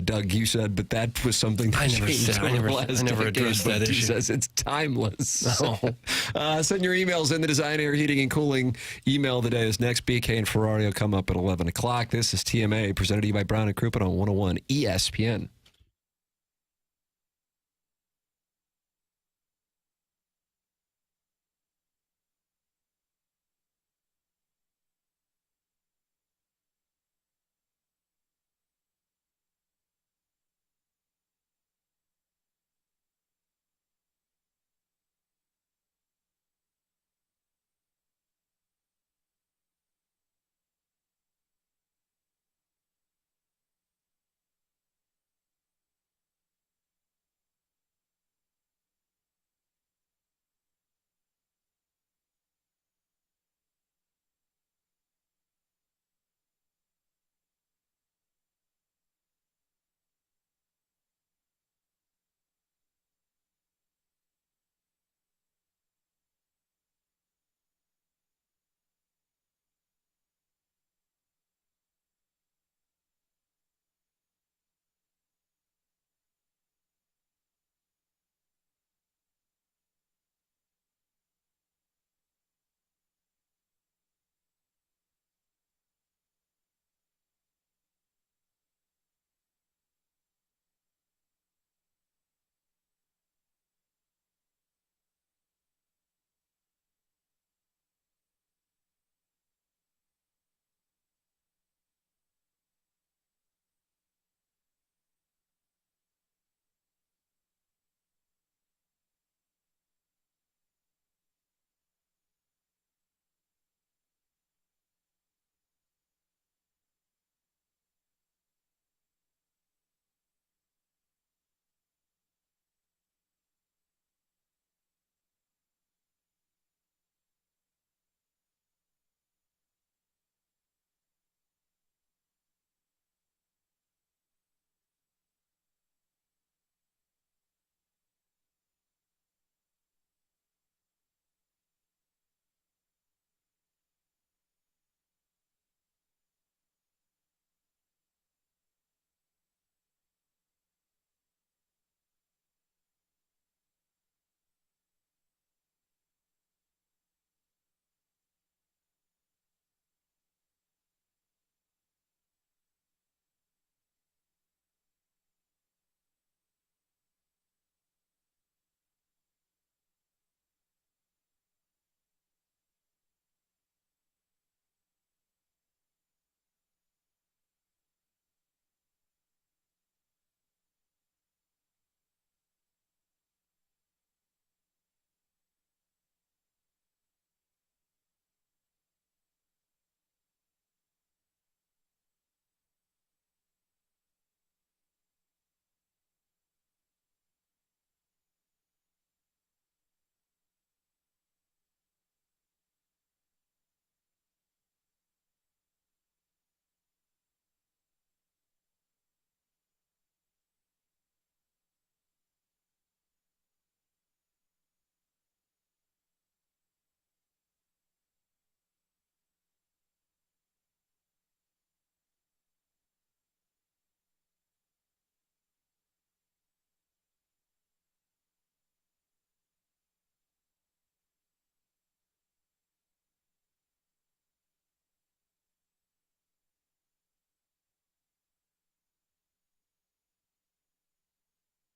Doug, you said, but that was something that I never changed said- I over never- the last I never decade, addressed but that he issue. says it's timeless. No. Send your emails in. The Design Air Heating and Cooling email today is next. BK and Ferrari will come up at 11 o'clock. This is TMA, presented to you by Brown and Crouppen on 101 ESPN.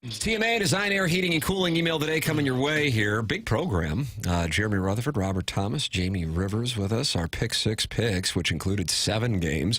TMA, Design, Air, Heating, and Cooling email today coming your way here. Big program. Jeremy Rutherford, Robert Thomas, Jamie Rivers with us. Our Pick 6 picks, which included 7 games.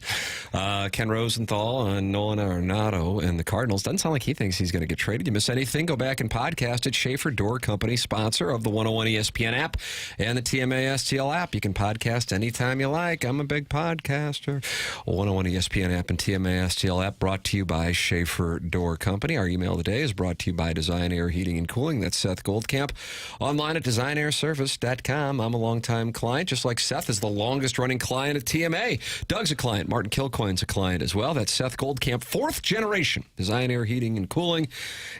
Ken Rosenthal and Nolan Arenado and the Cardinals. Doesn't sound like he thinks he's going to get traded. You miss anything, go back and podcast it. Schaefer Door Company, sponsor of the 101 ESPN app and the TMA STL app. You can podcast anytime you like. I'm a big podcaster. 101 ESPN app and TMA STL app brought to you by Schaefer Door Company. Our email today is brought to you by Design, Air, Heating, and Cooling. That's Seth Goldcamp. Online at designairservice.com. I'm a longtime client, just like Seth is the longest-running client at TMA. Doug's a client. Martin Kilcoyne's a client as well. That's Seth Goldcamp, 4th generation. Design, Air, Heating, and Cooling.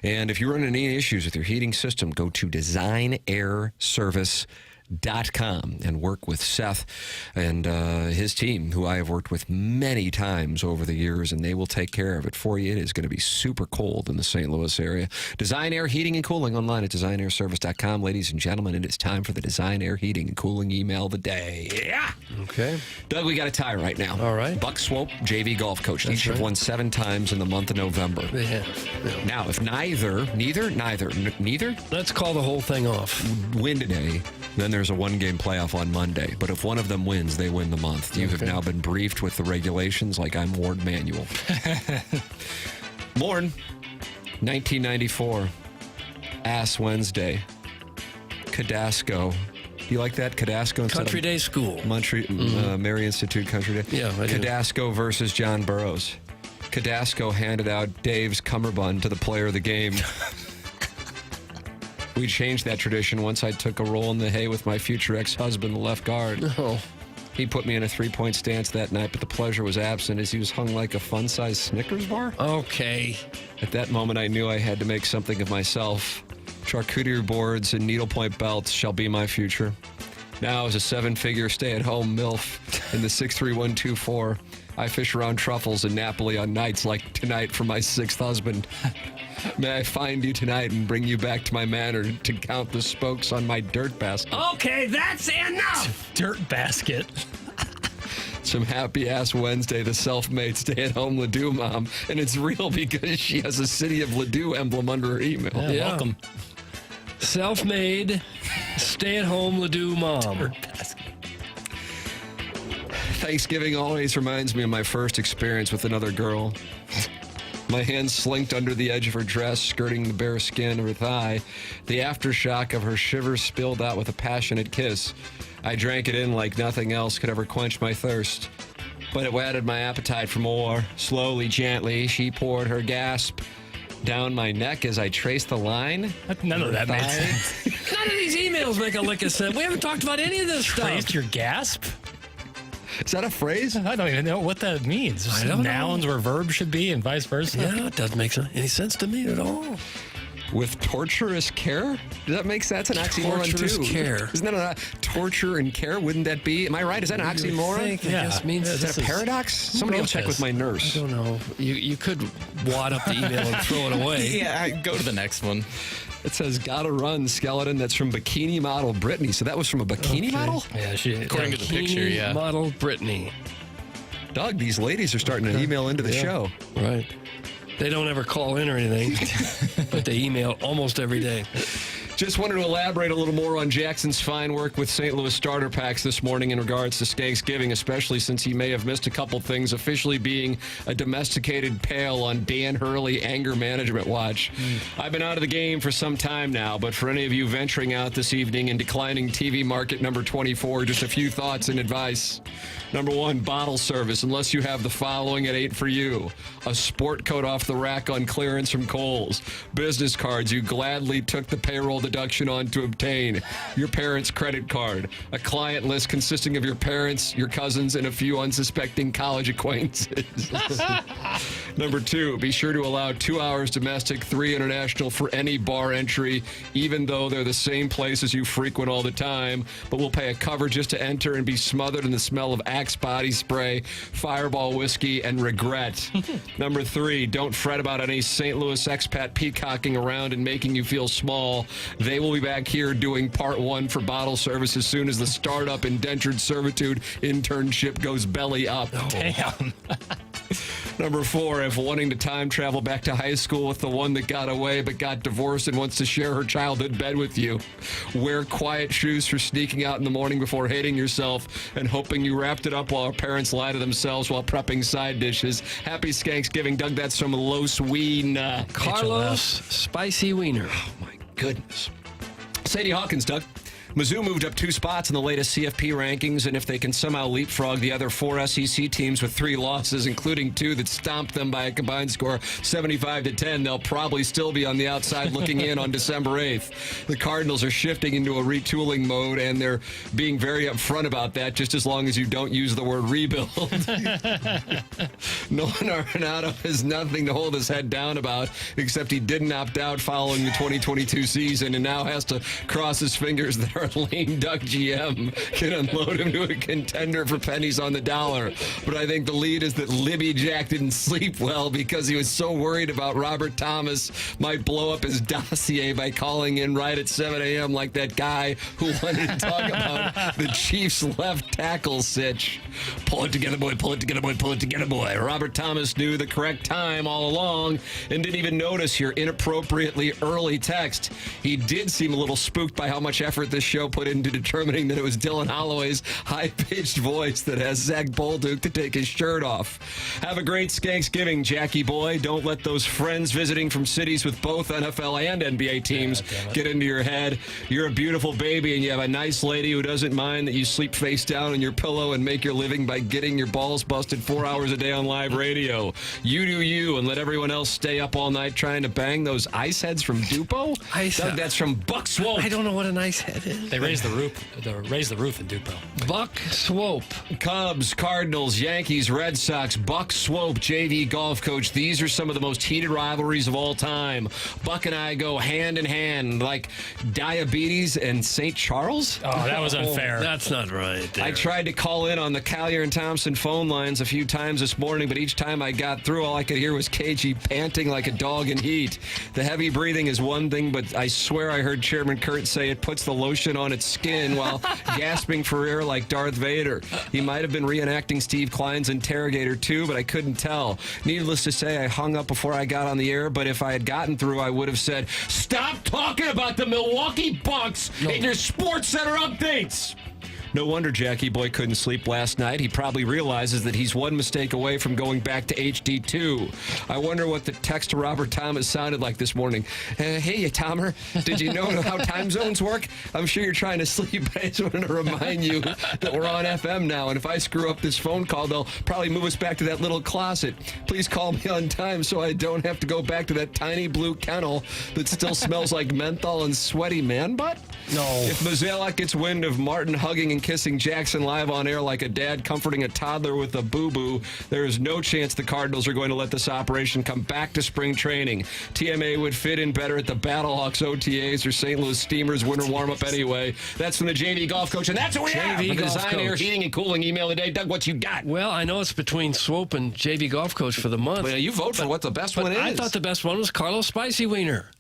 And if you're running any issues with your heating system, go to designairservice.com and work with Seth and his team, who I have worked with many times over the years, and they will take care of it for you. It is going to be super cold in the St. Louis area. Design, Air, Heating, and Cooling online at designairservice.com. Ladies and gentlemen, it is time for the Design, Air, Heating, and Cooling email of the day. Yeah! Okay. Doug, we got a tie right now. All right. Buck Swope, JV golf coach. Each have won 7 times in the month of November. They have. Yeah. Now, if neither, let's call the whole thing off. Win today, then there's a 1-game playoff on Monday. But if one of them wins, they win the month. You have now been briefed with the regulations like I'm Ward Manuel. Lauren, 1994, Ass Wednesday, Cadasco. Do you like that? Cadasco? Country Day School. Mary Institute Country Day. Yeah, I do. Cadasco versus John Burroughs. Cadasco handed out Dave's cummerbund to the player of the game. We changed that tradition once I took a roll in the hay with my future ex-husband, the left guard. Oh. He put me in a 3-point stance that night, but the pleasure was absent as he was hung like a fun-sized Snickers bar. Okay. At that moment, I knew I had to make something of myself. Charcuterie boards and needlepoint belts shall be my future. Now, as a 7-figure stay-at-home MILF in the 63124, I fish around truffles in Napoli on nights like tonight for my 6th husband. May I find you tonight and bring you back to my manor to count the spokes on my dirt basket. Okay, that's enough! Dirt basket. Some happy-ass Wednesday, the self-made stay-at-home Ladue mom. And it's real because she has a City of Ladue emblem under her email. Yeah. Welcome. Self-made, stay-at-home Ladue mom. Dirt basket. Thanksgiving always reminds me of my first experience with another girl. My hand slinked under the edge of her dress, skirting the bare skin of her thigh. The aftershock of her shivers spilled out with a passionate kiss. I drank it in like nothing else could ever quench my thirst. But it whetted my appetite for more. Slowly, gently, she poured her gasp down my neck as I traced the line. None of that made sense. None of these emails make a lick of sense. We haven't talked about any of this stuff. Traced your gasp? Is that a phrase? I don't even know what that means. I don't Nouns know. where verbs should be and vice versa. Yeah, it doesn't make any sense to me at all. With torturous care? Does that make sense? An oxymoron, Torturous too. care. Isn't that a torture and care? Wouldn't that be? Am I right? Is that an oxymoron? I guess means Is that a paradox? Somebody will check with my nurse. I don't know. You could wad up the email and throw it away. Yeah, go to the next one. It says, gotta run, skeleton. That's from bikini model Brittany. So that was from a bikini model? Yeah, she. According to the picture, yeah. Model Brittany. Doug, these ladies are starting to email into the show. Right. They don't ever call in or anything, but they email almost every day. Just wanted to elaborate a little more on Jackson's fine work with St. Louis starter packs this morning in regards to Thanksgiving, especially since he may have missed a couple things, officially being a domesticated pail on Dan Hurley anger management watch. I've been out of the game for some time now, but for any of you venturing out this evening in declining TV market number 24, just a few thoughts and advice. Number 1, bottle service, unless you have the following, it ain't for you. A sport coat off the rack on clearance from Kohl's. Business cards you gladly took the payroll deduction on to obtain. Your parents' credit card. A client list consisting of your parents, your cousins, and a few unsuspecting college acquaintances. Number 2, be sure to allow 2 hours domestic, 3 international for any bar entry, even though they're the same places you frequent all the time, but will pay a cover just to enter and be smothered in the smell of Axe body spray, Fireball whiskey, and regret. Number 3, don't fret about any St. Louis expat peacocking around and making you feel small. They will be back here doing part 1 for bottle service as soon as the startup indentured servitude internship goes belly up. Damn. Number 4, if wanting to time travel back to high school with the one that got away but got divorced and wants to share her childhood bed with you, wear quiet shoes for sneaking out in the morning before hating yourself and hoping you wrapped it up while our parents lie to themselves while prepping side dishes. Happy Skanksgiving, Doug. That's from Los Wiener. Carlos Spicy Wiener. Oh, my goodness. Sadie Hawkins, Doug. Mizzou moved up 2 spots in the latest CFP rankings, and if they can somehow leapfrog the other 4 SEC teams with 3 losses, including 2 that stomped them by a combined score 75-10, they'll probably still be on the outside looking in on December 8th. The Cardinals are shifting into a retooling mode, and they're being very upfront about that, just as long as you don't use the word rebuild. Nolan Arenado has nothing to hold his head down about, except he didn't opt out following the 2022 season and now has to cross his fingers that our lame duck GM can unload him to a contender for pennies on the dollar. But I think the lead is that Libby Jack didn't sleep well because he was so worried about Robert Thomas might blow up his dossier by calling in right at 7 a.m. like that guy who wanted to talk about the Chiefs' left tackle sitch. Pull it together, boy, pull it together, boy, pull it together, boy. Robert Thomas knew the correct time all along and didn't even notice your inappropriately early text. He did seem a little spooked by how much effort this show put into determining that it was Dylan Holloway's high-pitched voice that has Zach Bolduc to take his shirt off. Have a great Skanksgiving, Jackie boy. Don't let those friends visiting from cities with both NFL and NBA teams get into your head. You're a beautiful baby, and you have a nice lady who doesn't mind that you sleep face down on your pillow and make your living by getting your balls busted 4 hours a day on live radio. You do you, and let everyone else stay up all night trying to bang those ice heads from Dupo? Doug, that's from Buck Swope. I don't know what an ice head is. They raised the roof in Dupo. Buck Swope. Cubs, Cardinals, Yankees, Red Sox, Buck Swope, JV golf coach. These are some of the most heated rivalries of all time. Buck and I go hand in hand like diabetes and St. Charles. Oh, that was unfair. That's not right. I tried to call in on the Collier and Thompson phone lines a few times this morning, but each time I got through, all I could hear was KG panting like a dog in heat. The heavy breathing is one thing, but I swear I heard Chairman Kurt say it puts the lotion on its skin while gasping for air like Darth Vader. He might have been reenacting Steve Klein's interrogator too, but I couldn't tell. Needless to say, I hung up before I got on the air, but if I had gotten through, I would have said, "Stop talking about the Milwaukee Bucks in your Sports Center updates." No wonder Jackie Boy couldn't sleep last night. He probably realizes that he's one mistake away from going back to HD2. I wonder what the text to Robert Thomas sounded like this morning. Hey, Tomer, did you know how time zones work? I'm sure you're trying to sleep, but I just wanted to remind you that we're on FM now, and if I screw up this phone call, they'll probably move us back to that little closet. Please call me on time so I don't have to go back to that tiny blue kennel that still smells like menthol and sweaty man butt. No. If Mozeliak gets wind of Martin hugging and kissing Jackson live on air like a dad comforting a toddler with a boo-boo, there is no chance the Cardinals are going to let this operation come back to spring training. TMA would fit in better at the Battlehawks OTAs or St. Louis Steamers winter warm-up anyway. That's from the JV golf coach, and that's what we have for the Design Air Heating and Cooling email today. Doug, what you got? Well, I know it's between Swope and JV golf coach for the month. Well, you vote for what the best one is. I thought the best one was Carlos Spicy Wiener.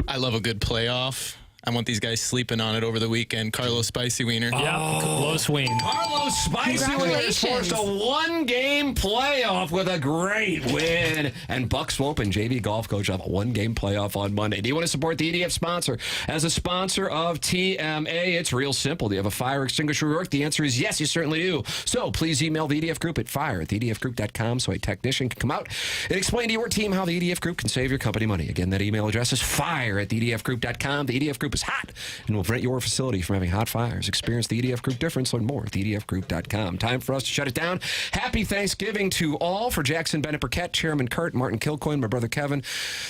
I love a good playoff. I want these guys sleeping on it over the weekend. Carlos Spicy Wiener. Yeah, close win. Carlos Spicy Wiener forced a one-game playoff with a great win. And Buck Swope and JV golf coach have a one-game playoff on Monday. Do you want to support the EDF sponsor? As a sponsor of TMA, it's real simple. Do you have a fire extinguisher work? The answer is yes, you certainly do. So please email the EDF Group at fire@theedfgroup.com so a technician can come out and explain to your team how the EDF Group can save your company money. Again, that email address is fire@theedfgroup.com. The EDF Group is hot and will prevent your facility from having hot fires. Experience the EDF Group difference. Learn more at theedfgroup.com. Time for us to shut it down. Happy Thanksgiving to all. For Jackson Burkett, Chairman Kurt, Martin Kilcoyne, my brother Kevin,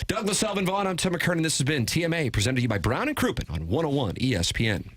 Douglas Elvin Vaughn, I'm Tim McKernan. This has been TMA, presented to you by Brown and Crouppen on 101 ESPN.